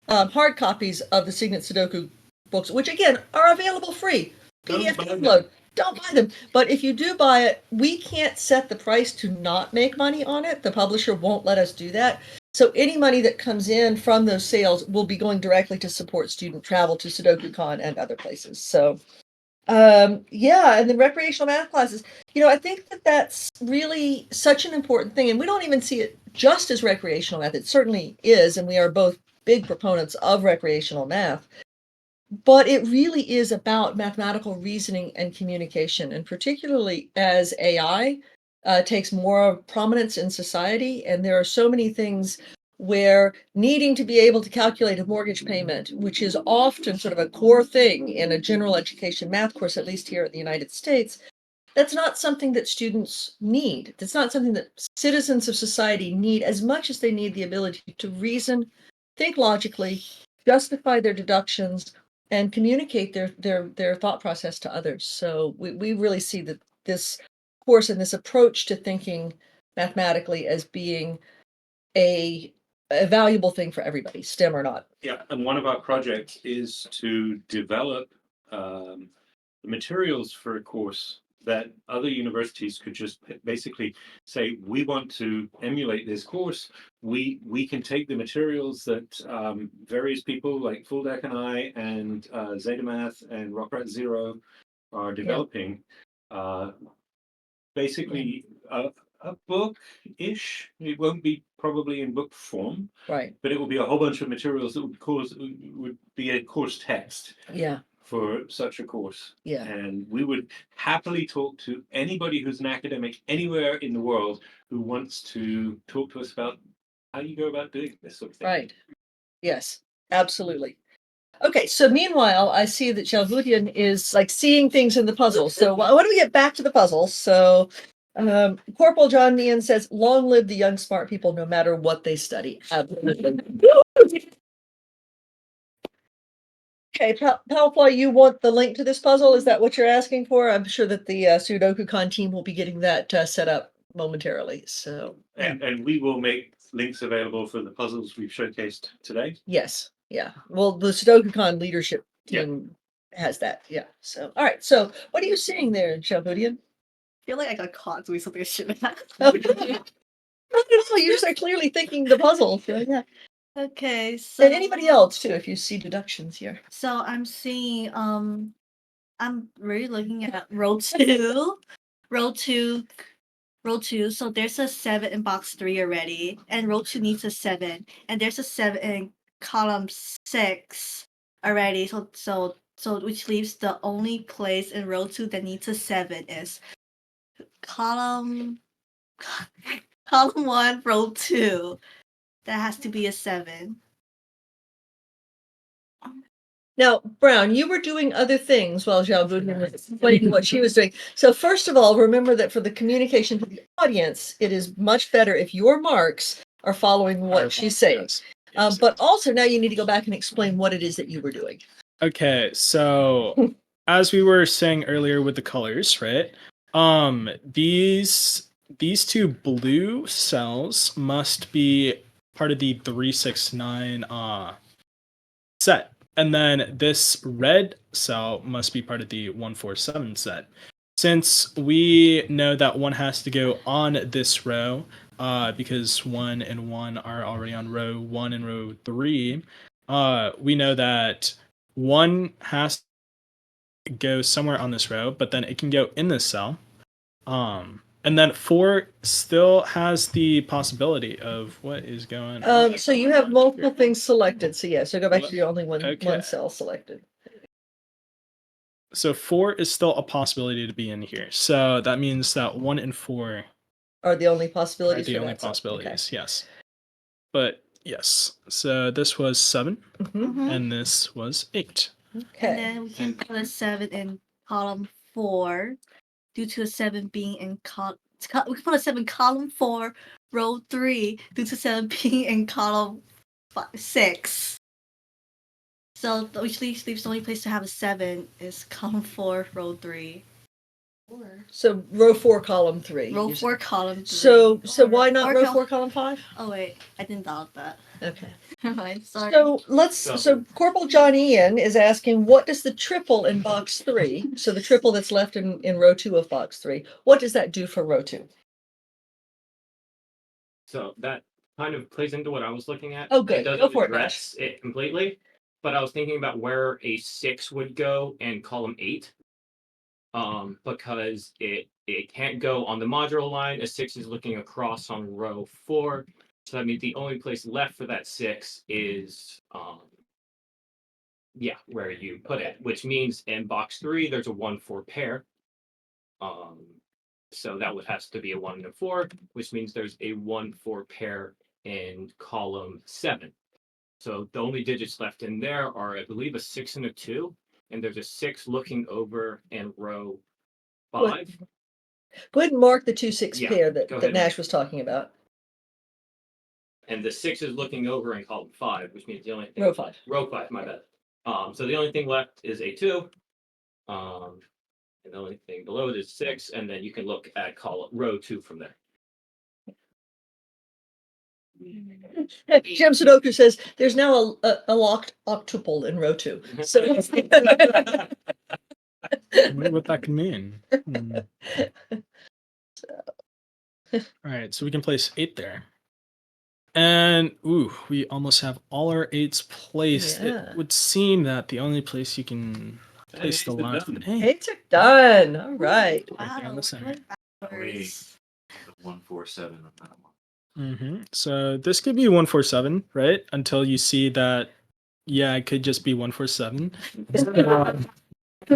hard copies of the Signet Sudoku books, which again are available free, PDF download. Don't buy them. But if you do buy it, we can't set the price to not make money on it. The publisher won't let us do that. So any money that comes in from those sales will be going directly to support student travel to SudokuCon and other places. So, yeah, and then recreational math classes. I think that that's really such an important thing. And we don't even see it just as recreational math. It certainly is. And we are both big proponents of recreational math. But it really is about mathematical reasoning and communication, and particularly as AI takes more prominence in society, and there are so many things where needing to be able to calculate a mortgage payment, which is often sort of a core thing in a general education math course, at least here in the United States, that's not something that students need. That's not something that citizens of society need as much as they need the ability to reason, think logically, justify their deductions, and communicate their thought process to others. So we really see that this course and this approach to thinking mathematically as being a valuable thing for everybody, STEM or not. Yeah, and one of our projects is to develop the materials for a course that other universities could just basically say, we want to emulate this course. We can take the materials that various people like FullDeck and I and ZetaMath and Rockrat Zero are developing. Basically, a book-ish. It won't be probably in book form, Right. but it will be a whole bunch of materials that would be a course text. Yeah. For such a course. Yeah. And we would happily talk to anybody who's an academic anywhere in the world who wants to talk to us about how you go about doing this sort of thing. Right. Yes, absolutely. Okay, so meanwhile, I see that Shalvudian is like seeing things in the puzzle. So why don't we get back to the puzzle? So Corporal John Meehan says, long live the young smart people, no matter what they study. Absolutely. Okay, Palfly, you want the link to this puzzle? Is that what you're asking for? I'm sure that the SudokuCon team will be getting that set up momentarily. So, and we will make links available for the puzzles we've showcased today. Yes, yeah. Well, the SudokuCon leadership team has that. Yeah. So, all right. So, what are you seeing there, Shalvudian? I feel like I got caught doing something I shouldn't have. Not at all. You just are clearly thinking the puzzle. So, yeah. Okay, so And anybody else too, if you see deductions here. So I'm seeing I'm really looking at row 2. Row 2. So there's a 7 in box 3 already, and row 2 needs a 7, and there's a 7 in column 6 already. So which leaves the only place in row 2 that needs a 7 is column 1, row 2. That has to be a 7. Now, Brown, you were doing other things while Shalvudian was explaining what she was doing. So first of all, remember that for the communication to the audience, it is much better if your marks are following what she's saying. Yes. But also now you need to go back and explain what it is that you were doing. Okay, so as we were saying earlier with the colors, right? These two blue cells must be part of the 369 set. And then this red cell must be part of the 147 set. Since we know that one has to go on this row, because 1 and 1 are already on row 1 and row 3, we know that 1 has to go somewhere on this row, but then it can go in this cell. And then 4 still has the possibility of what is going on. So you have multiple things selected. So yeah, so go back to your only one cell selected. So 4 is still a possibility to be in here. So that means that 1 and 4 are the only possibilities. Are the only possibilities, yes. But yes, so this was 7, and this was 8. Okay. And then we can put a 7 in column 4. Due to a 7 being in we can put a 7 in column 4, row 3, due to 7 being in column 6. So which leaves the only place to have a 7 is column 4, row 3. So row 4, column 3. Row you 4, said. column 3. So why not or row col- 4, column 5? Oh wait, I didn't thought of that. Okay. Never mind. Sorry. So Corporal John Ian is asking, what does the triple in box 3, so the triple that's left in row 2 of box 3, what does that do for row 2? So that kind of plays into what I was looking at. Oh, good. It doesn't Go for it, address it completely, but I was thinking about where a 6 would go in column 8. Because it can't go on the modular line. A 6 is looking across on row 4. So that means the only place left for that 6 is where you put it, which means in box 3 there's a 1-4 pair. So that would has to be a 1 and a 4, which means there's a 1-4 pair in column 7. So the only digits left in there are, I believe, a 6 and a 2, and there's a 6 looking over in row 5. Go ahead and mark the 2-6 Yeah, pair go that ahead. Nash was talking about. And the 6 is looking over in column 5, which means the only thing. Row 5. Row 5, my bad. So the only thing left is a 2. And the only thing below it is 6, and then you can look at column row 2 from there. Jim Sudoku says there's now a locked octuple in row 2. So I wonder what that can mean. All right, so we can place 8 there. And we almost have all our 8s placed. Yeah. It would seem that the only place you can place the last 8 8s are done. All right. right there in the center. The 147 on that one. So this could be 147, right? Until you see that, it could just be 147. I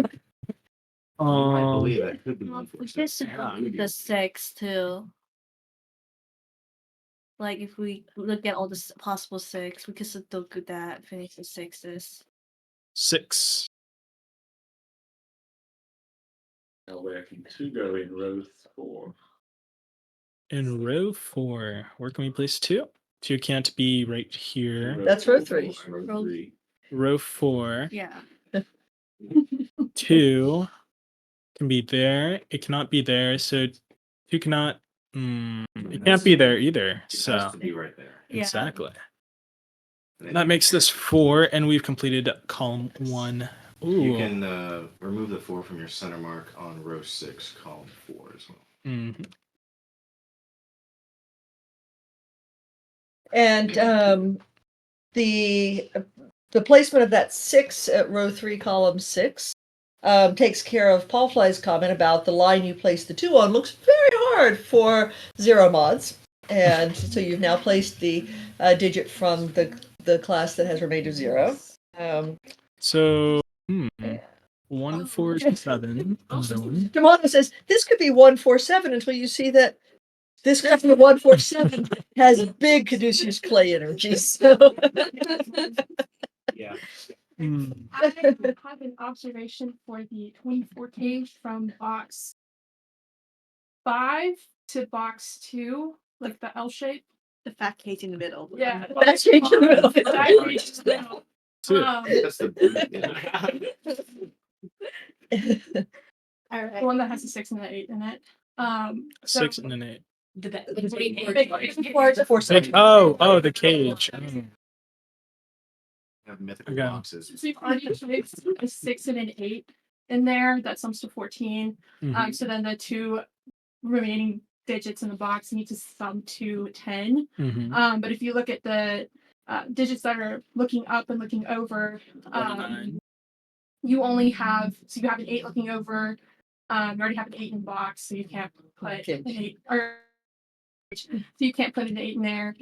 believe it could be This 147. the 6 too. Like if we look at all the possible 6, we could Sudoku that, finish the 6s. 6. Now where can 2 go in row 4? In row 4, where can we place 2? 2 can't be right here. That's row 3. Row 3. Row 4. Yeah. 2 can be there. It cannot be there. So 2 cannot. It can't be there either. It has So to be right there. Yeah. exactly. And That makes this 4, and we've completed column 1. Ooh. You can remove the 4 from your center mark on row 6, column 4 as well. And the placement of that 6 at row 3, column 6 takes care of Paul Fly's comment about the line you place the 2 on looks very hard for 0 mods. And so you've now placed the digit from the class that has remainder 0. So 147. Tomato says this could be 147 until you see that this number 147 has big Caduceus clay energy. So Yeah. I have an observation for the 24 cage from box 5 to box 2, like the L shape. The fat cage in the middle. Yeah, Fat cage in the middle. Fat cage in the middle. That's the All right. The one that has a 6 and an 8 in it. 6 and an 8. Oh, the cage. have mythical Okay. boxes. So you've already placed a 6 and an 8 in there. That sums to 14. So then the 2 remaining digits in the box need to sum to 10. But if you look at the digits that are looking up and looking over, you only have, so you have an 8 looking over. You already have an 8 in the box, so you can't put an 8, or so you can't put an 8 in there.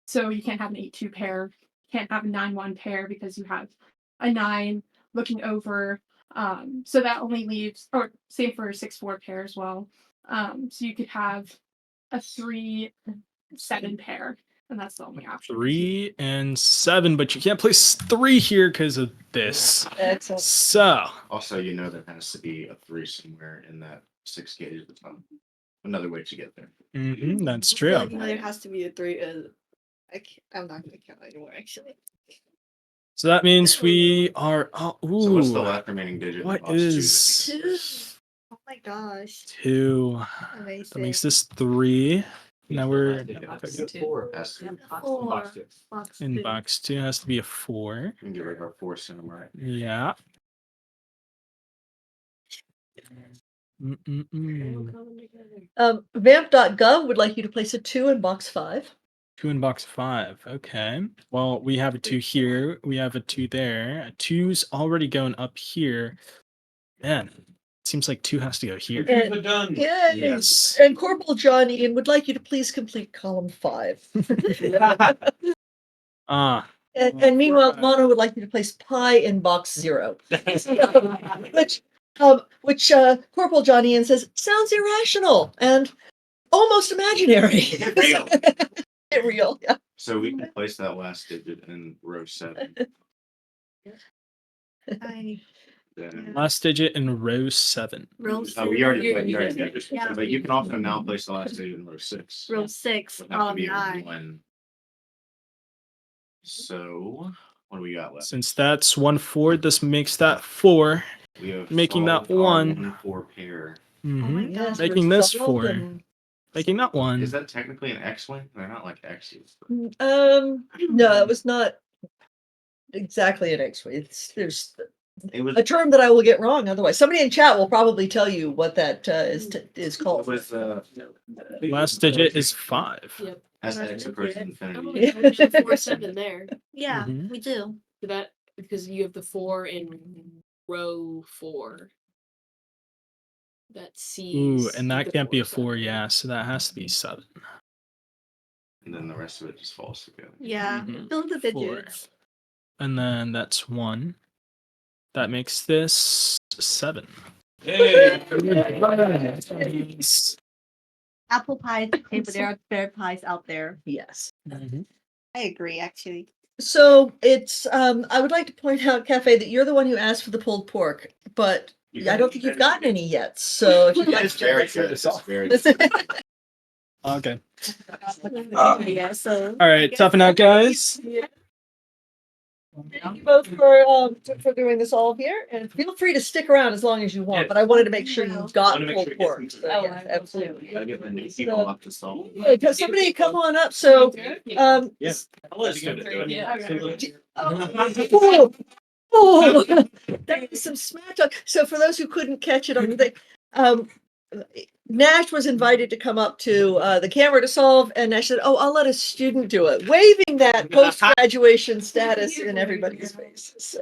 So you can't have an 8-2 pair. Can't have a 9-1 pair because you have a 9 looking over. So that only leaves, or same for a 6-4 pair as well. So you could have a 3-7 pair, and that's the only option. 3 and 7, but you can't place 3 here because of this. Excellent. So Also, you know there has to be a 3 somewhere in that 6 gauge at the top. Another way to get there. That's I feel true. like, there has to be a 3. I'm not going to count anymore, actually. So that means we are. Oh, ooh. So what's the last remaining digit? in What box two that is we- Oh my gosh. 2? Amazing. That makes this 3. Now we're Has to- Four. in two. box 2. Has to be a 4. We can get rid of our 4 cinema. Yeah. Mm-mm-mm. Vamp.gov would like you to place a 2 in box 5. 2 in box 5. Okay. Well, we have a 2 here. We have a 2 there. A 2's already going up here. Man, seems like 2 has to go here. And- We're done. Yes. Yes. And Corporal John Ian would like you to please complete column 5. Ah. And meanwhile, Mono would like you to place pi in box 0. which Corporal John Ian says sounds irrational and almost imaginary. Real. Real, yeah. So we can place that last digit in row 7. I Then, Last digit in row 7. row oh, we already six. did this. Yeah. But you can also now place the last digit in row 6. Row 6, Would have to column be a 9. 1. So what do we got left? Since that's 1 4, this makes that 4. We have making that solved our 1. 1-4 pair. Mhm. Yes, Making we're this solved 4. and- Making that 1. Is that technically an X-wing? They're not like X's. No, it was not exactly an X-ray. There's It was. a term that I will get wrong otherwise. Somebody in chat will probably tell you what that is It called. was. Last digit is 5. Yep. Has X approach Oh, infinity. yeah, there's a 4 7 there. Yeah, Mhm. we do. So that because you have the 4 in row 4. That sees. Ooh, and that the can't be a 7. 4, yeah, so that has to be 7. And then the rest of it just falls together. Yeah, Mhm. fill the 4. digits. And then that's 1. That makes this 7. Apple pies, okay, but there are bear pies out there. Yes. I agree, actually. So it's I would like to point out, Cafe, that you're the one who asked for the pulled pork, but I don't think you've gotten any yet. So if you'd like It's to very good. It's very good. Okay. Yeah, so. All right, toughen out, guys. Thank you both for doing this all here, and feel free to stick around as long as you want. Yes. But I wanted to make sure you got Wanna make pulled sure you get pork. some So, food. yeah, absolutely. Gotta get the new people up to solve. Somebody come on up. So Yes. I'll let you do it. Oh, oh, that was some smack talk. So for those who couldn't catch it on the thing, Nash was invited to come up to the camera to solve, and Nash said, "Oh, I'll let a student do it," waving that post-graduation status in everybody's face. So,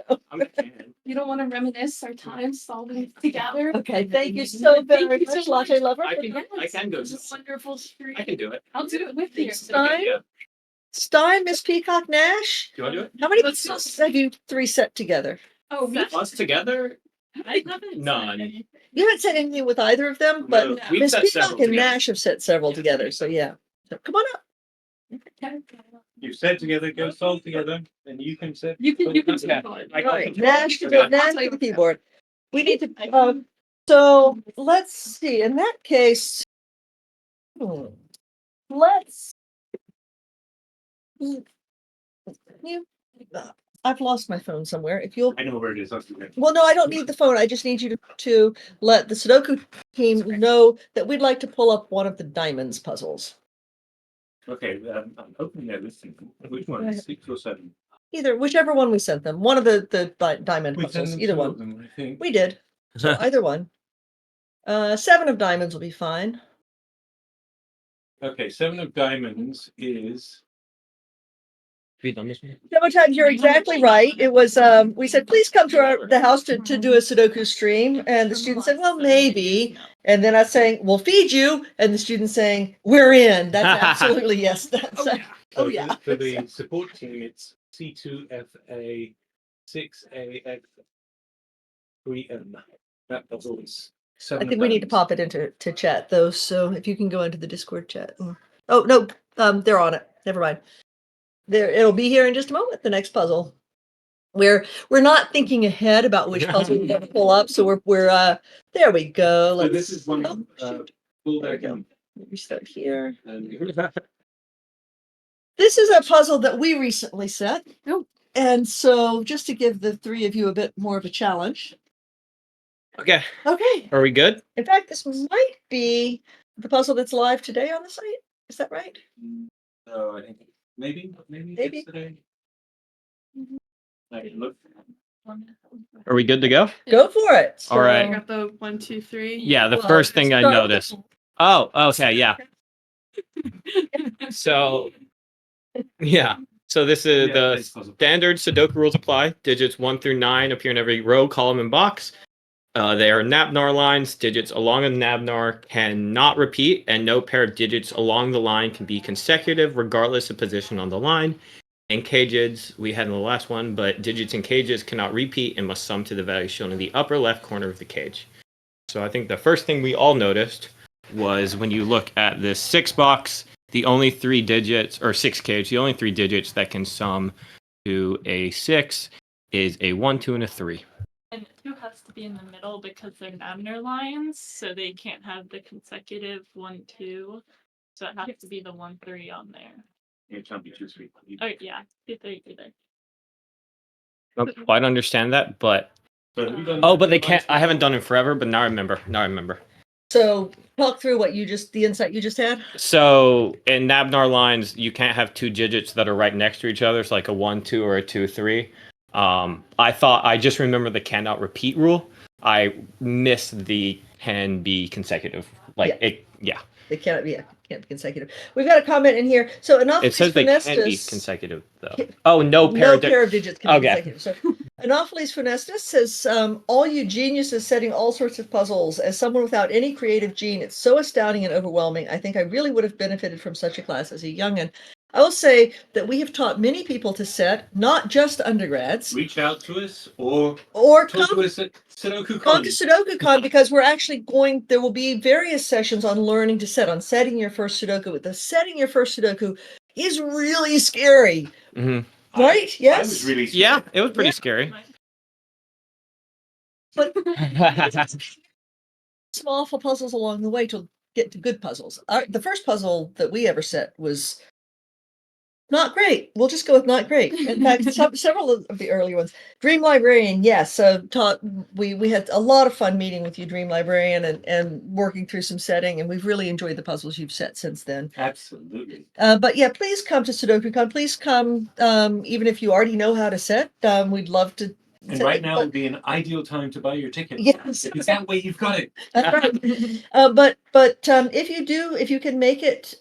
You don't want to reminisce our time solving together? okay, thank you so very Thank you so much, Latte Lover. I can go. This is a wonderful street. I can do it. I'll do it with you. Stein, Stein, Miss Peacock, Nash. Do you want to do it? How many Let's puzzles have you 3 set together? Oh, me? Us together? I haven't None. said any. You haven't said anything with either of them, but No, we've Miss set Peacock several and together. Nash have set several together. So yeah, so, come on up. You said together, go solve together, and you can set. You can Yeah, solve it. I got Right, it. Nash to Yeah. Nash to the keyboard. We need to. So let's see. In that case, let's. You. I've lost my phone somewhere. If you'll. I know where it is. That's okay. Well, no, I don't need the phone. I just need you to let the Sudoku team know that we'd like to pull up one of the diamonds puzzles. Okay, I'm hoping they're listening. Which one? 6 or 7? Either whichever one we sent them. One of the diamond We sent puzzles. them Either 2 one. of them, I think. We did. So either one. 7 of diamonds will be fine. Okay, 7 of diamonds is. Several times, you're exactly right. It was we said, please come to the house to do a Sudoku stream. And the student said, well, maybe. And then I was saying, we'll feed you. And the student saying, we're in. That's absolutely yes. That's oh, yeah. For the support team, it's C2FA 6AX 3M. That puzzle is 7. I think we need to pop it into chat though. So if you can go into the Discord chat. Oh no, they're on it. Never mind. There, it'll be here in just a moment. The next puzzle. We're not thinking ahead about which puzzle we're going to pull up. So we're there we go. So this is one oh, shoot. full There we deck go. and We start here. This is a puzzle that we recently set. And so just to give the three of you a bit more of a challenge. Okay. Okay. Are we good? In fact, this might be the puzzle that's live today on the site. Is that right? So I think maybe Maybe. today. I can look. Are we good to go? Go for it. All right. I got the 1, 2, 3. Yeah, the Well, first thing I start- noticed. Oh, okay, yeah. So, yeah. So this is the standard Sudoku rules apply. Digits 1 through 9 appear in every row, column, and box. They are Nabnar lines. Digits along a Nabnar cannot repeat, and no pair of digits along the line can be consecutive, regardless of position on the line. And cages, we had in the last one, but digits in cages cannot repeat and must sum to the value shown in the upper left corner of the cage. So I think the first thing we all noticed was when you look at this 6 box, the only 3 digits, or 6 cage, the only 3 digits that can sum to a 6 is a 1, 2, and a 3. And 2 has to be in the middle because they're Nabner lines, so they can't have the consecutive 1, 2. So it has to be the 1, 3 on there. It can't be 2, 3. Oh yeah, 2, 3 either. Nope, I don't understand that, but but they can't. I haven't done it forever, but now I remember. So talk through what the insight you just had. So in Nabnar lines, you can't have 2 digits that are right next to each other. It's like a 1, 2 or a 2, 3. I just remember the cannot repeat rule. I missed the can be consecutive. They cannot be consecutive. We've got a comment in here. So Anopheles It says they can be funestus. consecutive though. Oh, no pair No of pair of digits can be Okay. consecutive. So Anopheles funestus says, all you geniuses setting all sorts of puzzles. As someone without any creative gene, it's so astounding and overwhelming. I think I really would have benefited from such a class as a youngin. I will say that we have taught many people to set, not just undergrads. Reach out to us or Come to us at SudokuCon. Come to SudokuCon because we're actually there will be various sessions on learning to set, on setting your first Sudoku. The setting your first Sudoku is really scary. Mm-hmm. Right? Yes. I was really scared. Yeah, it was pretty Yeah. scary. But small puzzles along the way to get to good puzzles. The first puzzle that we ever set was not great. We'll just go with not great. In fact, several of the earlier ones. Dream Librarian, yes. We had a lot of fun meeting with you, Dream Librarian, and working through some setting, and we've really enjoyed the puzzles you've set since then. Absolutely. But yeah, please come to SudokuCon. Please come, even if you already know how to set. We'd love to. And right now would be an ideal time to buy your ticket. Yes. Because that way you've got it. That's right. If you can make it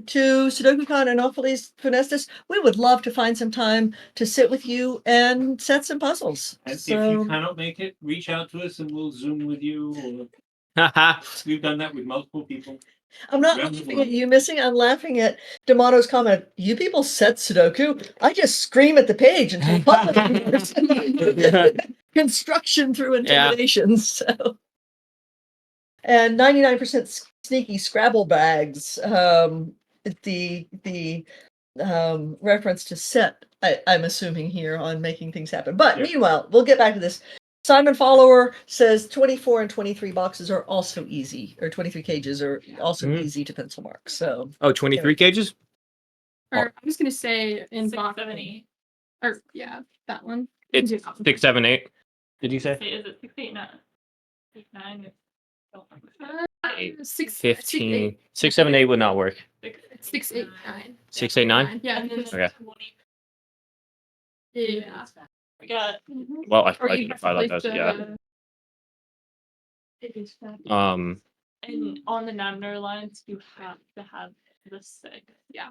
to SudokuCon and Anopheles funestus, we would love to find some time to sit with you and set some puzzles. And if you cannot make it, reach out to us and we'll Zoom with you. We've done that with multiple people. I'm not laughing at you missing. I'm laughing at D'Amato's comment. You people set Sudoku. I just scream at the page until construction through intimidation. Yeah. So, and 99% sneaky Scrabble bags. The reference to set. I'm assuming here on making things happen. But meanwhile, we'll get back to this. Simon Follower says 24 and 23 boxes are also easy, or 23 cages are also easy to pencil mark. So 23 cages? Or I'm just gonna say in 6, box 7, 8. Or yeah, that one. It's 6, 7, 8. Did you say? Is it 6, 8, 9? 8, 9. 6, 15. 6, 7, 8 would not work. 6, 8, 9. 6, 8, 9? Yeah. And then Okay. 20. Yeah. I got. Well, I Or can you have apply to like place that, yeah. It is that. Mm-hmm. And on the Nabner lines, you have to have the 6. Yeah.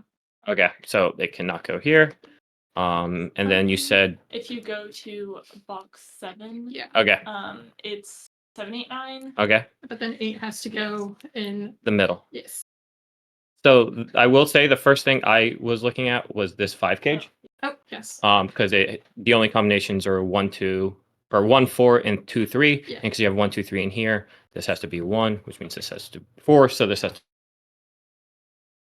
Okay, so they cannot go here. And then you said If you go to box 7, Yeah. okay. It's 7, 8, 9. Okay. But then 8 has to go in. The middle. Yes. So I will say the first thing I was looking at was this 5 cage. Oh, yes. Because the only combinations are 1, 2, or 1, 4, and 2, 3. Yeah. And because you have 1, 2, 3 in here, this has to be 1, which means this has to be 4. So this has to.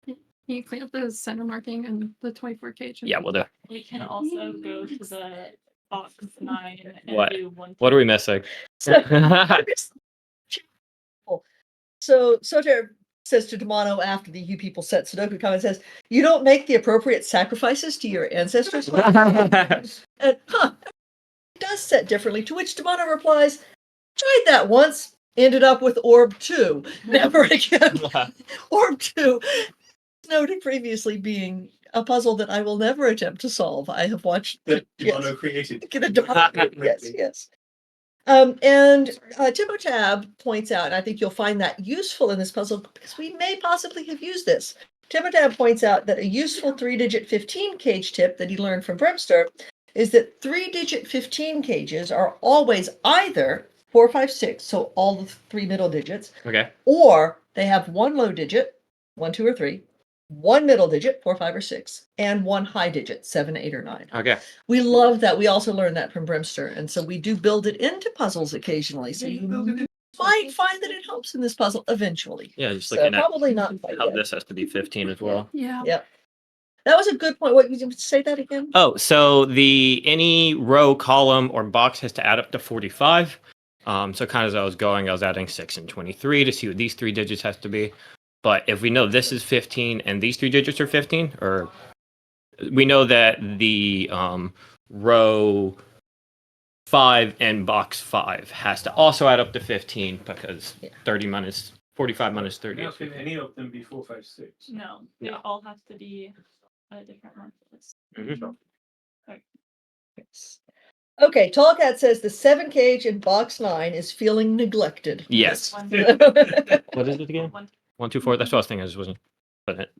Can you clean up the center marking and the 24 cage? Yeah, we'll do. We can also go to the box 9 and What? do 1. What are we missing? So Soter says to Demano after the You People Set Sudoku comment, says, "You don't make the appropriate sacrifices to your ancestors." And it does set differently, to which Demano replies, "Tried that once, ended up with Orb 2. Never again." Orb 2, noted previously, being a puzzle that I will never attempt to solve. I have watched That Demano created. Yes. And Timotab points out, and I think you'll find that useful in this puzzle because we may possibly have used this. Timotab points out that a useful 3-digit 15 cage tip that he learned from Brimster is that 3-digit 15 cages are always either 4, 5, 6, so all the 3 middle digits, Okay. or they have one low digit, 1, 2, or 3, one middle digit, 4, 5, or 6, and one high digit, 7, 8, or 9. Okay. We love that. We also learned that from Brimster, and so we do build it into puzzles occasionally. So you might find that it helps in this puzzle eventually. Yeah, just So looking at probably not quite how yet. this has to be 15 as well. Yeah. Yep. That was a good point. What, you say that again? Oh, so any row, column, or box has to add up to 45. So kind of as I was going, I was adding 6 and 23 to see what these 3 digits has to be. But if we know this is 15 and these 3 digits are 15, or we know that the row 5 and box 5 has to also add up to 15 because 30 minus 45 minus 30 How is can 15. any of them be 4, 5, 6? No, they No. all have to be a different months. Mhm. Yes. Okay, Tallcat says the 7 cage in box 9 is feeling neglected. Yes. One, What is it again? 1, 2, 4. That's what I was thinking. I just wasn't putting it.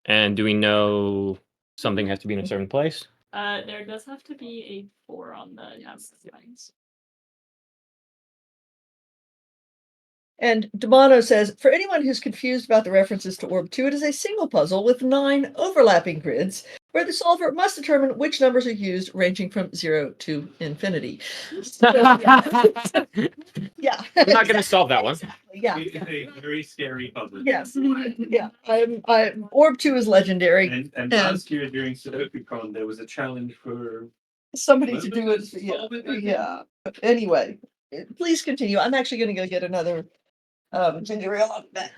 And do we know something has to be in a certain place? there does have to be a 4 on the signs. And Demano says, for anyone who's confused about the references to Orb 2, it is a single puzzle with 9 overlapping grids, where the solver must determine which numbers are used, ranging from 0 to infinity. So, yeah. We're not going to solve that one. Yeah. It's a very scary puzzle. Yes. Yeah. Orb 2 is legendary. And last year during SudokuCon, there was a challenge for Somebody to do it. solve it, I think. Yeah. Anyway, please continue. I'm actually going to go get another ginger ale on that.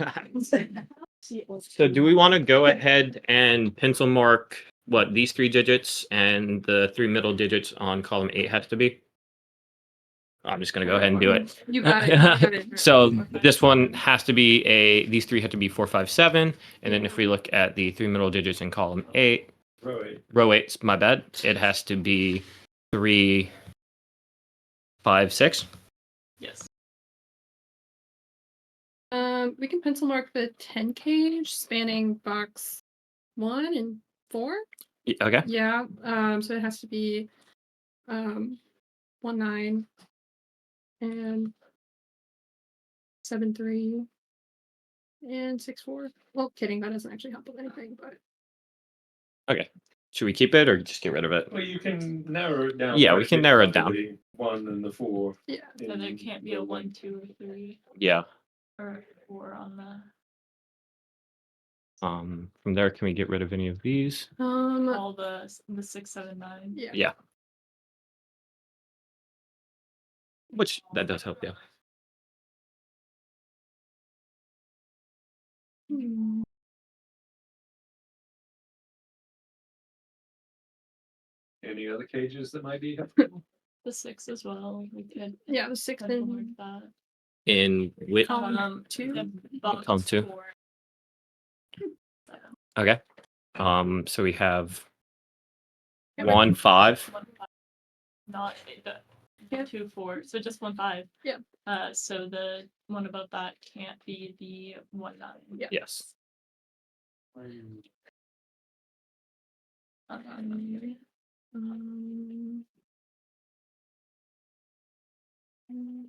So do we want to go ahead and pencil mark what these 3 digits and the 3 middle digits on column 8 has to be? I'm just going to go ahead and do it. You got it. You got it. So this one has to be these 3 have to be 4, 5, 7. And then if we look at the 3 middle digits in column 8, row 8, my bad, it has to be 3, 5, 6. Yes. We can pencil mark the 10 cage spanning box 1 and 4. Okay. Yeah. So it has to be 1, 9 and 7, 3 and 6, 4. Well, kidding. That doesn't actually help with anything, but Okay. Should we keep it or just get rid of it? Well, you can narrow it down. Yeah, quite we a can bit narrow it by down. the 1 and the 4. yeah. So there can't be a 1, 2, or 3 Yeah. or 4 on the From there, can we get rid of any of these? all the 6, 7, 9. Yeah. Yeah. Which that does help, yeah. Hmm. Any other cages that might be helpful? The 6 as well. We could Yeah, the 6 pencil mark and that. In which column 2. The box Column 2. 4. Okay. So we have Yeah, 1, 5. 1, 5. Not the Yeah. 2, 4. So just 1, 5. Yeah. So the one above that can't be the 1, 9. Yeah. Yes.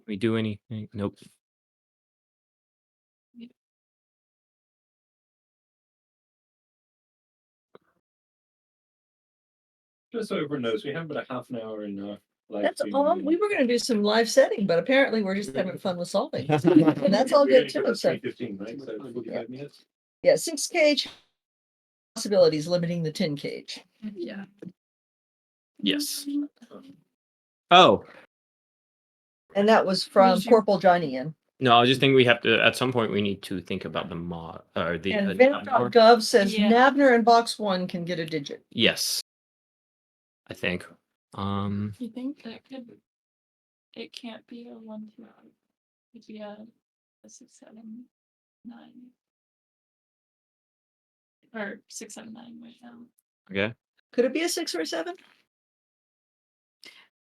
We do anything? Nope. Just so everyone knows, we have about a half an hour in live That's stream. all. We were going to do some live setting, but apparently we're just having fun with solving. And that's all good too. So 3:15, right? So 45 minutes. yeah, 6 cage possibilities limiting the 10 cage. Yeah. Yes. Oh. And that was from Did you- Corporal Johnny in. No, I just think we have to, at some point, we need to think about the mod, or the. And number. Vent.gov says Yeah. Nabner in box 1 can get a digit. Yes. I think. You think? That could. It can't be a 1, 2. It could be a 6, 7, 9. Or 6, 7, 9 right now. Okay. Could it be a 6 or a 7?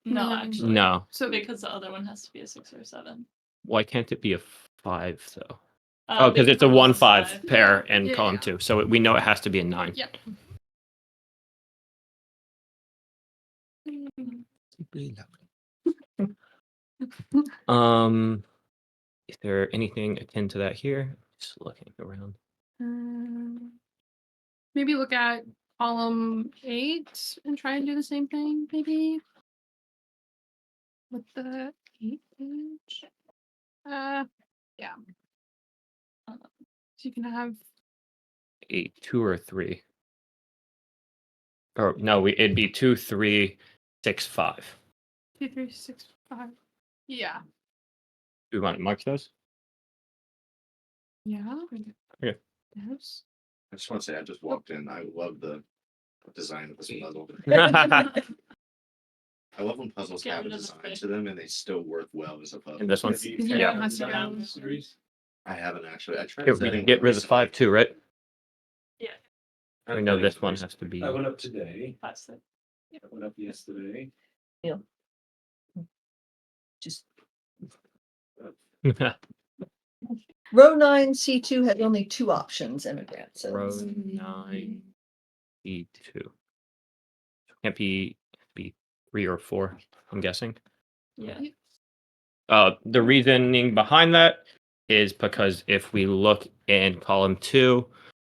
No, No. actually. No. So because the other one has to be a 6 or a 7. Why can't it be a 5 though? Oh, because it's a it's 1-5 pair Yeah. and Yeah, column yeah. 2, so we know it has to be a 9. Yep. Is there anything akin to that here? Just looking around. Maybe look at column 8 and try and do the same thing, maybe. With the 8 page. Yeah. So you can have A 2 or 3. Or no, it'd be 2, 3, 6, 5. 2, 3, 6, 5. Yeah. Do we want to mark those? Yeah. Okay. Yes. I just want to say I just walked in. I love the design of this puzzle. I love when puzzles Get have a rid of the design fish. to them and they still work well as a puzzle. And this one? Yeah, it has to go. I haven't actually. I tried. Here, we can get rid of the 5 too, right? Yeah. We know this one has to be. I went up today. 5, 6. I went up yesterday. Just row 9 C2 had only 2 options, immigrant. So Row 9, E2. Can't be 3 or 4, I'm guessing. Yeah. The reasoning behind that is because if we look in column 2,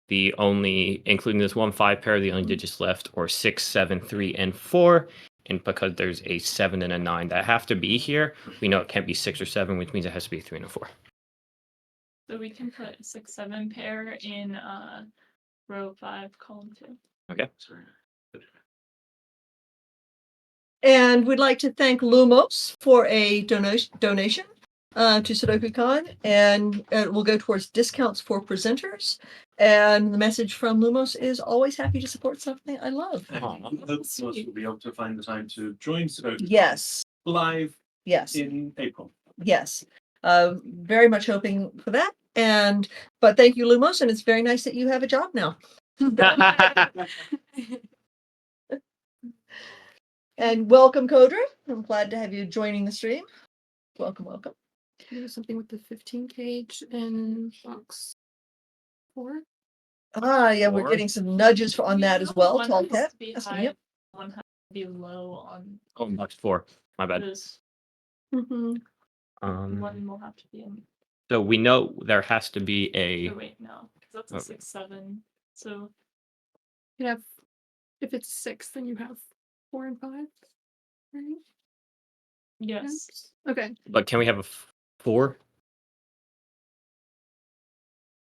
the only, including this 1-5 pair, the only digits left are 6, 7, 3, and 4. And because there's a 7 and a 9 that have to be here, we know it can't be 6 or 7, which means it has to be 3 and a 4. So we can put 6, 7 pair in row 5, column 2. Okay. And we'd like to thank Lumos for a donation to SudokuCon, and it will go towards discounts for presenters. And the message from Lumos is always happy to support something I love. Most will be able to find the time to join SudokuCon Yes, live yes, in April. yes. Very much hoping for that. But thank you, Lumos, and it's very nice that you have a job now. And welcome, Kodra. I'm glad to have you joining the stream. Welcome, welcome. Do something with the 15 cage in box 4. Yeah, we're Or- getting some nudges on that as well. One Tall has cat. to be Yes, high, yep. one has to be low on Oh, box 4. My bad. this. Mm-hmm. One will have to be in. So we know there has to be a. Oh, wait, no. 'Cause that's a Okay. 6, 7. So You have, if it's 6, then you have 4 and 5. Right? yes. Okay. But can we have a 4?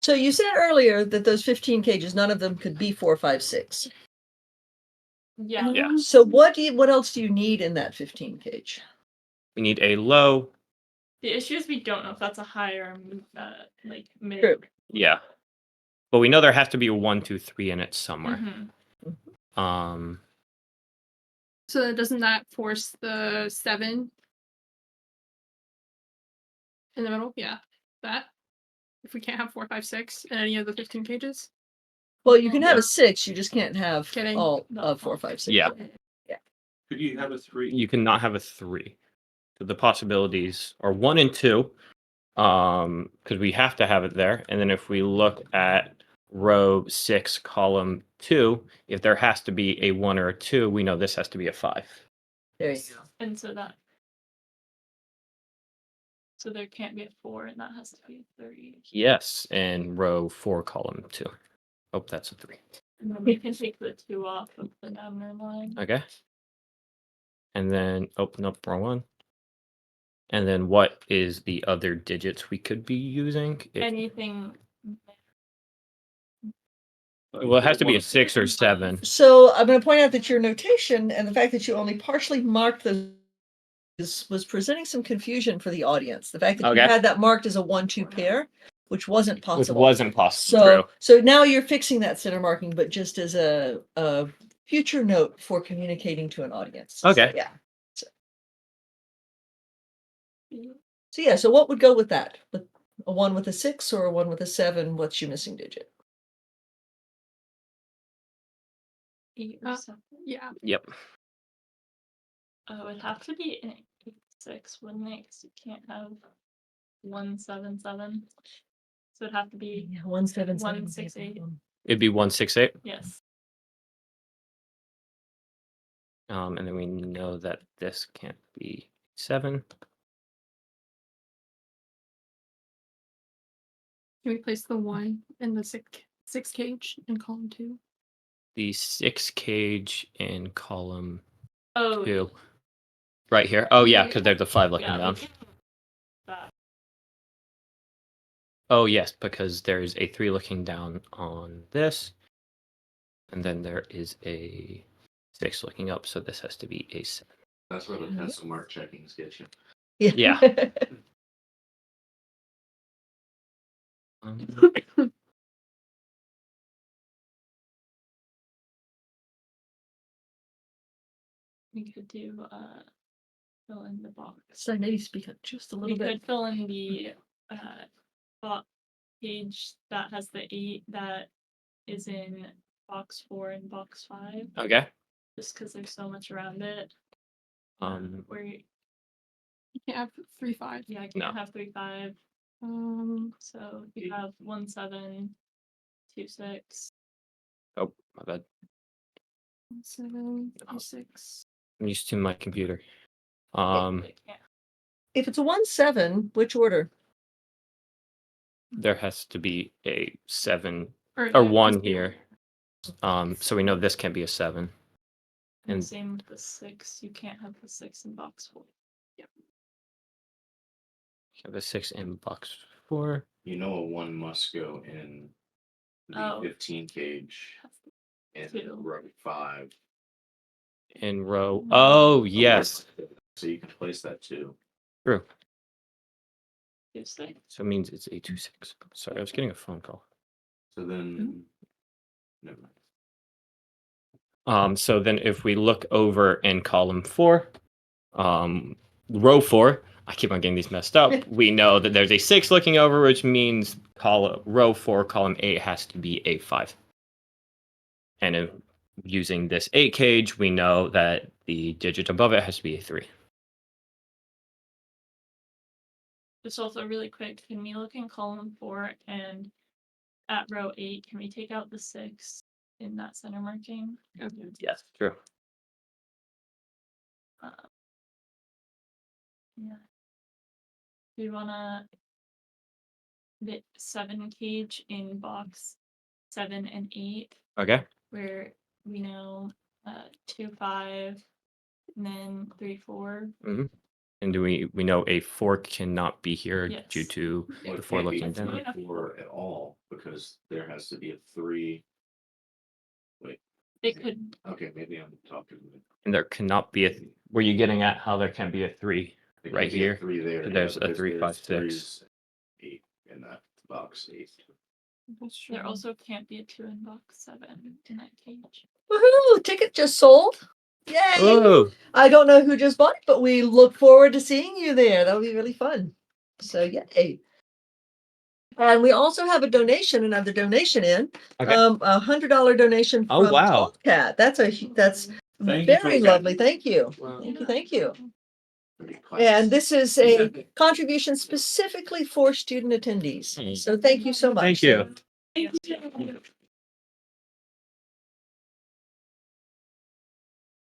So you said earlier that those 15 cages, none of them could be 4, 5, 6. Yeah. Yeah. So what else do you need in that 15 cage? We need a low. The issue is we don't know if that's a high or like mid. True. Yeah. But we know there has to be a 1, 2, 3 in it somewhere. Mhm. So doesn't that force the 7 in the middle? Yeah. That. If we can't have 4, 5, 6 in any of the 15 cages. Well, you can have Yeah. a 6, you just can't have Kidding. all No. of 4, 5, 6. Yeah. Could you have a 3? You cannot have a 3. So the possibilities are 1 and 2. Because we have to have it there. And then if we look at row 6, column 2, if there has to be a 1 or a 2, we know this has to be a 5. There you go. And so there can't be a 4, and that has to be a 3. Yes, and row 4, column 2. Oh, that's a 3. And then we can take the 2 off of the Nabner line. Okay. And then open up row 1. And then what is the other digits we could be using? Anything. Well, it has to be a 6 or 7. So I'm going to point out that your notation and the fact that you only partially marked those was presenting some confusion for the audience. The fact that you Okay. had that marked as a 1-2 pair, which wasn't Which possible. wasn't possible. So, True. so now you're fixing that center marking, but just as a future note for communicating to an audience. So, Okay. yeah. So yeah, so what would go with that? With a 1 with a 6 or a 1 with a 7? What's your missing digit? 8 or 7. Yeah. Yep. Oh, it'd have to be an 8-6, wouldn't it? 'Cause you can't have 1-7-7. So it'd have to be Yeah, 1-7-7. 1-6-8. It'd be 168. Yes. And then we know that this can't be 7. Can we place the 1 in the six cage in column 2? The 6 cage in column Oh, 2. Right here. Oh yeah, because there's the 5 looking yeah. down. we can do that. Oh yes, because there's a 3 looking down on this. And then there is a 6 looking up, so this has to be a 7. That's where the pencil mark checkings get you. Yeah. We could do fill in the box. So maybe speak up just a We little bit. could fill in the box page that has the 8 that is in box 4 and box 5. Okay. Just because there's so much around it. Where You can't have 3-5. yeah, I can't No. have 3-5. So you have 1-7-2-6. Oh, my bad. 7, 6. I'm used to my computer. It can't. If it's a 1-7, which order? There has to be a 7 Or or it has 1 to be- here. So we know this can be a 7. And And same with the 6. You can't have the 6 in box 4. have a 6 in box 4. You know a 1 must go in the Oh. 15 cage and 2. row 5. In row. Mm. Oh yes. So you can place that too. True. 2-6. So it means it's a 2-6. Sorry, I was getting a phone call. So then, never mind. So then if we look over in column 4, row 4, I keep on getting these messed up. We know that there's a 6 looking over, which means row 4, column 8 has to be a 5. And if using this 8 cage, we know that the digit above it has to be a 3. Just also really quick, can we look in column 4 and at row 8, can we take out the 6 in that center marking? Yes, true. Yeah. Do you wanna the 7 cage in box 7 and 8, Okay. where we know 2-5 and then 3-4. And do we know a 4 cannot be here Yes. due to Well, the it 4 can't be looking down? enough. 4 at all because there has to be a 3. It could Okay, maybe I'm talking. And there cannot be a. Were you getting at how there can be a 3? There Right can't be a here, 3 there. there's a because 3, 5, 6. 3s, 8 in that box 8. there also can't be a 2 in box 7 in that cage. Woohoo! Ticket just sold. Yay! Oh, I don't know who just bought it, but we look forward to seeing you there. That'll be really fun. So yay. And we also have another donation in. Okay. $100 donation Oh, from wow. Cat. That's Thank you, very Tolcat. lovely. Thank you. Wow. Thank you. And this is a contribution specifically for student attendees. So thank you so much. Thank you.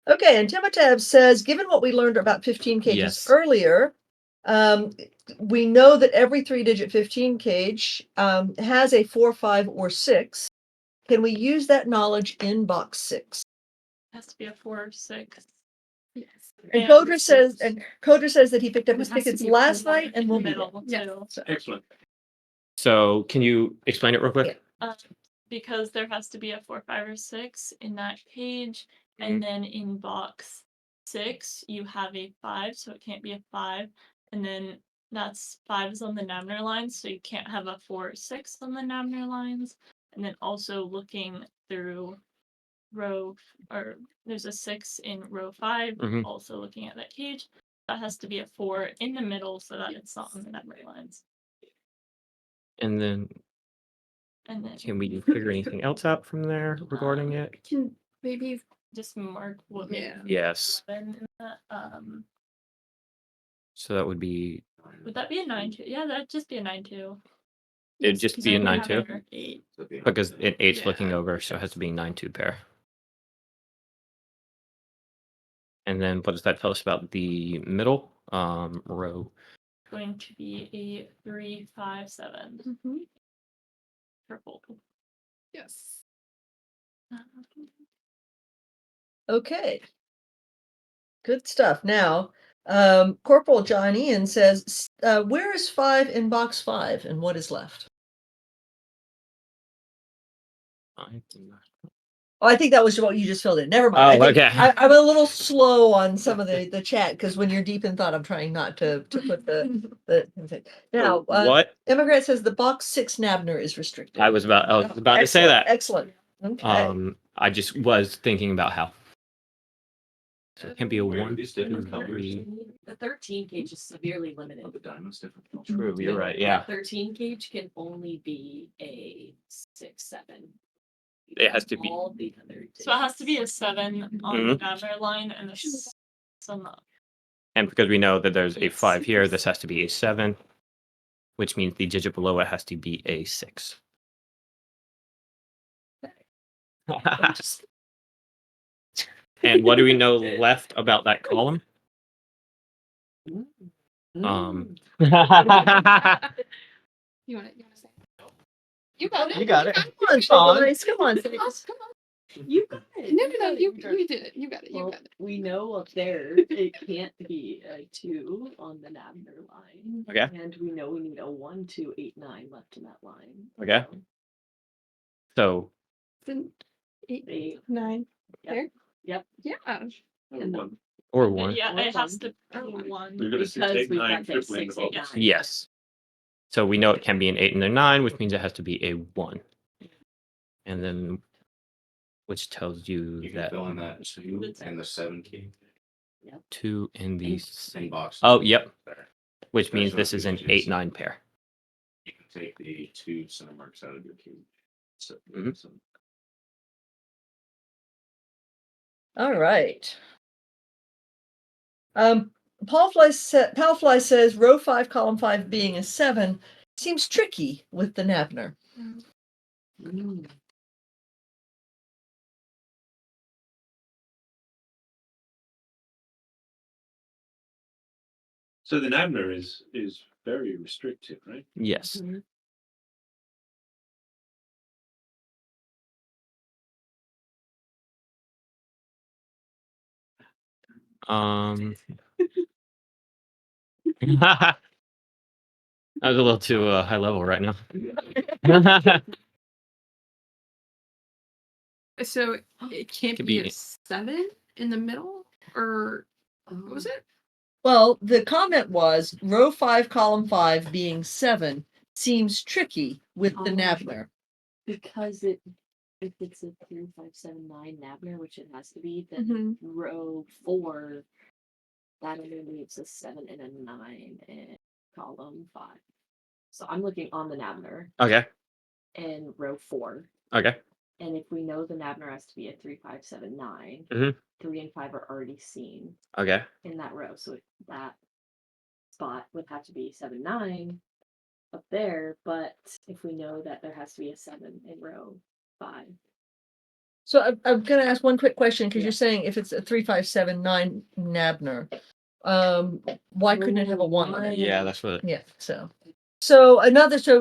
Okay, and Timotev says, given what we learned about 15 cages Yes. earlier, we know that every 3-digit 15 cage has a 4, 5, or 6. Can we use that knowledge in box 6? Has to be a 4 or 6. Yes. And Kodra says that he picked up his It has to tickets be a last 4 night and will be there. Middle Yes. too. Excellent. So can you explain it real quick? Because there has to be a 4, 5, or 6 in that cage, Mm-hmm. and then in box 6, you have a 5, so it can't be a 5. And then that's 5s on the Nabner lines, so you can't have a 4 or 6 on the Nabner lines. And then also looking through there's a 6 in row 5, also looking at that cage. That has to be a 4 in the middle so that it's not on the Nabner lines. And then And then can we figure anything else out from there regarding it? Can maybe just mark what maybe Yes. 11 in that. So that would be. Would that be a 9-2? Yeah, that'd just be a 9-2. It'd just be a 9-2 8. because an 8's looking over, so it has to be a 9-2 pair. And then what does that tell us about the middle row? Going to be a 3-5-7. Purple. yes. Okay. Good stuff. Now, Corporal John Ian says, where is 5 in box 5 and what is left? Oh, I think that was what you just filled in. Never mind. Oh, I think okay. I'm a little slow on some of the chat because when you're deep in thought, I'm trying not to put the now. What? Immigrant says the box 6 Nabner is restricted. I was about to say that. Excellent. Okay. I just was thinking about how. So it can be a 1, 2, 3. The 13 gauge is severely limited. The diamond's different. True, you're right. Yeah. 13 gauge can only be a 6-7. It has to be. All the other. So it has to be a 7 on the Nabner line and a 6 on the. And because we know that there's a 5 here, this has to be a 7, which means the digit below it has to be a 6. And what do we know left about that column? You want to say? You got it. You got it. Come on, guys, come on. Come on. You got it. No, you did it. You got it. You Well, got it. we know up there it can't be a 2 on the Nabner line. Okay. And we know we need a 1, 2, 8, 9 left in that line. Okay. So. Then 8, Eight. 9. Yep. There. Yep. Yeah. Or 1. Yeah, Or it has one. to be 1. You're gonna Because take we've 9 got that tripling 6, the 8, 9. bubbles. Yes. So we know it can be an 8 and a 9, which means it has to be a 1. And then, which tells you You can that fill in that 2 and the 7 key 2 in the. in box. Oh, yep. There. Which means That's this is what an it is. 8-9 pair. You can take the 2 center marks out of your key. So, All right. Palfly says row 5, column 5 being a 7 seems tricky with the Nabner. So the Nabner is very restrictive, right? Yes. I was a little too high level right now. So it can't Could be be- a 7 in the middle, or what was it? Well, the comment was row 5, column 5 being 7 seems tricky with the Nabner. Because if it's a 3, 5, 7, 9 Nabner, which it has to be, then row 4, that only leaves a 7 and a 9 in column 5. So I'm looking on the Nabner Okay. in row 4. Okay. And if we know the Nabner has to be a 3, 5, 7, 9, 3 and 5 are already seen Okay. in that row. So that spot would have to be 7, 9 up there. But if we know that there has to be a 7 in row 5. So I'm going to ask one quick question because Yeah. you're saying if it's a 3, 5, 7, 9 Nabner, why couldn't it have a 1 on it? Yeah, that's what. Yeah. So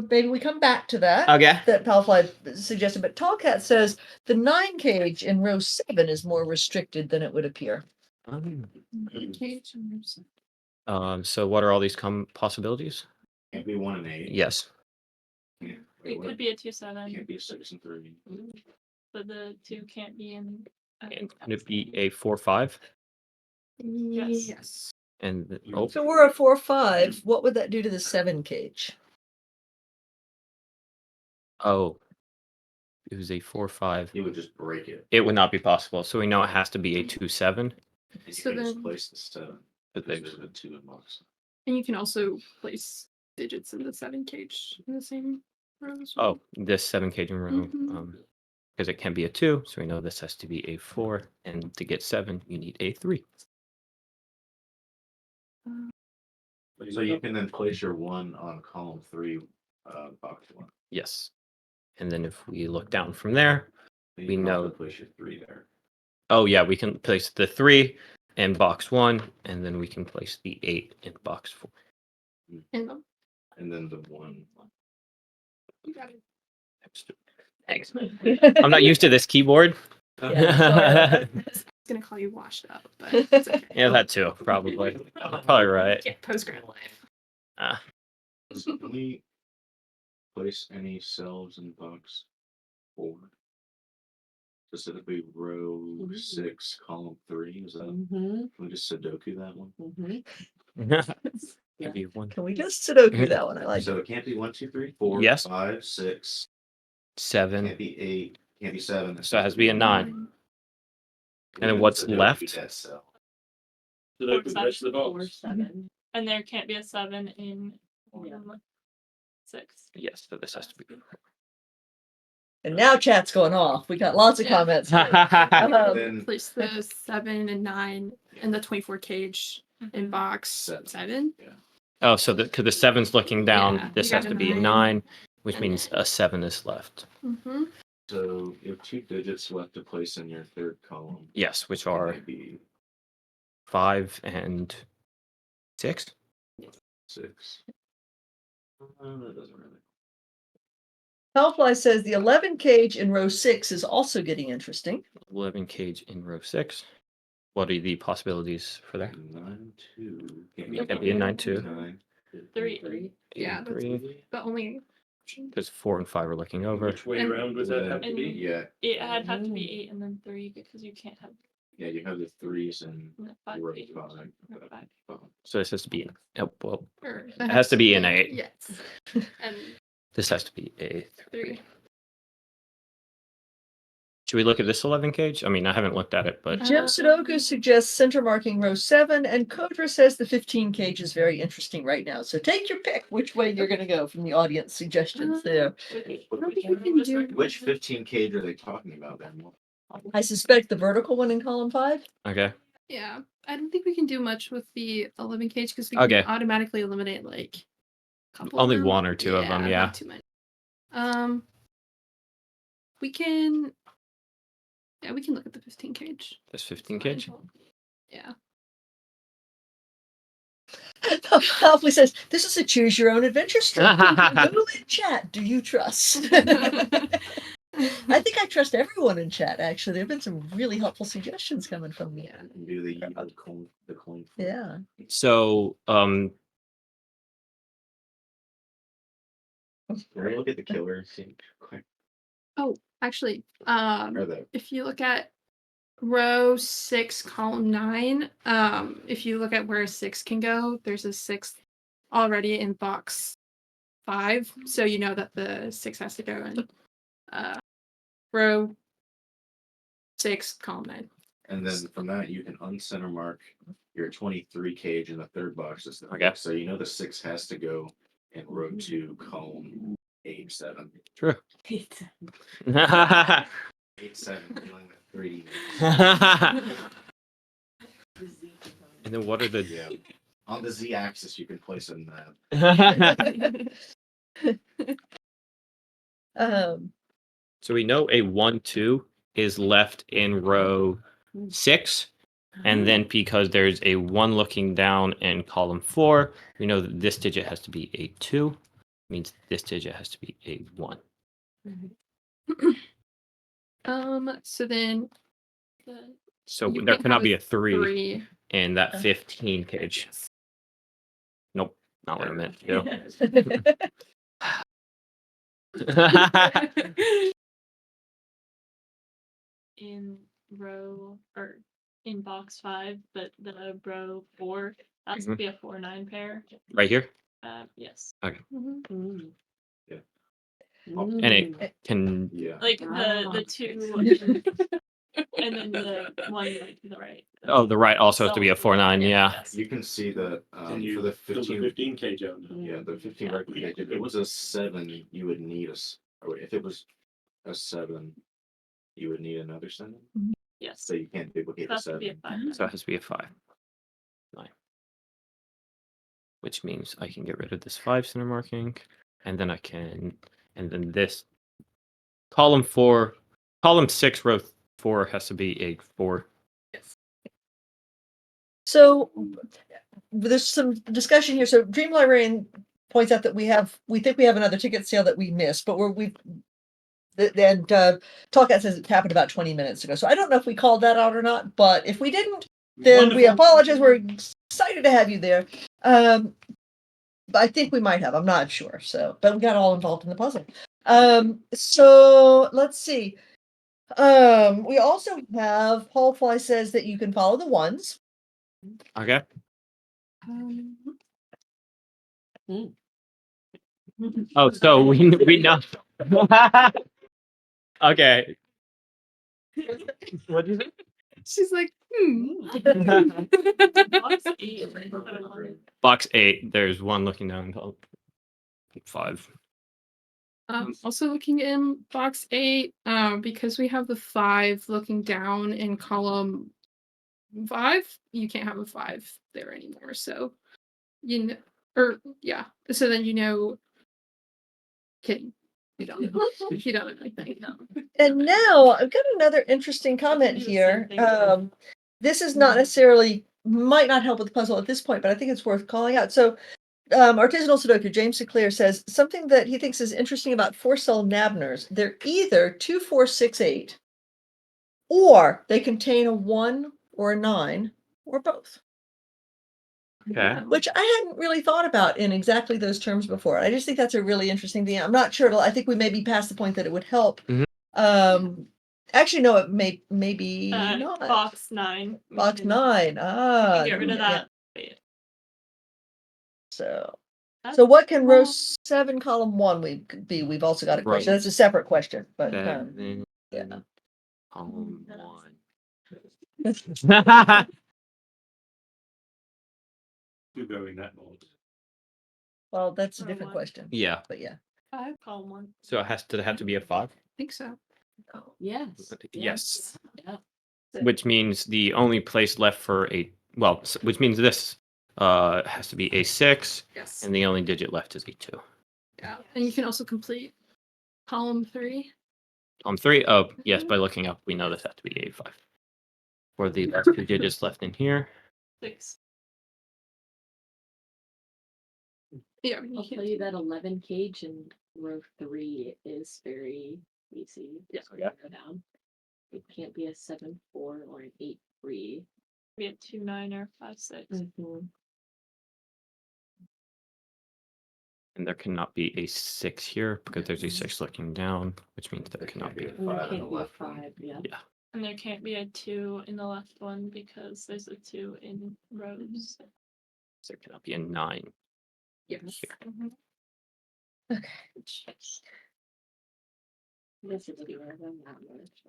maybe we come back to that. Okay. That Palfly suggested, but Tallcat says the 9 cage in row 7 is more restricted than it would appear. So what are all these possibilities? Can't be 1 and 8. Yes. It could be a 2-7, Can't be a 6 and 3. but the 2 can't be in. And could it be a 4-5? Yes. And So we're a 4-5. What would that do to the 7 cage? oh, it was a 4-5. You would just break it. It would not be possible. So we know it has to be a 2-7. And you So can just then- place the 7. But Because they- there's a 2 in box. And you can also place digits in the 7 cage in the same row as Oh, well. this 7 cage in row. Mhm. Because it can be a 2, so we know this has to be a 4, and to get 7, you need a 3. So you can then place your 1 on column 3, box 1. Yes. And then if we look down from there, You we can also know. place your 3 there. Oh yeah, we can place the 3 in box 1, and then we can place the 8 in box 4. And And then the 1. you got it. Thanks. I'm not used to this keyboard. Yeah. It's gonna call you washed up, but it's okay. Yeah, that too, probably. Probably right. Yeah, post-grad life. Ah. So can we place any cells in box 4? Specifically row 6, column 3. Is that? Can we just Sudoku that one? Maybe one. Can we just Sudoku that one? I like So it. it can't be 1, 2, 3, 4, Yes. 5, 6. 7. Can't be 8. Can't be 7. So it has to be a 9. And then what's Sudoku left? that cell. Four, The rest of the seven, box. 4, 7. And there can't be a 7 in Yeah. 6. Yes, so this has to be. And now chat's going off. We got lots of Yeah. comments. Then Place the 7 and 9 in the 24 cage in box 7. Oh, so because the 7's looking down, Yeah, this you has got to a be a 9. 9, which And means a 7 is left. Mm-hmm. so you have 2 digits left to place in your 3rd column. Yes, which Can are they be 5 and 6. 6? That doesn't really. Hellfly says the 11 cage in row 6 is also getting interesting. 11 cage in row 6. What are the possibilities for that? 9, 2. Can't be a 9, 2. 9. 3. Yeah, that's 3. the only. Because 4 and 5 are looking over. Which way And- around was that have to be? Yeah, It had have to be 8 and then 3 because you can't have yeah, you have the 3s in 5 row pages. 5. Row 5. So this has to be. Oh, well, Or it has to be an 8. Yes. And This has to be a 3. 3. Should we look at this 11 cage? I mean, I haven't looked at it, but Jim Sudoku suggests center marking row 7, and Kodra says the 15 cage is very interesting right now. So take your pick which way you're going to go from the audience suggestions there. I don't think we can do. Which 15 cage are they talking about then? I suspect the vertical one in column 5. okay. Yeah, I don't think we can do much with the 11 cage because we Okay. can automatically eliminate like a couple. Only of them. 1 or 2 of them, yeah. Not too many. We can. Yeah, we can look at the 15 cage. This 15 cage. Yeah. Hellfly says this is a choose your own adventure story. Who in chat do you trust? I think I trust everyone in chat. Actually, there have been some really helpful suggestions coming from me. Yeah. Do the coin. The coin. Yeah. So, Can we look at the killer scene quick? Actually, Or the if you look at row 6, column 9, if you look at where 6 can go, there's a 6 already in box 5. So you know that the 6 has to go in row 6, column 9. And then from that, you can uncenter mark your 23 cage in the 3rd box. Okay. So you know the 6 has to go in row 2, column 8, 7. true. 8, 7, dealing with 3. And then what are the? Yeah. On the Z axis, you can place in that. So we know a 1, 2 is left in row 6. And then because there's a 1 looking down in column 4, we know that this digit has to be a 2. Means this digit has to be a 1. So then So You there can't cannot have be a a 3 3. in that 15 cage. Nope, not what I meant to do. In row or in box 5, but the row 4 has to Mhm. be a 4-9 pair. Right here. Yes. Mm. Yeah. And it can. Yeah. Like the 2 and then the one like to the right. Oh, the right also has to be a 4-9. Yeah. Yes. You can see that And for you the fill the 15. 15 kg on. Yeah, the 15 Yeah. record cage. If it was a 7, you would need or if it was a 7, you would need another 7. Yes. So you can't duplicate the That's to be a 7. 5. So it has to be a 5. 9. Which means I can get rid of this 5 center marking, and then and then this column 6, row 4 has to be a 4. So there's some discussion here. So Dream Librarian points out that we think we have another ticket sale that we missed, but and Talkat says it happened about 20 minutes ago. So I don't know if we called that out or not, but if we didn't, then we Wonderful. apologize. We're excited to have you there. But I think we might have, I'm not sure. So, but we got all involved in the puzzle. So let's see. We also have Paul Fly says that you can follow the ones. Okay. Oh, so we know. Okay. What is it? She's like, Box 8. Box 8. There's one looking down called 5. Also looking in box 8, because we have the 5 looking down in column 5, you can't have a 5 there anymore. So so then kidding. You don't know. You don't know anything. No. And now I've got another interesting comment here. This is not necessarily, might not help with the puzzle at this point, but I think it's worth calling out. So Artisanal Sudoku, James Seclair says something that he thinks is interesting about 4-cell Nabners. They're either 2, 4, 6, 8, or they contain a 1 or a 9, or both. Okay. Which I hadn't really thought about in exactly those terms before. I just think that's a really interesting thing. I'm not sure. I think we may be past the point that it would help. Actually, no, it maybe not. Box 9. Box 9. Get rid of that. So what can row 7, column 1 be? We've also got a question. That's a separate question, but yeah. Column 1. You go in that mode. Well, that's a Row different 1. question. Yeah. But yeah. 5, column 1. So does it have to be a 5? I think so. Yes. Yes. Yeah. Which means the only place left for which means this has to be a 6, Yes. and the only digit left is a 2. Yeah. And you can also complete column 3. Column 3. Oh, yes. By looking up, we know this has to be a 5. For the last 2 digits left in here. 6. Yeah. I'll tell you that 11 cage in row 3 is very easy. Yeah. Go down. It can't be a 7-4 or an 8-3. Be a 2-9 or 5-6. And there cannot be a 6 here because there's a 6 looking down, which means there cannot be a 5. There can't be a 5, yeah. Yeah. And there can't be a 2 in the left one because there's a 2 in rows. So there cannot be a 9. Yes. Mhm. This is weird. I'm not much.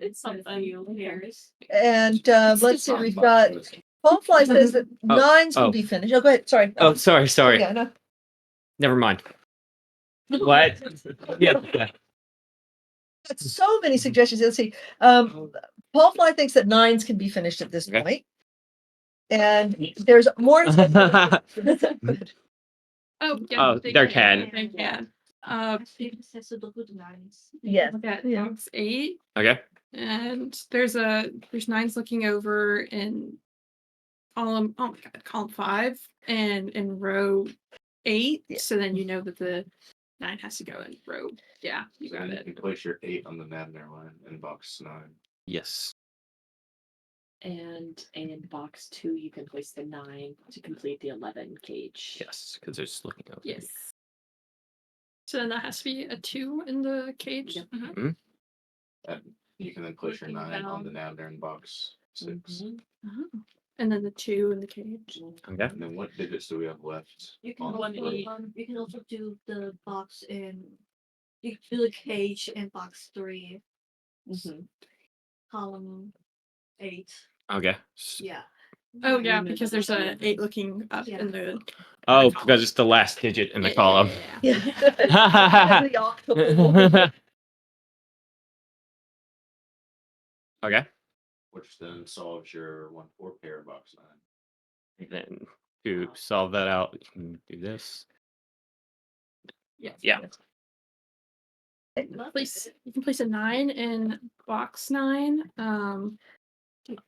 It's something here. And let's see, we've got Paul Fly says that 9s can be finished. Oh, go ahead. Sorry. Oh, sorry. Yeah, no. Never mind. What? Yeah. Got so many suggestions. Let's see. Paul Fly thinks that 9s can be finished at this point. And there's more. Oh, yeah. Oh, there can. They can. Yes. Look at box 8. Okay. And there's 9s looking over in column 5 and in row 8. Yeah. So then you know that the 9 has to go in row. Yeah, you got You it. can place your 8 on the Nabner line in box 9. Yes. And in box 2, you can place the 9 to complete the 11 cage. Yes, because it's looking over. Yes. So then that has to be a 2 in the cage. Yep. Mhm. You can then place your Looking 9 on the down. Nabner in box 6. Oh. And then the 2 in the cage. Okay. And then what digits do we have left? You can on the One also, eight. you can also do the box in, you can do the cage in box 3, column 8. Okay. Yeah. Oh yeah, because there's a 8 looking up Yeah. in the Oh, because it's the last digit in the column. Yeah. The octuple. Okay. Which then solves your 1-4 pair box 9. And then to solve that out, you can do this. Yes. Yeah. You can place a 9 in box 9.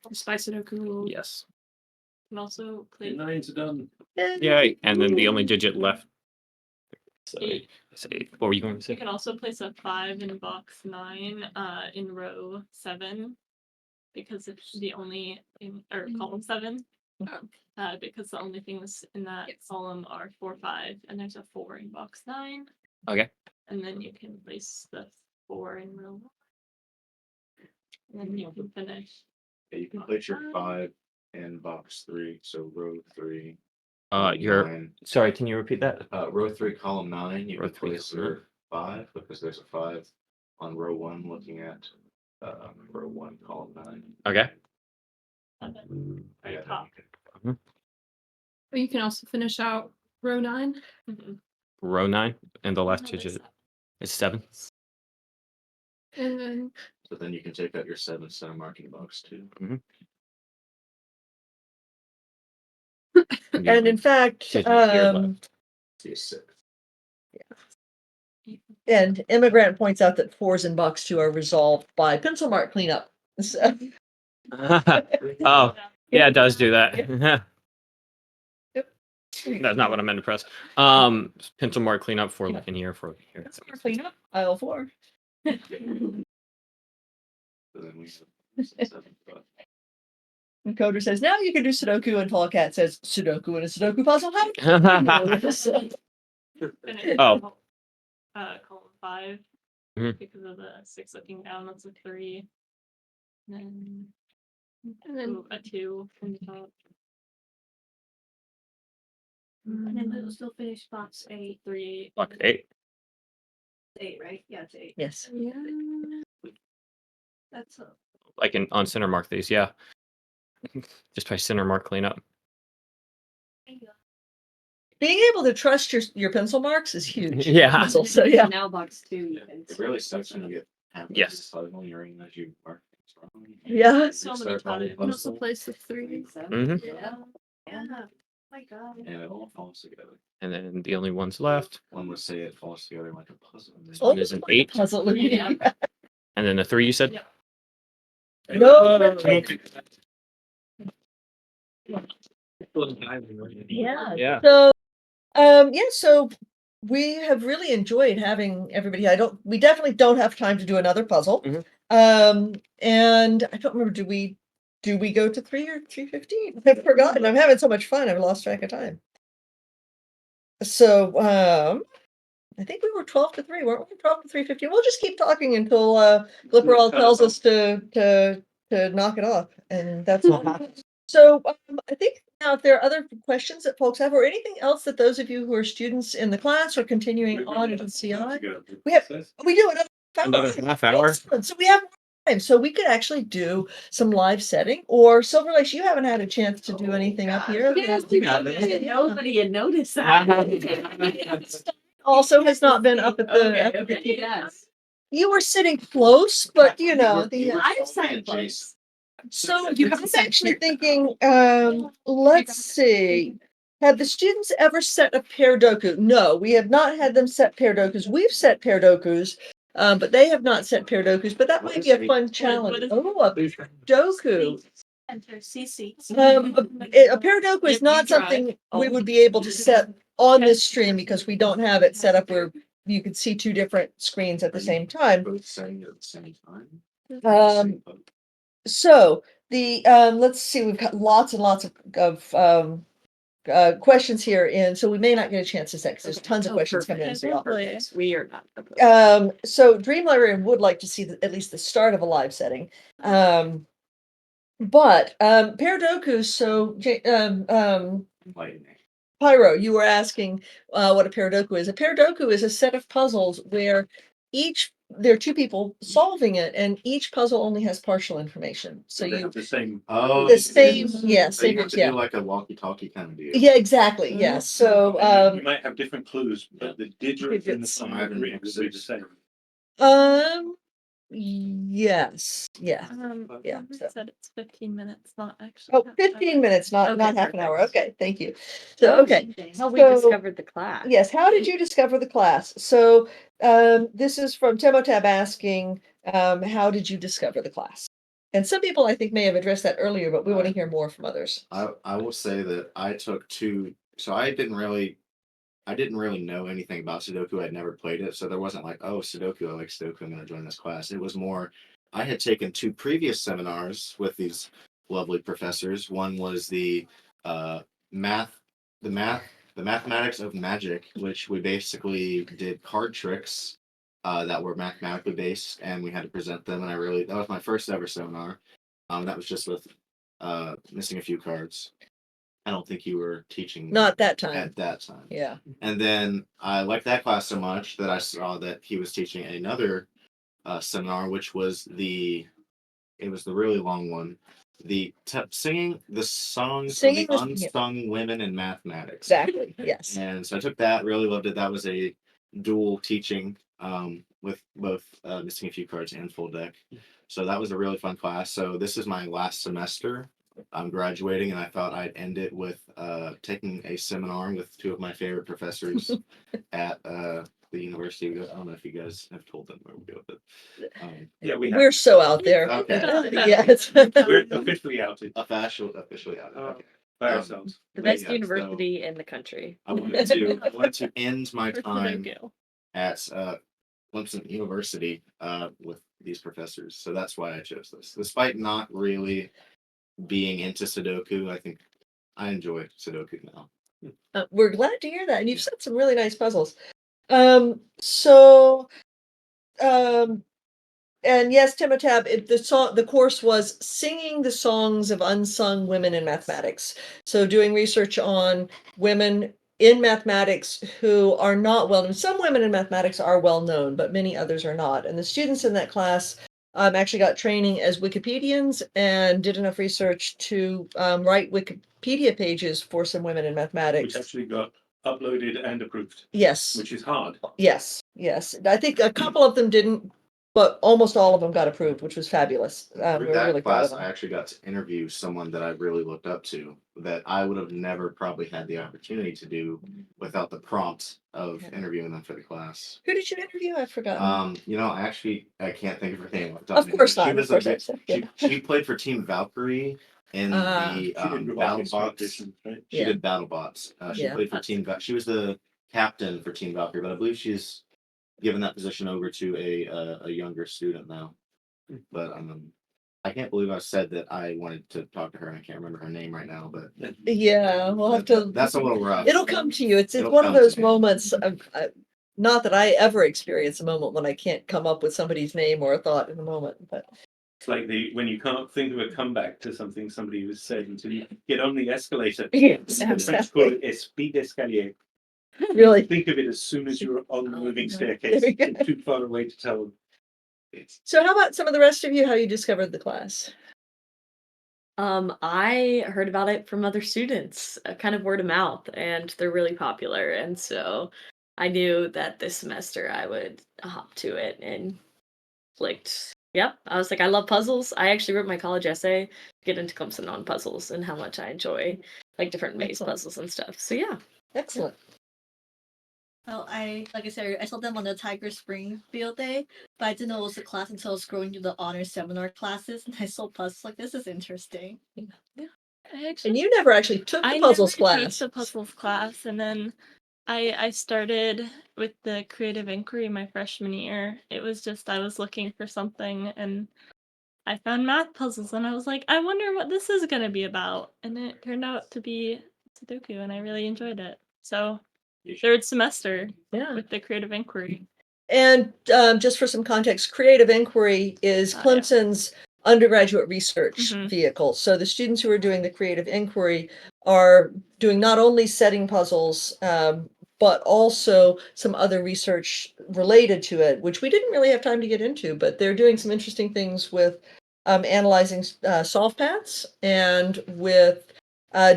Just by Sudoku rule. Yes. You can also place 9's done. Yay. And then the only digit left. So, Eight. say, what were you going to You say? can also place a 5 in box 9, in row 7, because it's the only in or column 7. Because the only things in that column are 4, 5, and there's a 4 in box 9. Okay. And then you can place the 4 in row 1. And then you can finish. Yeah, you can place your 5 in box 3, so row 3. You're 9. sorry, can you repeat that? Row 3, column 9. You Row can 3, place column your 5 because there's a 5 on row 1 looking at row 1, column 9. Okay. Yeah, top. But you can also finish out row 9. Row 9, and the last No, digit that's is 7. And then So then you can take out your 7 center marking box 2. And in fact, Digit here left. See a 6. and Immigrant points out that 4s in box 2 are resolved by pencil mark cleanup. So, Oh, yeah, it does do that. Yep. That's not what I meant to press. Pencil mark cleanup for like in here for here. pencil mark cleanup, aisle 4. So then we have 7, 5. And Coder says, now you can do Sudoku, and Tall Cat says, Sudoku in a Sudoku puzzle. How do you know this? Finish Oh. Column 5, Mhm. because of the 6 looking down, that's a 3. And and then a 2 from the top. And then we'll still finish box 8. 3. Block 8. 8, right? Yeah, it's 8. Yes. yeah. That's a Like on center mark these, yeah. Just by center mark cleanup. Being able to trust your pencil marks is huge. Yeah. Pencil, so yeah. Now box 2. You can It really sucks when you get Yes. when you're in as you mark things wrong. Yeah. So many times. You can also place the 3. Mhm. Yeah. Oh my god. And it all falls together. And then the only ones left. One would say it falls together like a puzzle. This Oh, one is an 8. puzzle. Yeah. And then the 3 you said? Yep. No. Yeah. Yeah. So, so we have really enjoyed having everybody. We definitely don't have time to do another puzzle. Mhm. And I don't remember, do we go to 3 or 3:15? I've forgotten. I'm having so much fun. I've lost track of time. So, I think we were 12 to 3, weren't we? 12 to 3:15. We'll just keep talking until Glipperall tells us to knock it off, and that's all. So I think now if there are other questions that folks have, or anything else that those of you who are students in the class or continuing on into the CI, we do Another half hour. Excellent. So we have time, so we could actually do some live setting. Or Silverlace, you haven't had a chance to do anything up here. Nobody had noticed that. Also has not been up at the. Yes. You were sitting close, but you know the. I've sat close. So I was actually thinking, let's see. Have the students ever set a pair doku? No, we have not had them set pair dokus. We've set pair dokus, but they have not set pair dokus. But that might be a fun challenge. Oh, a doku. Enter CC. A pair doku is not something we would be able to set on this stream because we don't have it set up where you could see 2 different screens at the same time. Both setting at the same time. So the let's see, we've got lots and lots of questions here in, so we may not get a chance to say, because there's tons of Oh, questions coming in. perfect. So y'all- Hopefully. We are not opposed. So Dream Librarian would like to see at least the start of a live setting. But Paradoku, so Lightning. Pyro, you were asking what a Paradoku is. A Paradoku is a set of puzzles where there are two people solving it, and each puzzle only has partial information. So they you have the same. Oh, the same, yeah. So same, you have to yeah. do like a walkie-talkie kind of deal. Yeah, exactly. Yes. So You might have different clues, but the digits in the Digits. song will be the same. Yes. Yeah. Yeah, Robert so- said it's 15 minutes, not actually. Oh, 15 minutes, not Okay, half an hour. perfect. Okay, thank you. So okay. How we So- discovered the class. Yes, how did you discover the class? So this is from Temotab asking, how did you discover the class? And some people I think may have addressed that earlier, but we want to hear more from others. I will say that I took two. So I didn't really know anything about Sudoku. I'd never played it, so there wasn't like, oh, Sudoku, I like Sudoku, I'm going to join this class. It was more, I had taken two previous seminars with these lovely professors. One was the mathematics of magic, which we basically did card tricks that were mathematically based, and we had to present them. And that was my first ever seminar. That was just with missing a few cards. I don't think you were teaching Not that time. at that time. Yeah. And then I liked that class so much that I saw that he was teaching another seminar, which was it was the really long one. Singing the songs Singing of the- the unsung women in mathematics. Exactly. Yes. And so I took that, really loved it. That was a dual teaching with both missing a few cards and full deck. So that was a really fun class. So this is my last semester. I'm graduating, and I thought I'd end it with taking a seminar with two of my favorite professors at the university. I don't know if you guys have told them where we go with it. Yeah, we have. We're so out there. Okay. Yes. We're officially outed Officially out. Okay. by ourselves. The But best yeah, so- university in the country. I wanted to end my For time Sudoku. at Clemson University with these professors. So that's why I chose this. Despite not really being into Sudoku, I think I enjoy Sudoku now. We're glad to hear that. And you've set some really nice puzzles. So and yes, Timotab, the course was singing the songs of unsung women in mathematics. So doing research on women in mathematics who are not well known. Some women in mathematics are well known, but many others are not. And the students in that class actually got training as Wikipedians and did enough research to write Wikipedia pages for some women in mathematics. Which actually got uploaded and approved, Yes. which is hard. Yes. I think a couple of them didn't, but almost all of them got approved, which was fabulous. We're Through that really proud of class, them. I actually got to interview someone that I really looked up to that I would have never probably had the opportunity to do without the prompt of interviewing them for the class. Who did you interview? I've forgotten. I can't think of her name. Of course not. She Of was course a, not. Yeah. she played for Team Valkyrie in the She did robotics battle bots. competition, right? She Yeah. did battle bots. She Yeah. played for Team. She was the captain for Team Valkyrie, but I believe she's given that position over to a younger student now. But I can't believe I said that I wanted to talk to her, and I can't remember her name right now. But Yeah, we'll have to. that's a little rough. It'll come to you. It's It'll one of come to those me. moments of, not that I ever experience a moment when I can't come up with somebody's name or a thought in the moment, but It's like when you can't think of a comeback to something somebody was saying until you get on the escalator. Yes, The French exactly. call it esprit d'escalier. Really. Think of it as soon as you're on the moving staircase. There we go. You're too far away to tell them. So how about some of the rest of you, how you discovered the class? I heard about it from other students, kind of word of mouth, and they're really popular. And so I knew that this semester I would hop to it and clicked. Yep. I was like, I love puzzles. I actually wrote my college essay to get into Clemson on puzzles and how much I enjoy like different maze Excellent. puzzles and stuff. So yeah. Excellent. Well, like I said, I saw them on the Tiger Spring field day, but I didn't know it was a class until I was going through the honor seminar classes, and I saw puzzles like this is interesting. I actually, And you never actually took the I puzzles never class. took the puzzles class, and then I started with the creative inquiry my freshman year. It was just I was looking for something, and I found math puzzles, and I was like, I wonder what this is gonna be about, and it turned out to be Sudoku, and I really enjoyed it. So, third semester Yeah. with the creative inquiry. And just for some context, creative inquiry is Yeah. Clemson's undergraduate research Mhm. vehicle. So the students who are doing the creative inquiry are doing not only setting puzzles, but also some other research related to it, which we didn't really have time to get into, but they're doing some interesting things with analyzing solve paths and with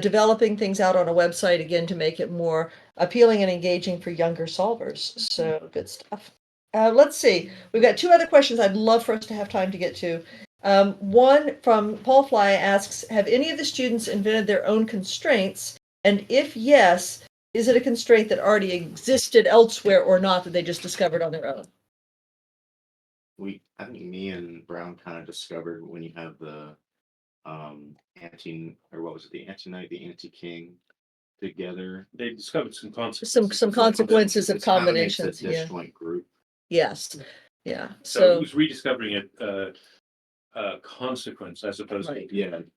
developing things out on a website, again, to make it more appealing and engaging for younger solvers. So good stuff. Let's see. We've got two other questions I'd love for us to have time to get to. One from Paul Fly asks, have any of the students invented their own constraints? And if yes, is it a constraint that already existed elsewhere or not that they just discovered on their own? I think me and Brown kind of discovered when you have the the anti-knight, the anti-king together. They discovered some consequences. Some consequences of It's kinda makes combinations. a Yeah. disjoint group. Yes. Yeah. So it was rediscovering a consequence as opposed Right. to the event.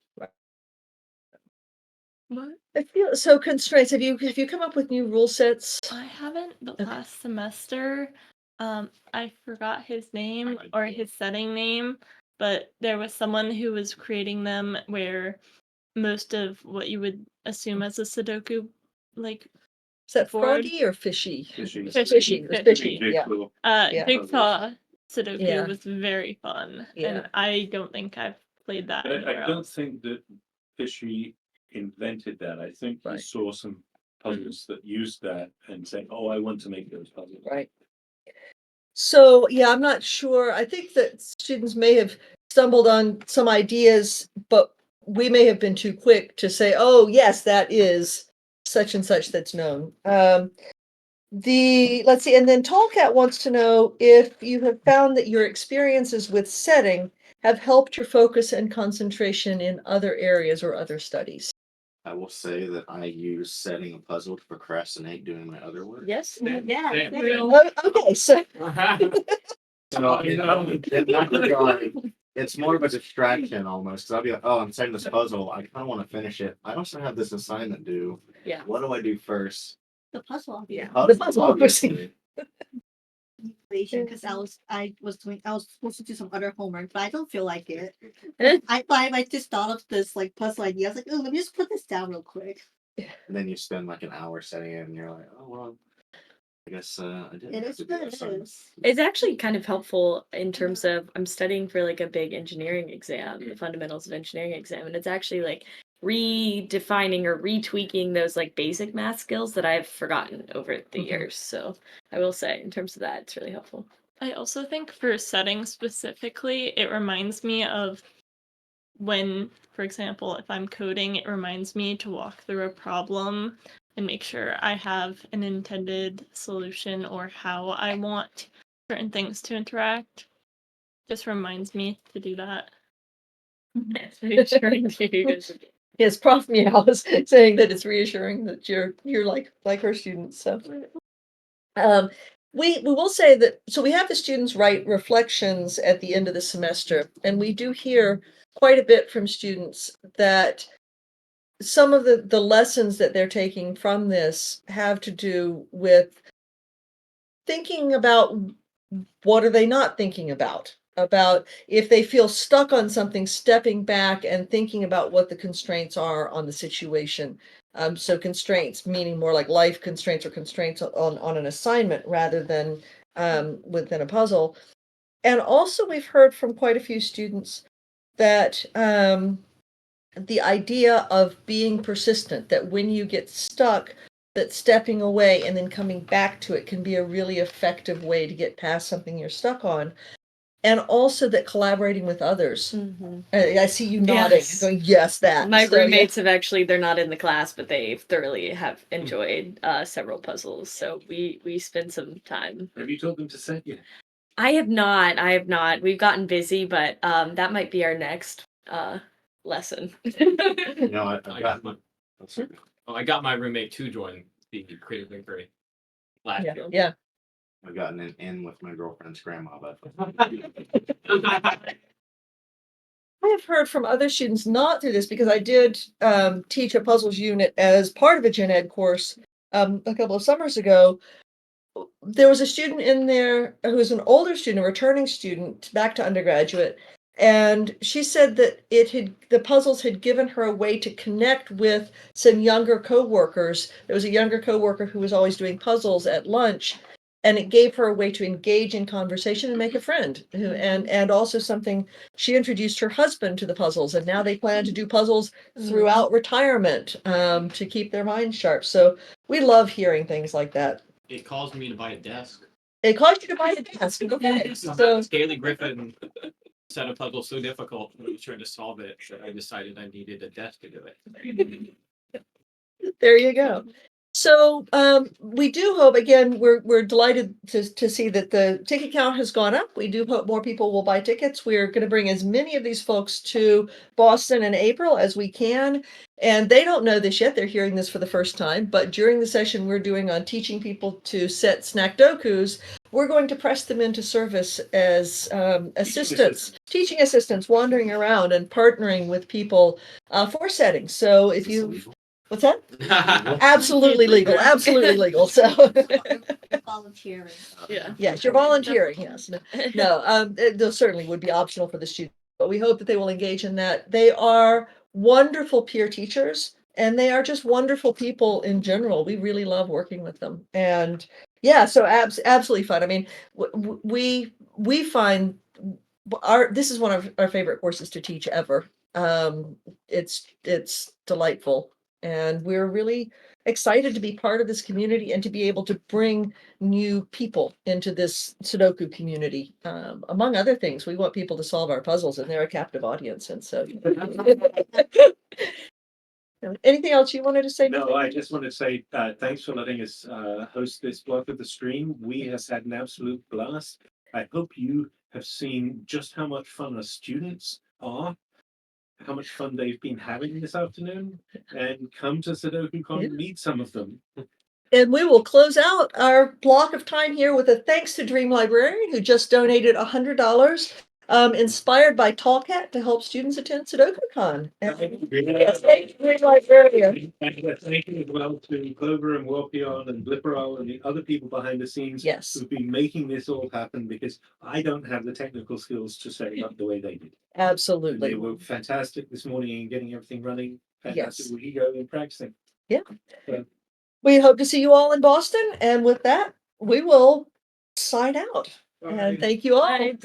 What? I feel so constraints. Have you come up with new rule sets? I haven't, but Okay. last semester, I forgot his name or his setting name, but there was someone who was creating them where most of what you would assume as a Sudoku, like Is that board. froggy or fishy? Fishy. Fishy. Fishy. Yeah. Jigsaw. Yeah. Jigsaw Sudoku Yeah. was very fun, Yeah. and I don't think I've played that But anywhere I don't else. think that Fishy invented that. I think he Right. saw some puzzles that used that and said, "Oh, I want to make those puzzles." Right. So, yeah, I'm not sure. I think that students may have stumbled on some ideas, but we may have been too quick to say, oh, yes, that is such and such that's known. Let's see, and then Tallcat wants to know if you have found that your experiences with setting have helped your focus and concentration in other areas or other studies. I will say that I use setting a puzzle to procrastinate doing my other work. Yes. Yeah. Okay, so So in that regard, it's more of a distraction almost. Because I'll be like, oh, I'm setting this puzzle. I kind of want to finish it. I also have this assignment due. Yeah. What do I do first? The puzzle. Yeah. The puzzle, obviously. Because I was supposed to do some other homework, but I don't feel like it. Eh. I just thought of this like puzzle idea. I was like, oh, let me just put this down real quick. And then you spend like an hour setting it, and you're like, oh well, I guess I didn't. It have is to do what that it assignment. is. It's actually kind of helpful in terms of I'm studying for like a big engineering exam, the fundamentals of engineering exam, and it's actually like redefining or retweaking those like basic math skills that I've forgotten over the years. So I will say, in terms of that, it's really helpful. I also think for setting specifically, it reminds me of when, for example, if I'm coding, it reminds me to walk through a problem and make sure I have an intended solution or how I want certain things to interact. Just reminds me to do that. It's reassuring to you guys. yes, Prof Meow is saying that it's reassuring that you're like her students. So we will say that so we have the students write reflections at the end of the semester, and we do hear quite a bit from students that some of the lessons that they're taking from this have to do with thinking about what are they not thinking about if they feel stuck on something, stepping back and thinking about what the constraints are on the situation. So constraints meaning more like life constraints or constraints on an assignment rather than within a puzzle. And also we've heard from quite a few students that the idea of being persistent, that when you get stuck, that stepping away and then coming back to it can be a really effective way to get past something you're stuck on. And also that collaborating with others. I see you nodding, Yes. going, yes, that. My So, yeah. roommates have actually, they're not in the class, but they thoroughly have enjoyed several puzzles. So we spend some time. Have you told them to set yet? I have not. We've gotten busy, but that might be our next lesson. You know, I've got my. I got my roommate to join the creative inquiry last Yeah, year. yeah. I've gotten an in with my girlfriend's grandma, but I have heard from other students not through this because I did teach a puzzles unit as part of a gen ed course a couple of summers ago. There was a student in there who was an older student, a returning student back to undergraduate, and she said that the puzzles had given her a way to connect with some younger coworkers. There was a younger coworker who was always doing puzzles at lunch, and it gave her a way to engage in conversation and make a friend. And also something, she introduced her husband to the puzzles, and now they plan to do puzzles throughout retirement to keep their minds sharp. So we love hearing things like that. It caused me to buy a desk. It caused you to buy a desk. Okay. So Scaly Griffin set a puzzle so difficult when I was trying to solve it that I decided I needed a desk to do it. there you go. So we do hope, again, we're delighted to see that the ticket count has gone up. We do hope more people will buy tickets. We're going to bring as many of these folks to Boston in April as we can. And they don't know this yet. They're hearing this for the first time. But during the session we're doing on teaching people to set snack dokus, we're going to press them into service as teaching assistants, wandering around and partnering with people for settings. So if you... What's that? Absolutely legal. Absolutely legal. So Volunteering. Yeah. yes, you're volunteering. Yes. No, those certainly would be optional for the student, but we hope that they will engage in that. They are wonderful peer teachers, and they are just wonderful people in general. We really love working with them. And yeah, so absolutely fun. I mean, we find this is one of our favorite courses to teach ever. It's delightful. And we're really excited to be part of this community and to be able to bring new people into this Sudoku community. Among other things, we want people to solve our puzzles, and they're a captive audience. And so, anything else you wanted to say? No, I just want to say thanks for letting us host this block of the stream. We have had an absolute blast. I hope you have seen just how much fun our students are, how much fun they've been having this afternoon, and come to SudokuCon, meet some of them. And we will close out our block of time here with a thanks to Dream Librarian, who just donated $100, inspired by Tallcat to help students attend SudokuCon. Yes, thank you, Dream Librarian. And thank you as well to Clover and Warpion and Blipperall and the other people behind the scenes who've been making this all happen, because I don't have the technical skills to set it up the way they did. Absolutely. And they were fantastic this morning in getting everything running. Fantastic Yes. with ego and practicing. Yeah. So, We hope to see you all in Boston. And with that, we will sign out. And thank you all. Bye.